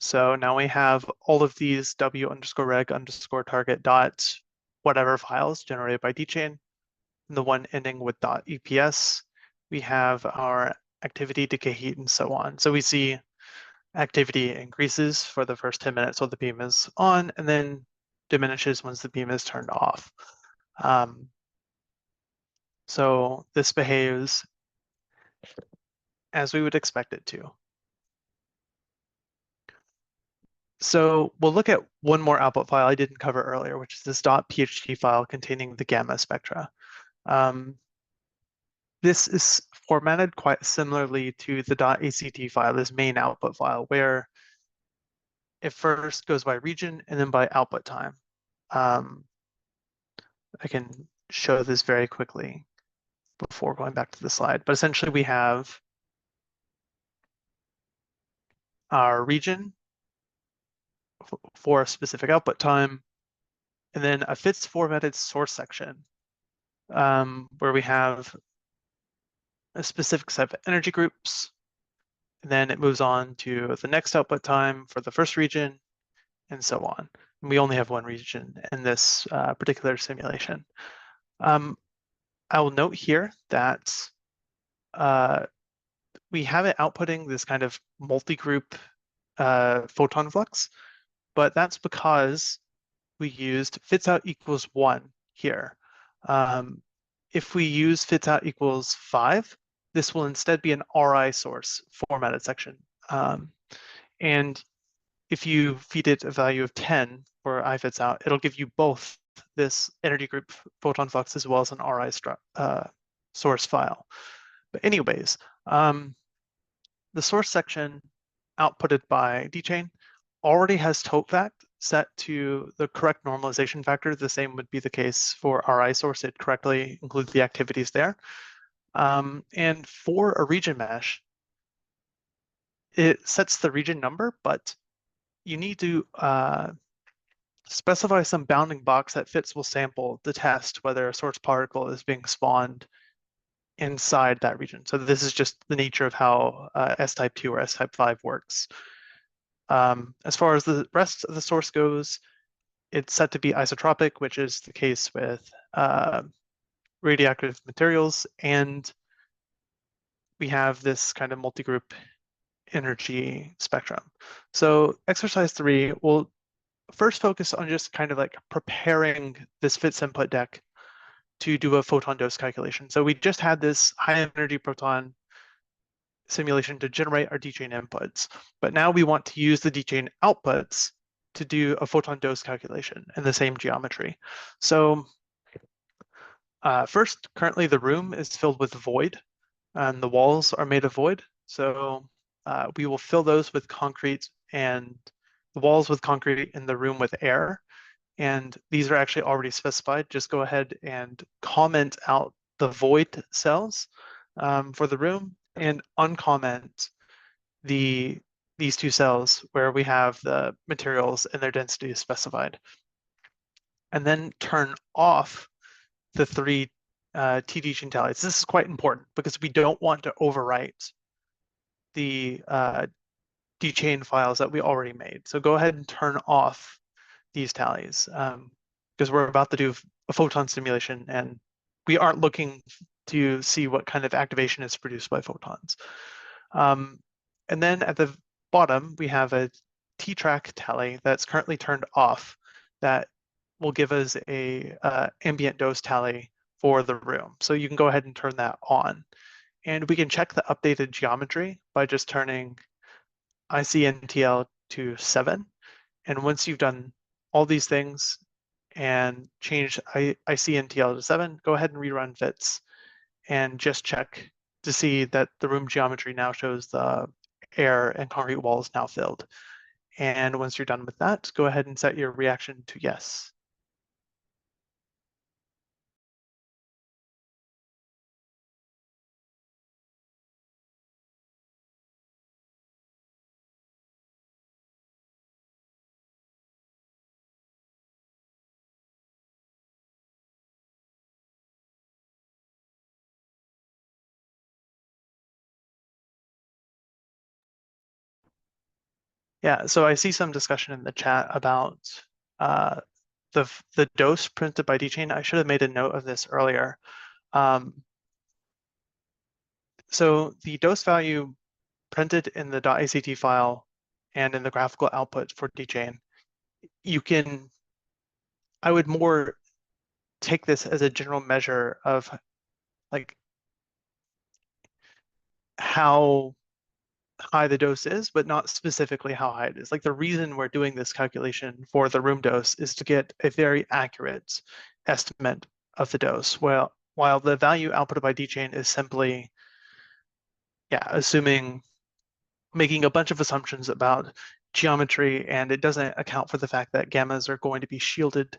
Speaker 2: So now we have all of these w_reg_target dot whatever files generated by dchain, and the one ending with .eps. We have our activity, decay heat, and so on. So we see activity increases for the first 10 minutes while the beam is on, and then diminishes once the beam is turned off. So this behaves as we would expect it to. So we'll look at one more output file I didn't cover earlier, which is this .pht file containing the gamma spectra. This is formatted quite similarly to the .act file, this main output file, where it first goes by region and then by output time. I can show this very quickly before going back to the slide, but essentially we have our region for a specific output time, and then a fits formatted source section where we have a specific set of energy groups, and then it moves on to the next output time for the first region, and so on. And we only have one region in this particular simulation. I will note here that we have it outputting this kind of multi-group photon flux, but that's because we used fits out equals 1 here. If we use fits out equals 5, this will instead be an RI source formatted section. And if you feed it a value of 10 for I fits out, it'll give you both this energy group photon flux as well as an RI source file. But anyways, the source section outputted by dchain already has toteVact set to the correct normalization factor. The same would be the case for RI source. It correctly includes the activities there. And for a region mesh, it sets the region number, but you need to specify some bounding box that fits will sample to test whether a source particle is being spawned inside that region. So this is just the nature of how S-type 2 or S-type 5 works. As far as the rest of the source goes, it's set to be isotropic, which is the case with radioactive materials, and we have this kind of multi-group energy spectrum. So exercise 3 will first focus on just kind of like preparing this fits input deck to do a photon dose calculation. So we just had this high energy proton simulation to generate our dchain inputs, but now we want to use the dchain outputs to do a photon dose calculation in the same geometry. So first, currently the room is filled with void and the walls are made of void. So we will fill those with concrete and the walls with concrete and the room with air. And these are actually already specified. Just go ahead and comment out the void cells for the room and uncomment these two cells where we have the materials and their density is specified. And then turn off the 3 TD tallies. This is quite important because we don't want to overwrite the dchain files that we already made. So go ahead and turn off these tallies because we're about to do a photon simulation and we aren't looking to see what kind of activation is produced by photons. And then at the bottom, we have a T-track tally that's currently turned off that will give us a ambient dose tally for the room. So you can go ahead and turn that on. And we can check the updated geometry by just turning ICNTL to 7. And once you've done all these things and changed ICNTL to 7, go ahead and rerun fits and just check to see that the room geometry now shows the air and concrete walls now filled. And once you're done with that, go ahead and set your reaction to yes. Yeah, so I see some discussion in the chat about uh, the dose printed by dchain. I should have made a note of this earlier. Um, so the dose value printed in the .act file and in the graphical output for dchain, I would more take this as a general measure of like how high the dose is, but not specifically how high it is. Like the reason we're doing this calculation for the room dose is to get a very accurate estimate of the dose. Well, while the value outputted by dchain is simply, yeah, making a bunch of assumptions about geometry, and it doesn't account for the fact that gammas are going to be shielded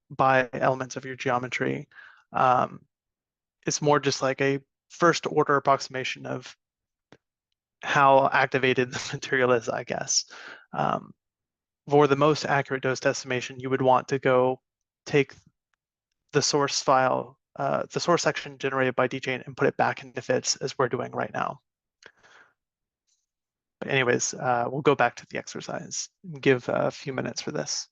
Speaker 2: by elements of your geometry. Um, it's more just like a first order approximation of how activated the material is, I guess. Um, for the most accurate dose estimation, you would want to go take the source file, the source section generated by dchain and put it back into FITS as we're doing right now. But anyways, we'll go back to the exercise and give a few minutes for this.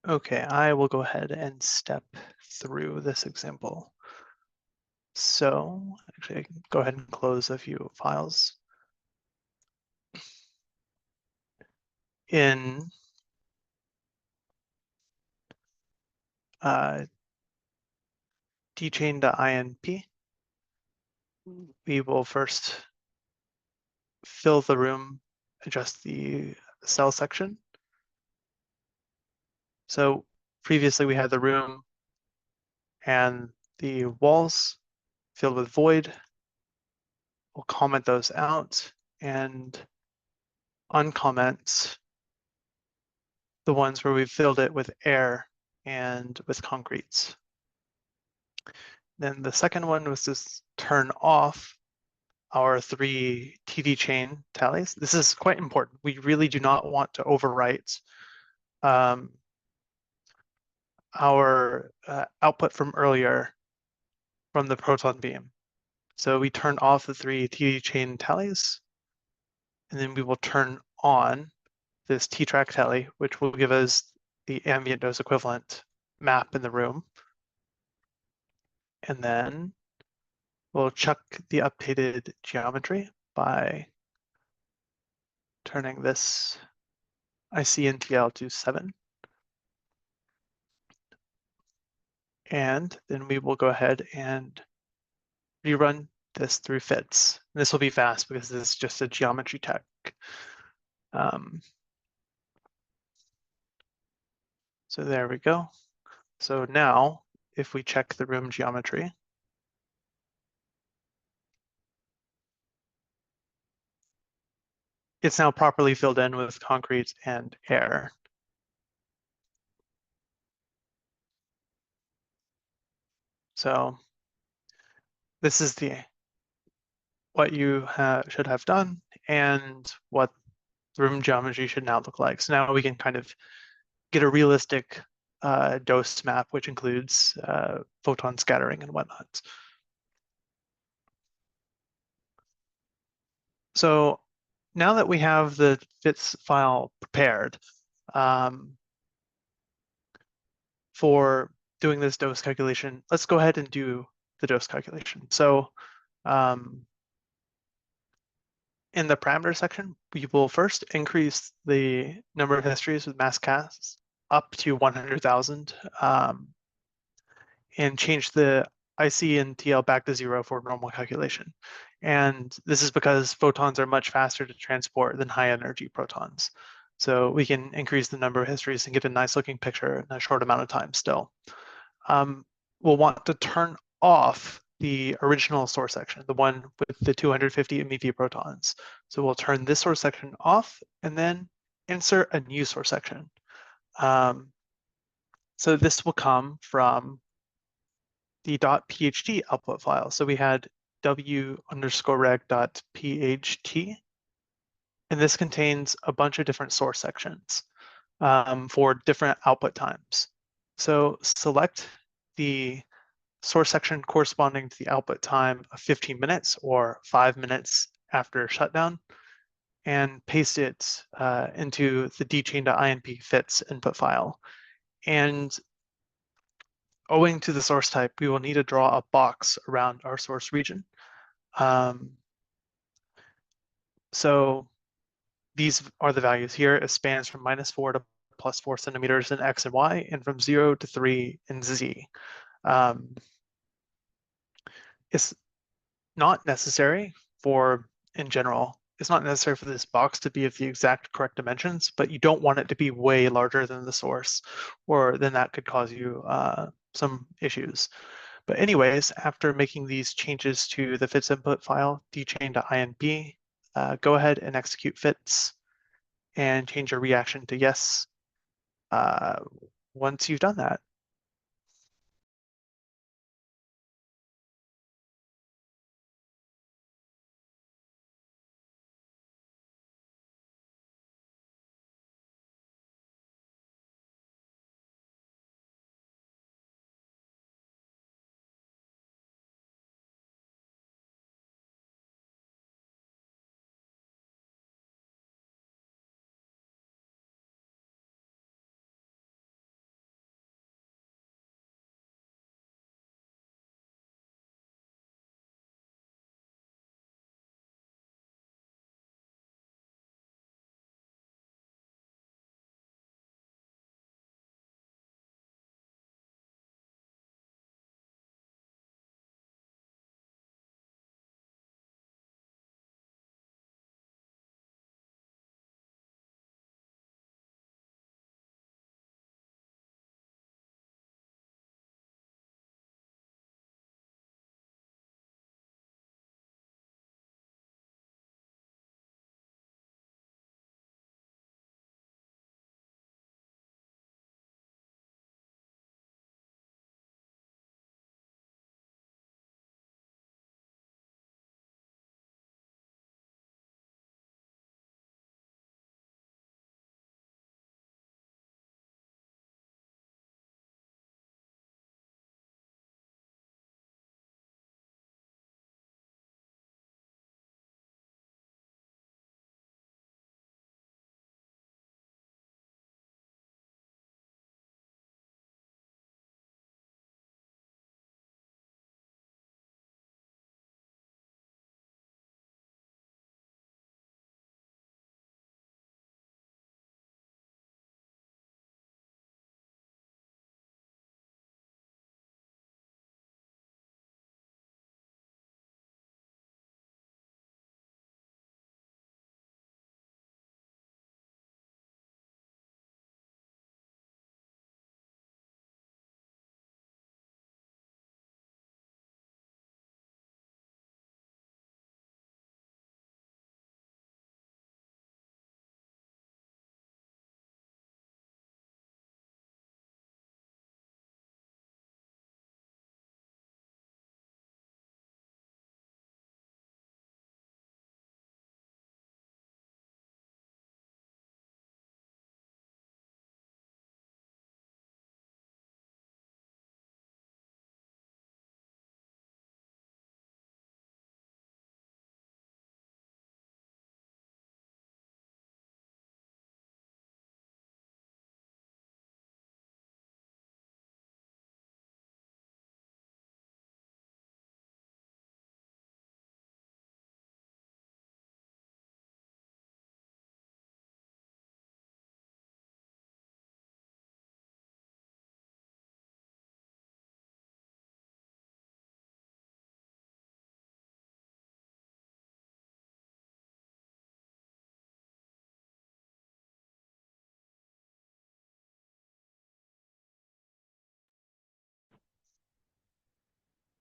Speaker 2: Okay, I will go ahead and step through this example. So actually, I can go ahead and close a few files. In dchain.inp, we will first fill the room, adjust the cell section. So previously we had the room and the walls filled with void. We'll comment those out and uncomment the ones where we've filled it with air and with concretes. Then the second one was to turn off our 3 TD chain tallies. This is quite important. We really do not want to overwrite our output from earlier from the proton beam. So we turn off the 3 TD chain tallies, and then we will turn on this T-track tally, which will give us the ambient dose equivalent map in the room. And then we'll check the updated geometry by turning this ICNTL to 7. And then we will go ahead and rerun this through fits. This will be fast because this is just a geometry tech. So there we go. So now if we check the room geometry, it's now properly filled in with concrete and air. So this is what you should have done and what the room geometry should now look like. So now we can kind of get a realistic dose map, which includes photon scattering and whatnot. So now that we have the FITS file prepared for doing this dose calculation, let's go ahead and do the dose calculation. So in the parameter section, we will first increase the number of histories with mass casts up to 100,000 and change the IC and TL back to 0 for normal calculation. And this is because photons are much faster to transport than high energy protons. So we can increase the number of histories and get a nice looking picture in a short amount of time still. We'll want to turn off the original source section, the one with the 250 MeV protons. So we'll turn this source section off and then insert a new source section. So this will come from the .pht output file. So we had w_reg.pht, and this contains a bunch of different source sections for different output times. So select the source section corresponding to the output time of 15 minutes or 5 minutes after shutdown, and paste it into the dchain.inp fits input file. And owing to the source type, we will need to draw a box around our source region. So these are the values here. It spans from -4 to +4 centimeters in X and Y, and from 0 to 3 in Z. It's not necessary in general, it's not necessary for this box to be of the exact correct dimensions, but you don't want it to be way larger than the source, or then that could cause you some issues. But anyways, after making these changes to the fits input file, dchain.inp, go ahead and execute fits and change your reaction to yes once you've done that.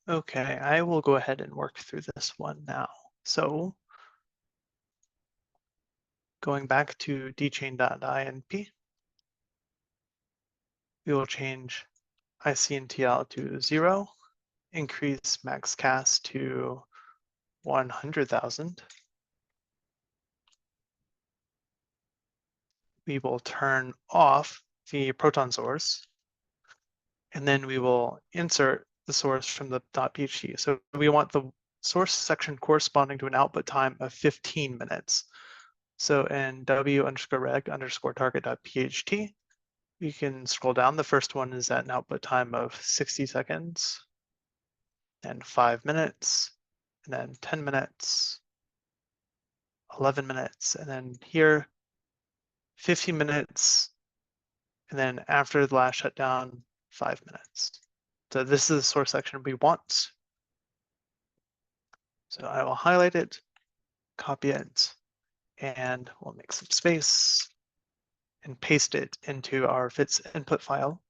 Speaker 2: Okay, I will go ahead and work through this one now. So going back to dchain.inp, we will change ICNTL to 0, increase max cast to 100,000. We will turn off the proton source, and then we will insert the source from the .pht. So we want the source section corresponding to an output time of 15 minutes. So in w_reg_target.pht, we can scroll down. The first one is at an output time of 60 seconds, and 5 minutes, and then 10 minutes, 11 minutes, and then here, 15 minutes, and then after the last shutdown, 5 minutes. So this is the source section we want. So I will highlight it, copy it, and we'll make some space and paste it into our fits input file.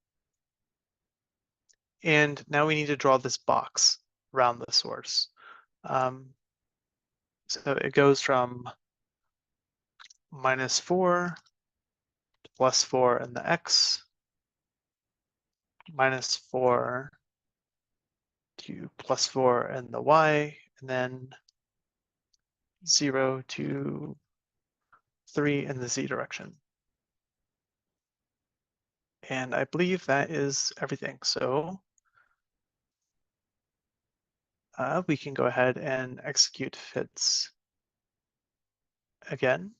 Speaker 2: And now we need to draw this box around the source. So it goes from -4 to +4 in the X, -4 to +4 in the Y, and then 0 to 3 in the Z direction. And I believe that is everything. So we can go ahead and execute fits again.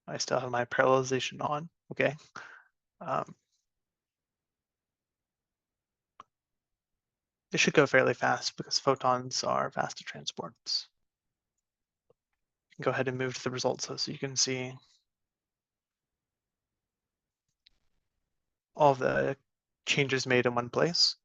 Speaker 2: I still have my parallelization on. Okay. It should go fairly fast because photons are fast to transport. You can go ahead and move to the results so you can see all the changes made in one place.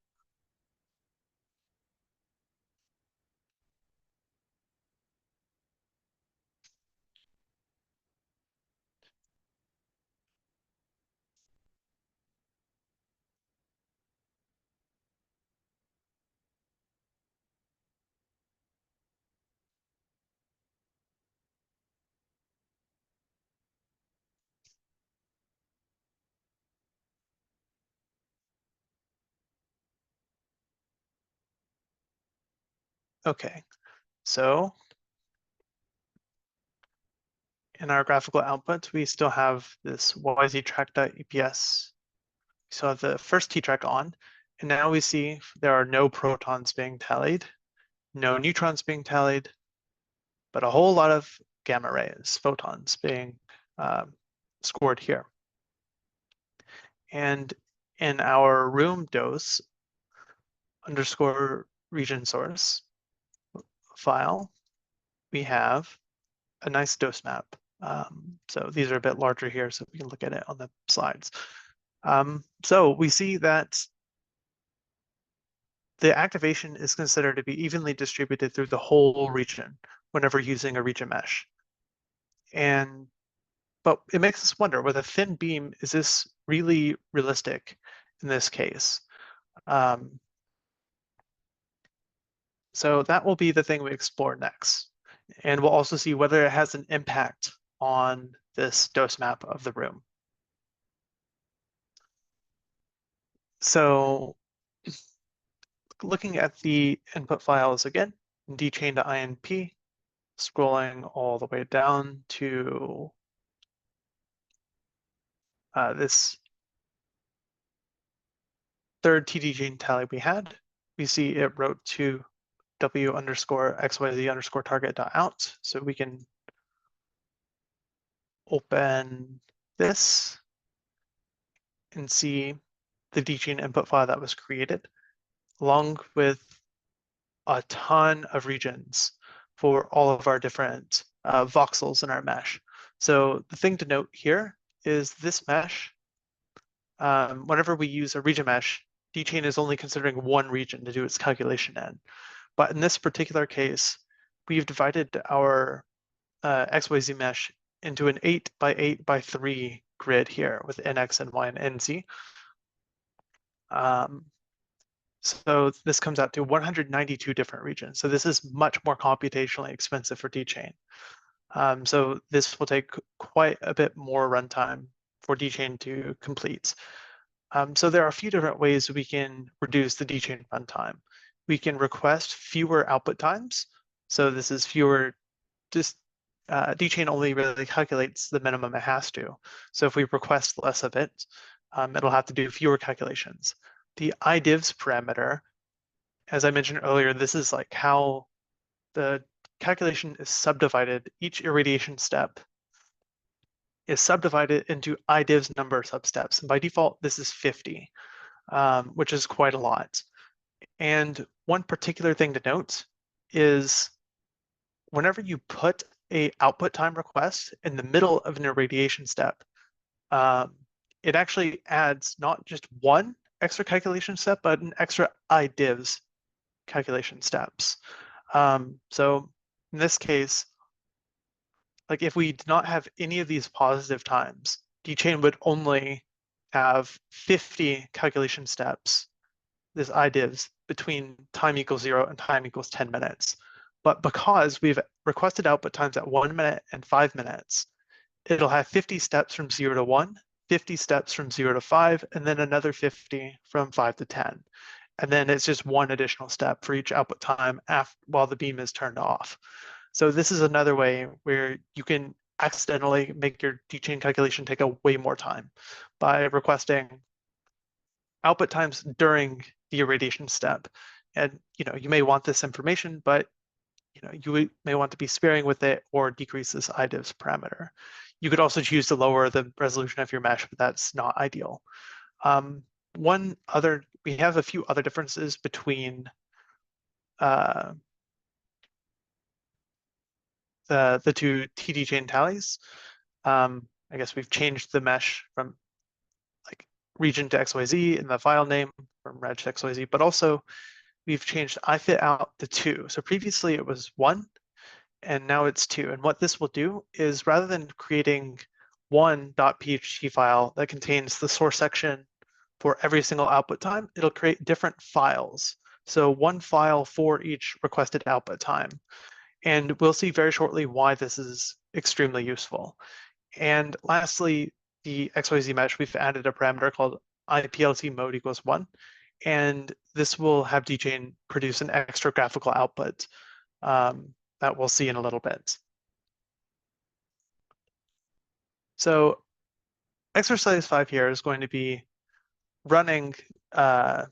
Speaker 2: Okay, so in our graphical output, we still have this yztrack.eps. We still have the first t-track on, and now we see there are no protons being tallied, no neutrons being tallied, but a whole lot of gamma rays, photons being scored here. And in our room dose underscore region source file, we have a nice dose map. So these are a bit larger here, so we can look at it on the slides. So we see that the activation is considered to be evenly distributed through the whole region whenever using a region mesh. But it makes us wonder, with a thin beam, is this really realistic in this case? So that will be the thing we explore next. And we'll also see whether it has an impact on this dose map of the room. So looking at the input files again, dchain.inp, scrolling all the way down to this third TD gene tally we had, we see it wrote to w_xyz_target.out. So we can open this and see the dchain input file that was created, along with a ton of regions for all of our different voxels in our mesh. So the thing to note here is this mesh, whenever we use a region mesh, dchain is only considering one region to do its calculation in. But in this particular case, we've divided our XYZ mesh into an 8 by 8 by 3 grid here with NX and Y and NZ. So this comes out to 192 different regions. So this is much more computationally expensive for dchain. So this will take quite a bit more runtime for dchain to complete. So there are a few different ways we can reduce the dchain runtime. We can request fewer output times. So this is fewer, just dchain only really calculates the minimum it has to. So if we request less of it, it'll have to do fewer calculations. The idivs parameter, as I mentioned earlier, this is like how the calculation is subdivided. Each irradiation step is subdivided into idivs number substeps. And by default, this is 50, which is quite a lot. And one particular thing to note is whenever you put a output time request in the middle of an irradiation step, it actually adds not just one extra calculation step, but an extra idivs calculation steps. So in this case, like if we did not have any of these positive times, dchain would only have 50 calculation steps, this idivs, between time equals 0 and time equals 10 minutes. But because we've requested output times at 1 minute and 5 minutes, it'll have 50 steps from 0 to 1, 50 steps from 0 to 5, and then another 50 from 5 to 10. And then it's just one additional step for each output time while the beam is turned off. So this is another way where you can accidentally make your dchain calculation take a way more time by requesting output times during the irradiation step. And you may want this information, but you may want to be sparing with it or decrease this idivs parameter. You could also choose to lower the resolution of your mesh, but that's not ideal. We have a few other differences between the two TD chain tallies. I guess we've changed the mesh from like region to XYZ in the file name from reg to XYZ, but also we've changed ifit out to 2. So previously it was 1, and now it's 2. And what this will do is rather than creating one .pht file that contains the source section for every single output time, it'll create different files. So one file for each requested output time. And we'll see very shortly why this is extremely useful. And lastly, the XYZ mesh, we've added a parameter called IPLT mode equals 1. And this will have dchain produce an extra graphical output that we'll see in a little bit. So exercise 5 here is going to be running the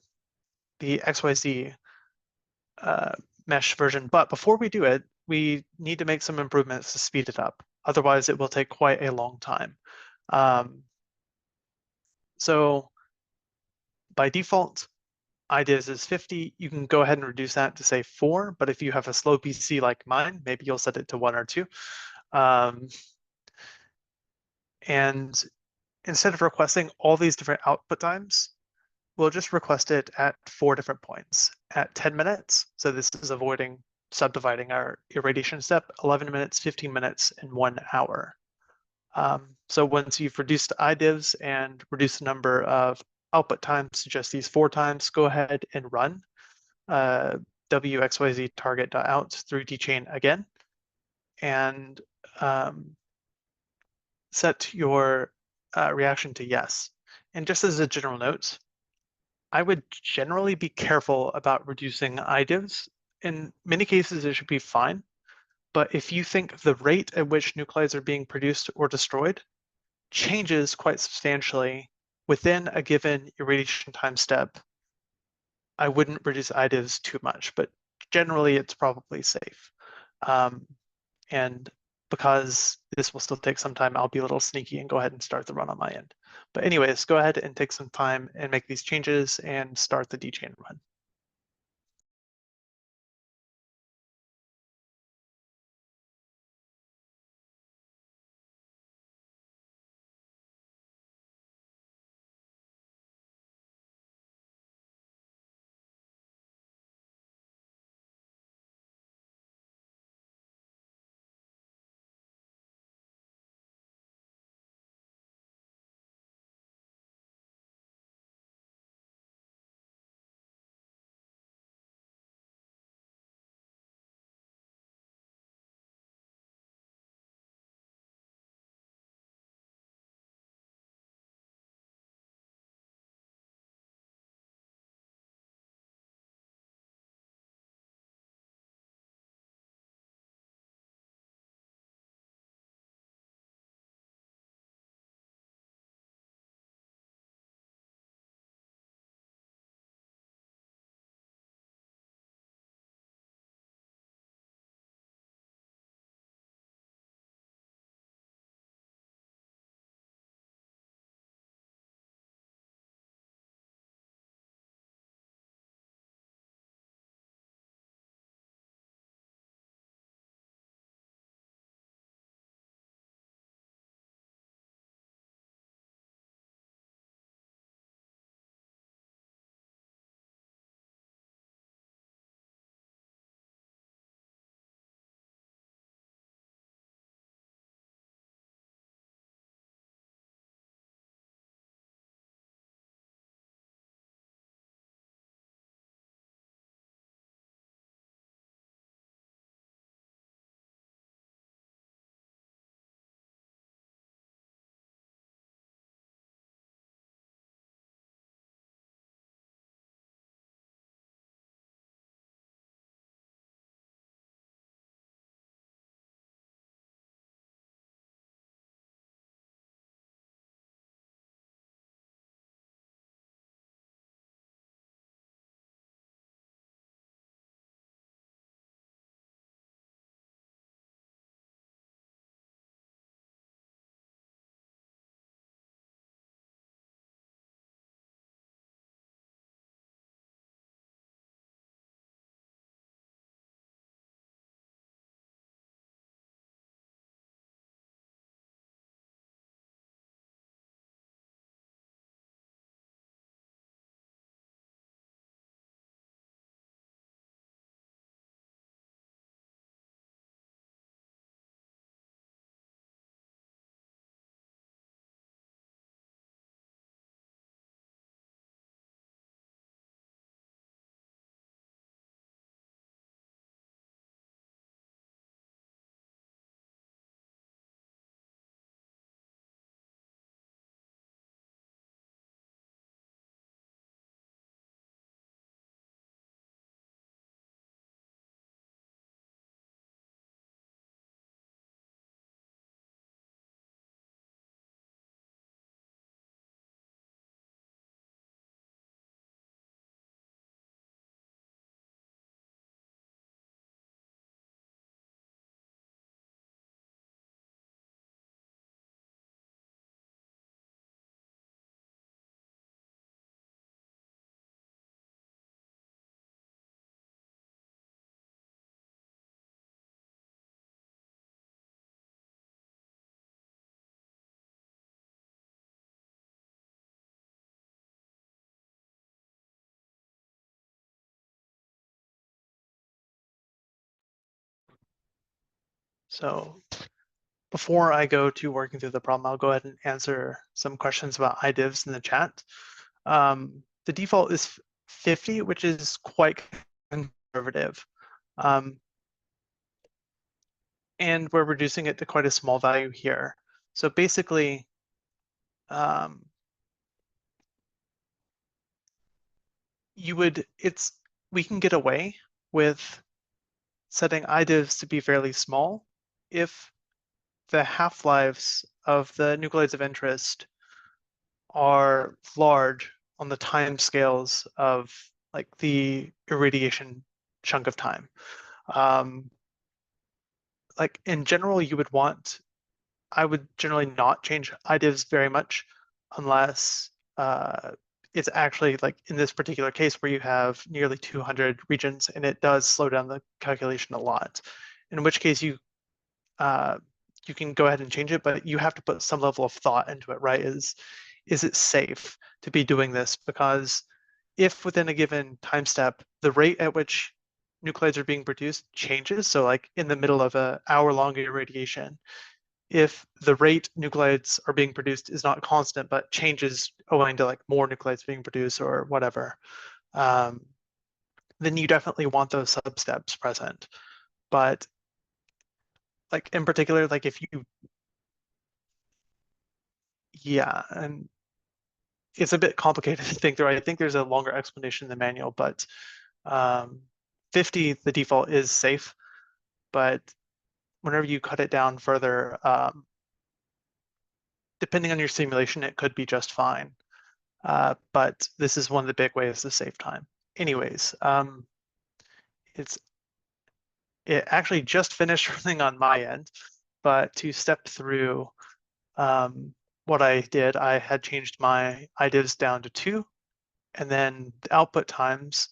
Speaker 2: XYZ mesh version. But before we do it, we need to make some improvements to speed it up. Otherwise, it will take quite a long time. So by default, idivs is 50. You can go ahead and reduce that to say 4. But if you have a slow PC like mine, maybe you'll set it to 1 or 2. And instead of requesting all these different output times, we'll just request it at 4 different points. At 10 minutes, so this is avoiding subdividing our irradiation step, 11 minutes, 15 minutes, and 1 hour. So once you've reduced idivs and reduced the number of output times to just these 4 times, go ahead and run wxyz target.out through dchain again, and set your reaction to yes. And just as a general note, I would generally be careful about reducing idivs. In many cases, it should be fine. But if you think the rate at which nuclides are being produced or destroyed changes quite substantially within a given irradiation time step, I wouldn't reduce idivs too much, but generally it's probably safe. And because this will still take some time, I'll be a little sneaky and go ahead and start the run on my end. But anyways, go ahead and take some time and make these changes and start the dchain run. So before I go to working through the problem, I'll go ahead and answer some questions about IDIVs in the chat. The default is 50, which is quite conservative. And we're reducing it to quite a small value here. So basically, we can get away with setting IDIVs to be fairly small if the half-lives of the nuclides of interest are large on the time scales of like the irradiation chunk of time. Like in general, I would generally not change IDIVs very much unless it's actually like in this particular case where you have nearly 200 regions and it does slow down the calculation a lot. In which case uh, you can go ahead and change it, but you have to put some level of thought into it, right? Is it safe to be doing this? Because if within a given time step, the rate at which nuclides are being produced changes, so like in the middle of an hour-long irradiation, if the rate nuclides are being produced is not constant but changes owing to like more nuclides being produced or whatever, then you definitely want those substeps present. But like in particular, like if you, yeah, and it's a bit complicated to think through. I think there's a longer explanation in the manual, but 50, the default is safe, but whenever you cut it down further, depending on your simulation, it could be just fine. But this is one of the big ways to save time. Anyways, it actually just finished running on my end, but to step through what I did, I had changed my IDIVs down to 2, and then the output times,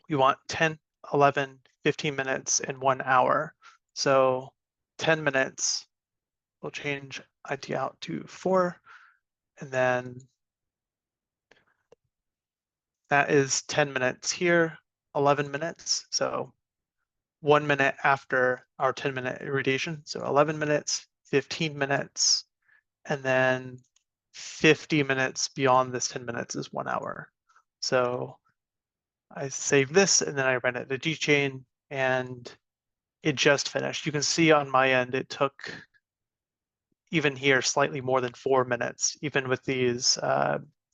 Speaker 2: we want 10, 11, 15 minutes, and 1 hour. So 10 minutes, we'll change IT out to 4, and then that is 10 minutes here, 11 minutes. So 1 minute after our 10-minute irradiation. So 11 minutes, 15 minutes, and then 50 minutes beyond this 10 minutes is 1 hour. So I save this and then I ran it to Gchain and it just finished. You can see on my end, it took even here slightly more than 4 minutes, even with these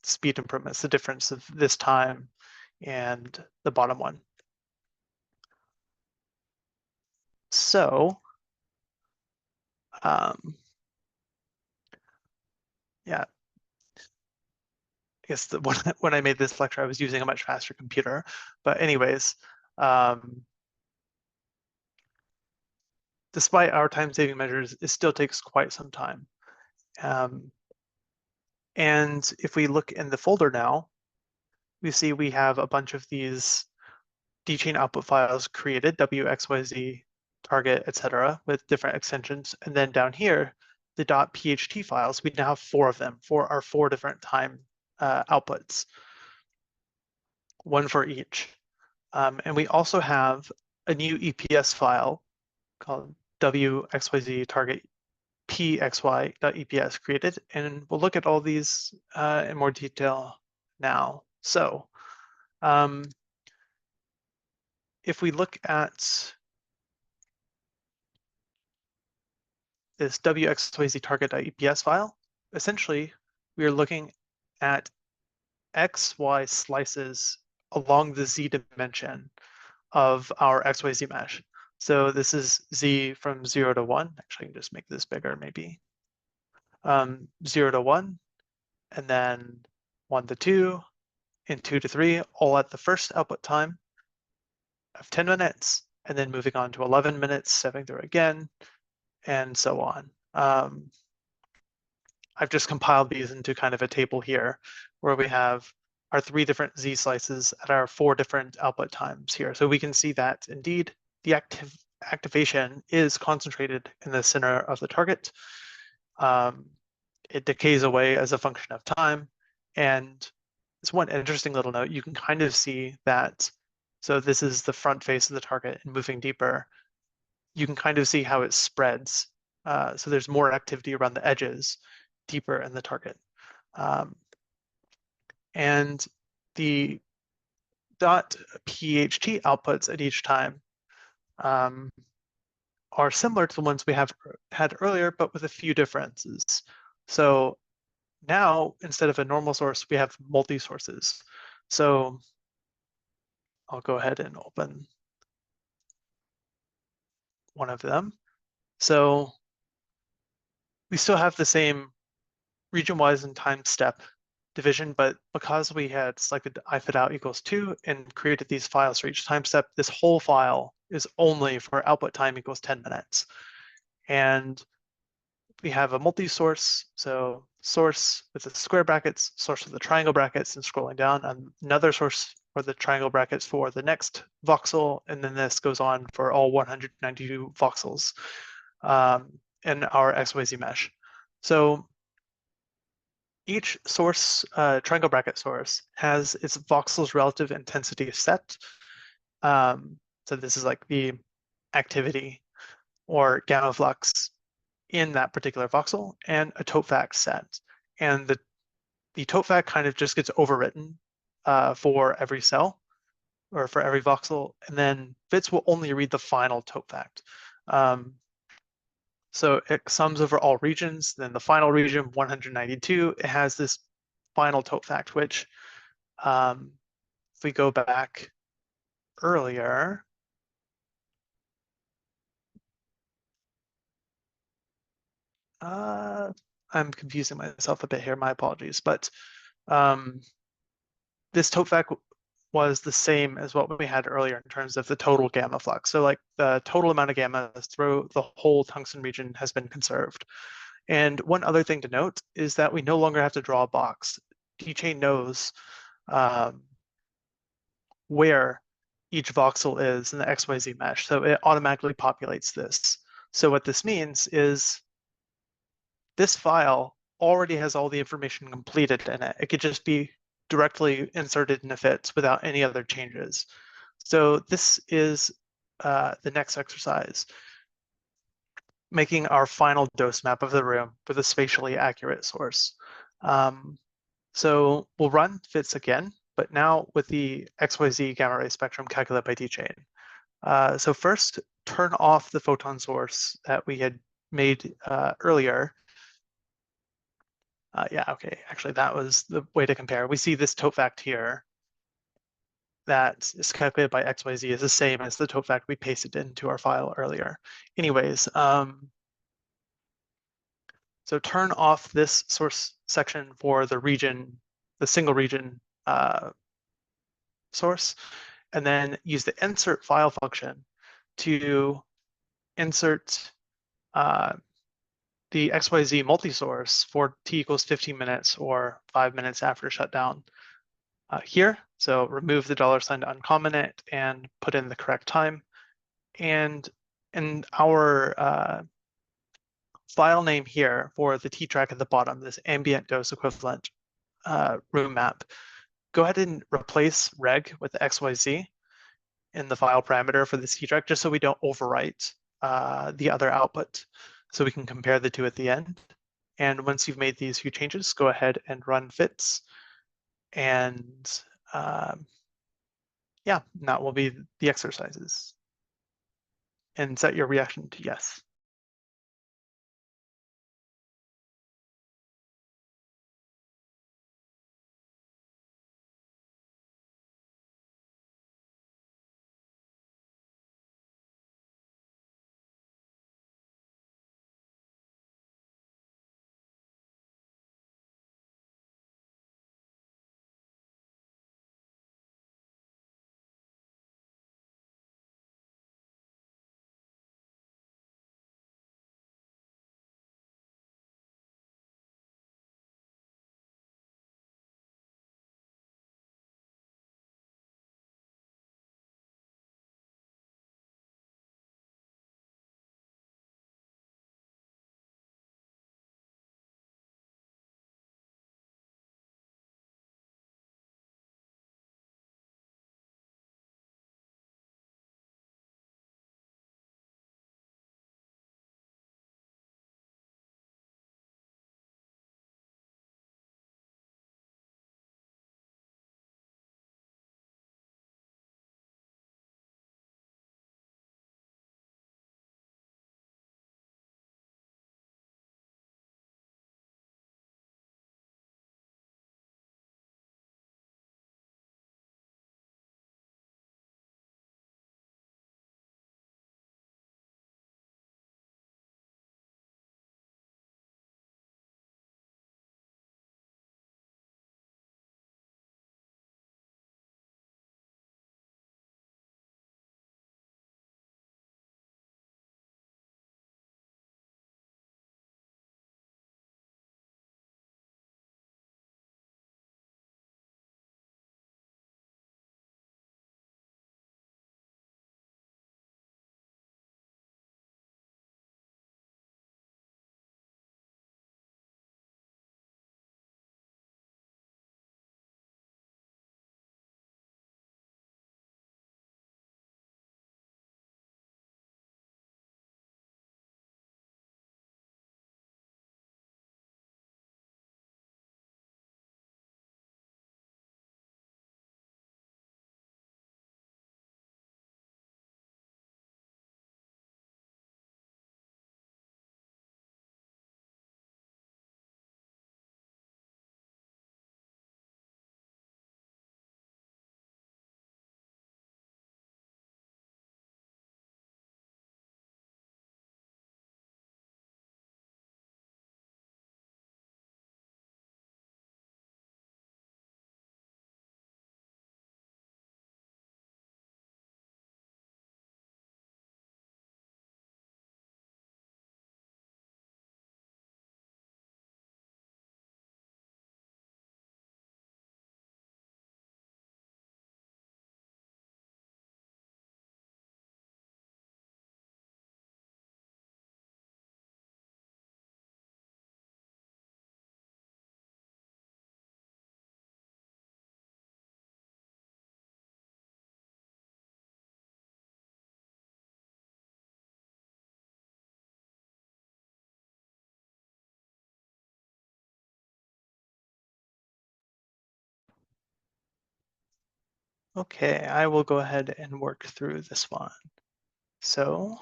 Speaker 2: speed improvements, the difference of this time and the bottom one. So, yeah, I guess when I made this lecture, I was using a much faster computer. But anyways, despite our time-saving measures, it still takes quite some time. And if we look in the folder now, we see we have a bunch of these dchain output files created, WXYZ, target, etc., with different extensions. And then down here, the .pht files, we now have 4 of them for our 4 different time outputs, 1 for each. And we also have a new EPS file called WXYZ target pxy.eps created, and we'll look at all these in more detail now. So if we look at this WXYZ target.eps file, essentially we are looking at XY slices along the Z dimension of our XYZ mesh. So this is Z from 0 to 1. Actually, I can just make this bigger maybe. 0 to 1, and then 1 to 2, and 2 to 3, all at the first output time of 10 minutes, and then moving on to 11 minutes, stepping through again, and so on. I've just compiled these into kind of a table here where we have our 3 different Z slices at our 4 different output times here. So we can see that indeed the activation is concentrated in the center of the target. It decays away as a function of time. And it's one interesting little note. You can kind of see that. So this is the front face of the target and moving deeper. you can kind of see how it spreads. So there's more activity around the edges, deeper in the target. And the .pht outputs at each time are similar to the ones we had earlier, but with a few differences. So now, instead of a normal source, we have multi-sources. So I'll go ahead and open one of them. So we still have the same region-wise and time step division, but because we had selected ifit_out equals 2 and created these files for each time step, this whole file is only for output time equals 10 minutes. And we have a multi-source, so source with the square brackets, source with the triangle brackets, and scrolling down, another source for the triangle brackets for the next voxel, and then this goes on for all 192 voxels in our XYZ mesh. So each source, triangle bracket source, has its voxels relative intensity set. So this is like the activity or gamma flux in that particular voxel, and a totefact set. And the totefact kind of just gets overwritten for every cell or for every voxel, and then Fitz will only read the final totefact. So it sums over all regions. Then the final region, 192, it has this final totefact, which if we go back earlier, I'm confusing myself a bit here, my apologies, but this totefact was the same as what we had earlier in terms of the total gamma flux. So like the total amount of gamma through the whole tungsten region has been conserved. And one other thing to note is that we no longer have to draw a box. DChain knows where each voxel is in the XYZ mesh. So it automatically populates this. So what this means is this file already has all the information completed in it. It could just be directly inserted into Fitz without any other changes. So this is the next exercise, making our final dose map of the room with a spatially accurate source. So we'll run Fitz again, but now with the XYZ gamma ray spectrum calculated by DChain. So first, turn off the photon source that we had made earlier. Yeah, okay, actually that was the way to compare. We see this totefact here that is calculated by XYZ is the same as the totefact we pasted into our file earlier. Anyways, so turn off this source section for the region, the single region source, and then use the insert file function to insert the XYZ multi-source for t equals 15 minutes or 5 minutes after shutdown here. So remove the $sign to uncomment it and put in the correct time. And in our file name here for the t-track at the bottom, this ambient dose equivalent room map, go ahead and replace reg with XYZ in the file parameter for this t-track, just so we don't overwrite the other output. So we can compare the two at the end. And once you've made these few changes, go ahead and run Fitz. And yeah, that will be the exercises. And set your reaction to yes. Okay, I will go ahead and work through this one. So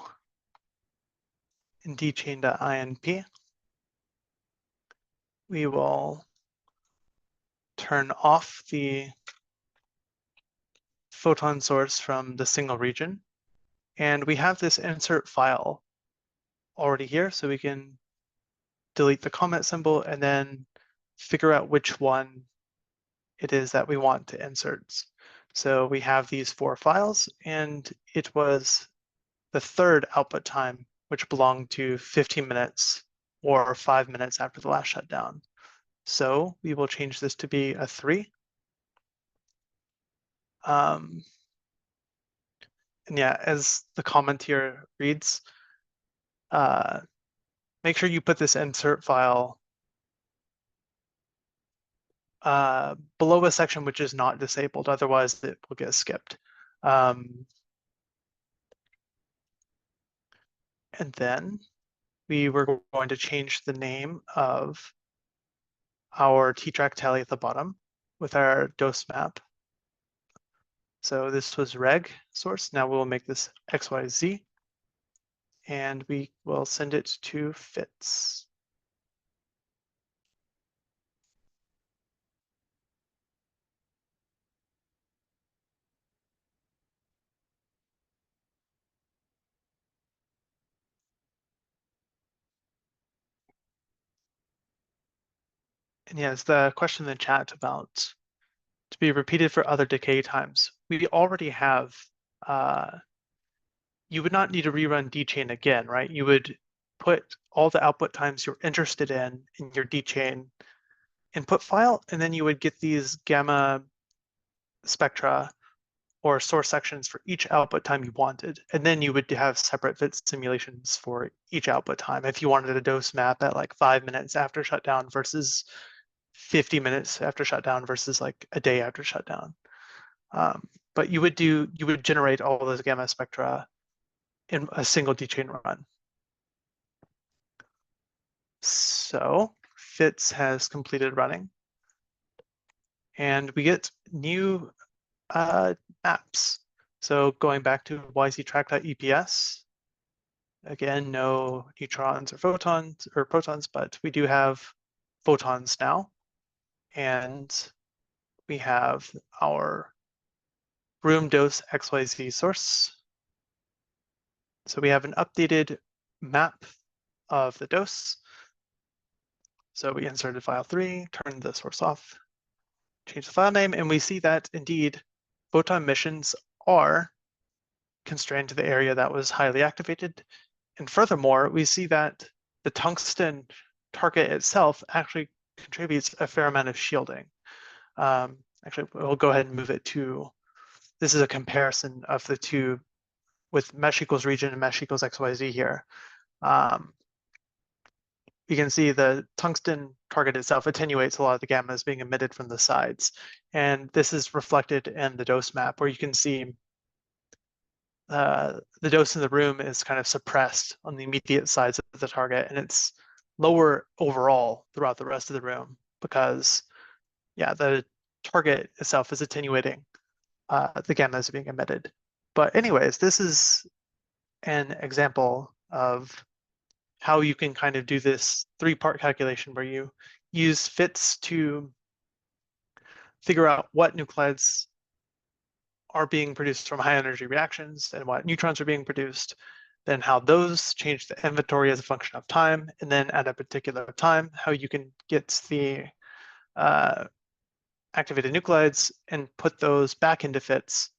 Speaker 2: in dchain.inp, we will turn off the photon source from the single region. And we have this insert file already here, so we can delete the comment symbol and then figure out which one it is that we want to insert. So we have these 4 files, and it was the third output time, which belonged to 15 minutes or 5 minutes after the last shutdown. So we will change this to be a 3. And yeah, as the comment here reads, make sure you put this insert file below a section which is not disabled, otherwise it will get skipped. And then we were going to change the name of our T-track tally at the bottom with our dose map. So this was reg source. Now we'll make this XYZ, and we will send it to fits. And yes, the question in the chat about to be repeated for other decay times. We already have, you would not need to rerun dchain again, right? You would put all the output times you're interested in your dchain input file, and then you would get these gamma spectra or source sections for each output time you wanted. And then you would have separate fit simulations for each output time. If you wanted a dose map at like 5 minutes after shutdown versus 50 minutes after shutdown versus like a day after shutdown. But you would generate all those gamma spectra in a single dchain run. So fits has completed running, and we get new maps. So going back to yztrack.eps, again, no neutrons or photons or protons, but we do have photons now. And we have our room dose XYZ source. So we have an updated map of the dose. So we inserted file 3, turned the source off, change the file name, and we see that indeed photon emissions are constrained to the area that was highly activated. And furthermore, we see that the tungsten target itself actually contributes a fair amount of shielding. Actually, we'll go ahead and move it to, this is a comparison of the two with mesh equals region and mesh equals XYZ here. You can see the tungsten target itself attenuates a lot of the gammas being emitted from the sides. And this is reflected in the dose map where you can see the dose in the room is kind of suppressed on the immediate sides of the target, and it's lower overall throughout the rest of the room because, yeah, the target itself is attenuating the gammas being emitted. But anyways, this is an example of how you can kind of do this 3-part calculation where you use fits to figure out what nuclides are being produced from high energy reactions and what neutrons are being produced, then how those change the inventory as a function of time, and then at a particular time, how you can get the activated nuclides and put those back into fits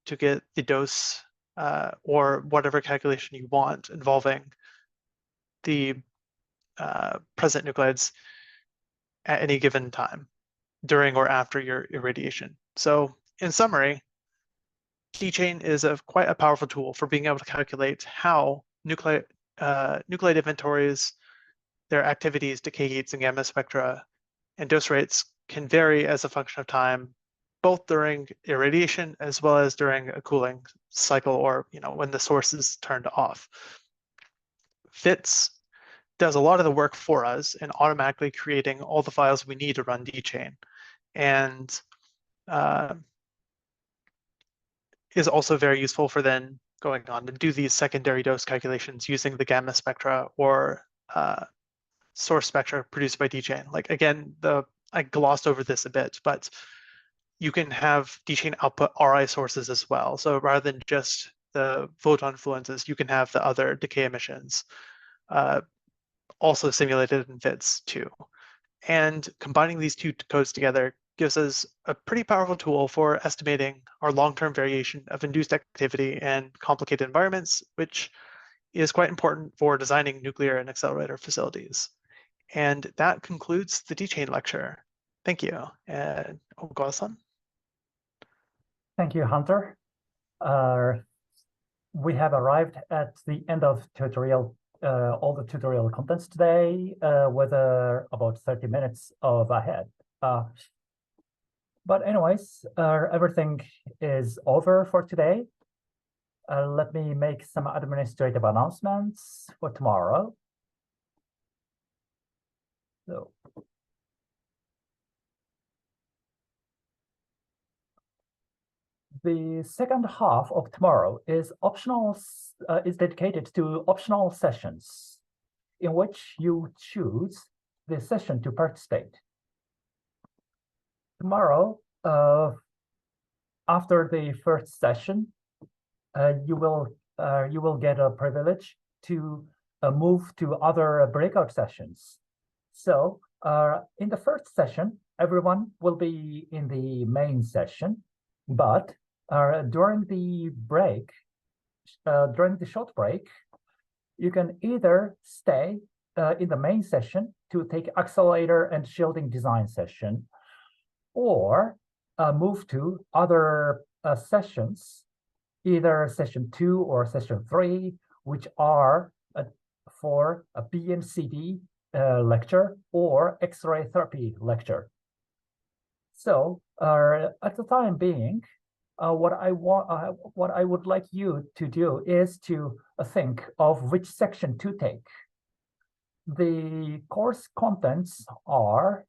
Speaker 2: to get the dose or whatever calculation you want involving the present nuclides at any given time during or after your irradiation. So in summary, dchain is quite a powerful tool for being able to calculate how nuclide inventories, their activities, decay heats, and gamma spectra, and dose rates can vary as a function of time, both during irradiation as well as during a cooling cycle or when the source is turned off. FITS does a lot of the work for us in automatically creating all the files we need to run dchain. And is also very useful for then going on to do these secondary dose calculations using the gamma spectra or source spectra produced by DChain. Like again, I glossed over this a bit, but you can have DChain output RI sources as well. So rather than just the photon fluences, you can have the other decay emissions also simulated in FITS too. And combining these two codes together gives us a pretty powerful tool for estimating our long-term variation of induced activity in complicated environments, which is quite important for designing nuclear and accelerator facilities. And that concludes the DChain lecture. Thank you. And Ogawa-san.
Speaker 1: Thank you, Hunter. We have arrived at the end of tutorial, all the tutorial contents today, with about 30 minutes of ahead. But anyways, everything is over for today. Let me make some administrative announcements for tomorrow. So, the second half of tomorrow is optional, is dedicated to optional sessions in which you choose the session to participate. Tomorrow, after the first session, you will get a privilege to move to other breakout sessions. So in the first session, everyone will be in the main session, but during the break, during the short break, you can either stay in the main session to take accelerator and shielding design session, or move to other sessions, either session 2 or session 3, which are for a BNCD lecture or X-ray therapy lecture. So at the time being, what I would like you to do is to think of which section to take. The course contents are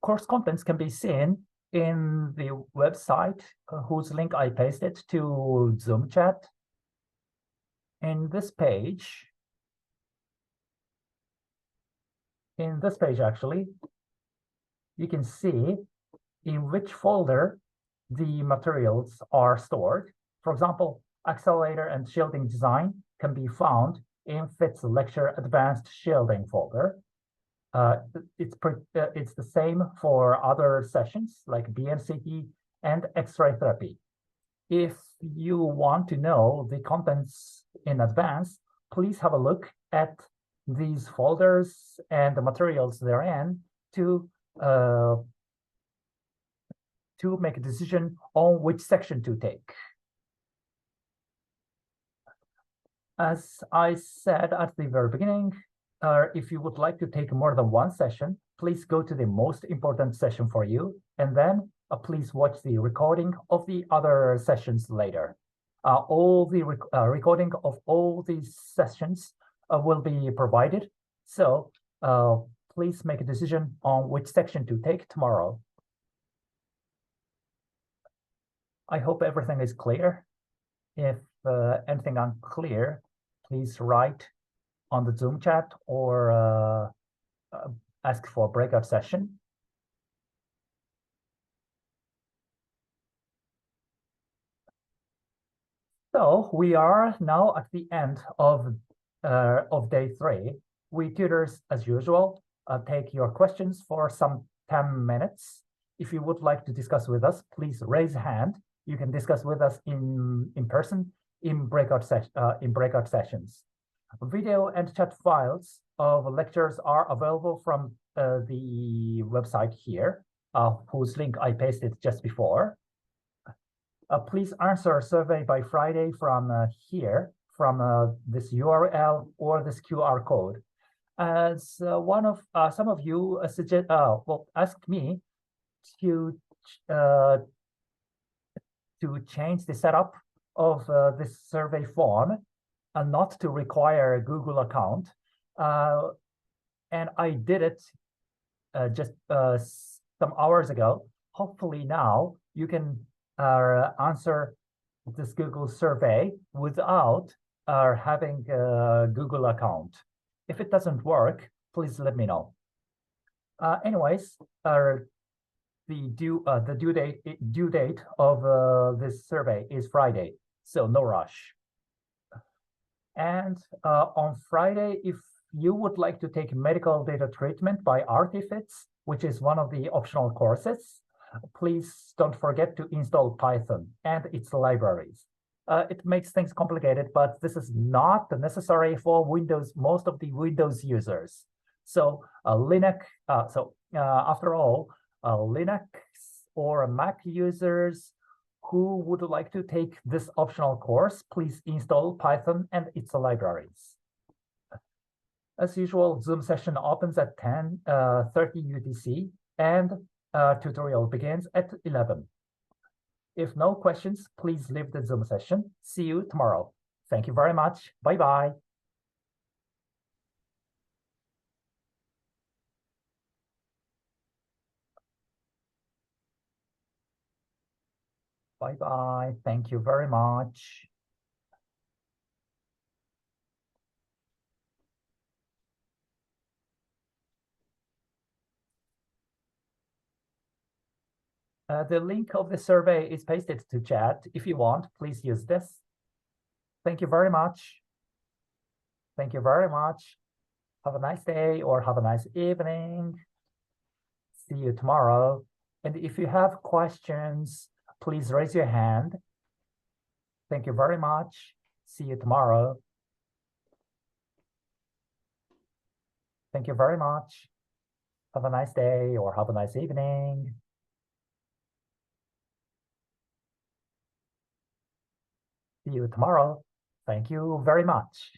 Speaker 1: course contents can be seen in the website whose link I pasted to Zoom chat. In this page actually, you can see in which folder the materials are stored. For example, accelerator and shielding design can be found in FITS lecture advanced shielding folder. It's the same for other sessions like BNCT and X-ray therapy. If you want to know the contents in advance, please have a look at these folders and the materials therein to make a decision on which section to take. As I said at the very beginning, if you would like to take more than one session, please go to the most important session for you, and then please watch the recording of the other sessions later. All the recording of all these sessions will be provided. So please make a decision on which section to take tomorrow. I hope everything is clear. If anything unclear, please write on the Zoom chat or ask for a breakout session. So we are now at the end of day 3. We tutors, as usual, take your questions for some 10 minutes. If you would like to discuss with us, please raise a hand. You can discuss with us in person in breakout sessions. Video and chat files of lectures are available from the website here, whose link I pasted just before. Please answer a survey by Friday from here, from this URL or this QR code. As some of you asked me to change the setup of this survey form. not to require a Google account. And I did it just some hours ago. Hopefully now you can answer this Google survey without having a Google account. If it doesn't work, please let me know. Anyways, the due date of this survey is Friday, so no rush. And on Friday, if you would like to take medical data treatment by Artifits, which is one of the optional courses, please don't forget to install Python and its libraries. It makes things complicated, but this is not necessary for Windows, most of the Windows users. So after all, Linux or Mac users who would like to take this optional course, please install Python and its libraries. As usual, Zoom session opens at 10:30 UTC and tutorial begins at 11. If no questions, please leave the Zoom session. See you tomorrow. Thank you very much. Bye-bye. Bye-bye. Thank you very much. The link of the survey is pasted to chat. If you want, please use this. Thank you very much. Thank you very much. Have a nice day or have a nice evening. See you tomorrow. And if you have questions, please raise your hand. Thank you very much. See you tomorrow. Thank you very much. Have a nice day or have a nice evening. See you tomorrow. Thank you very much.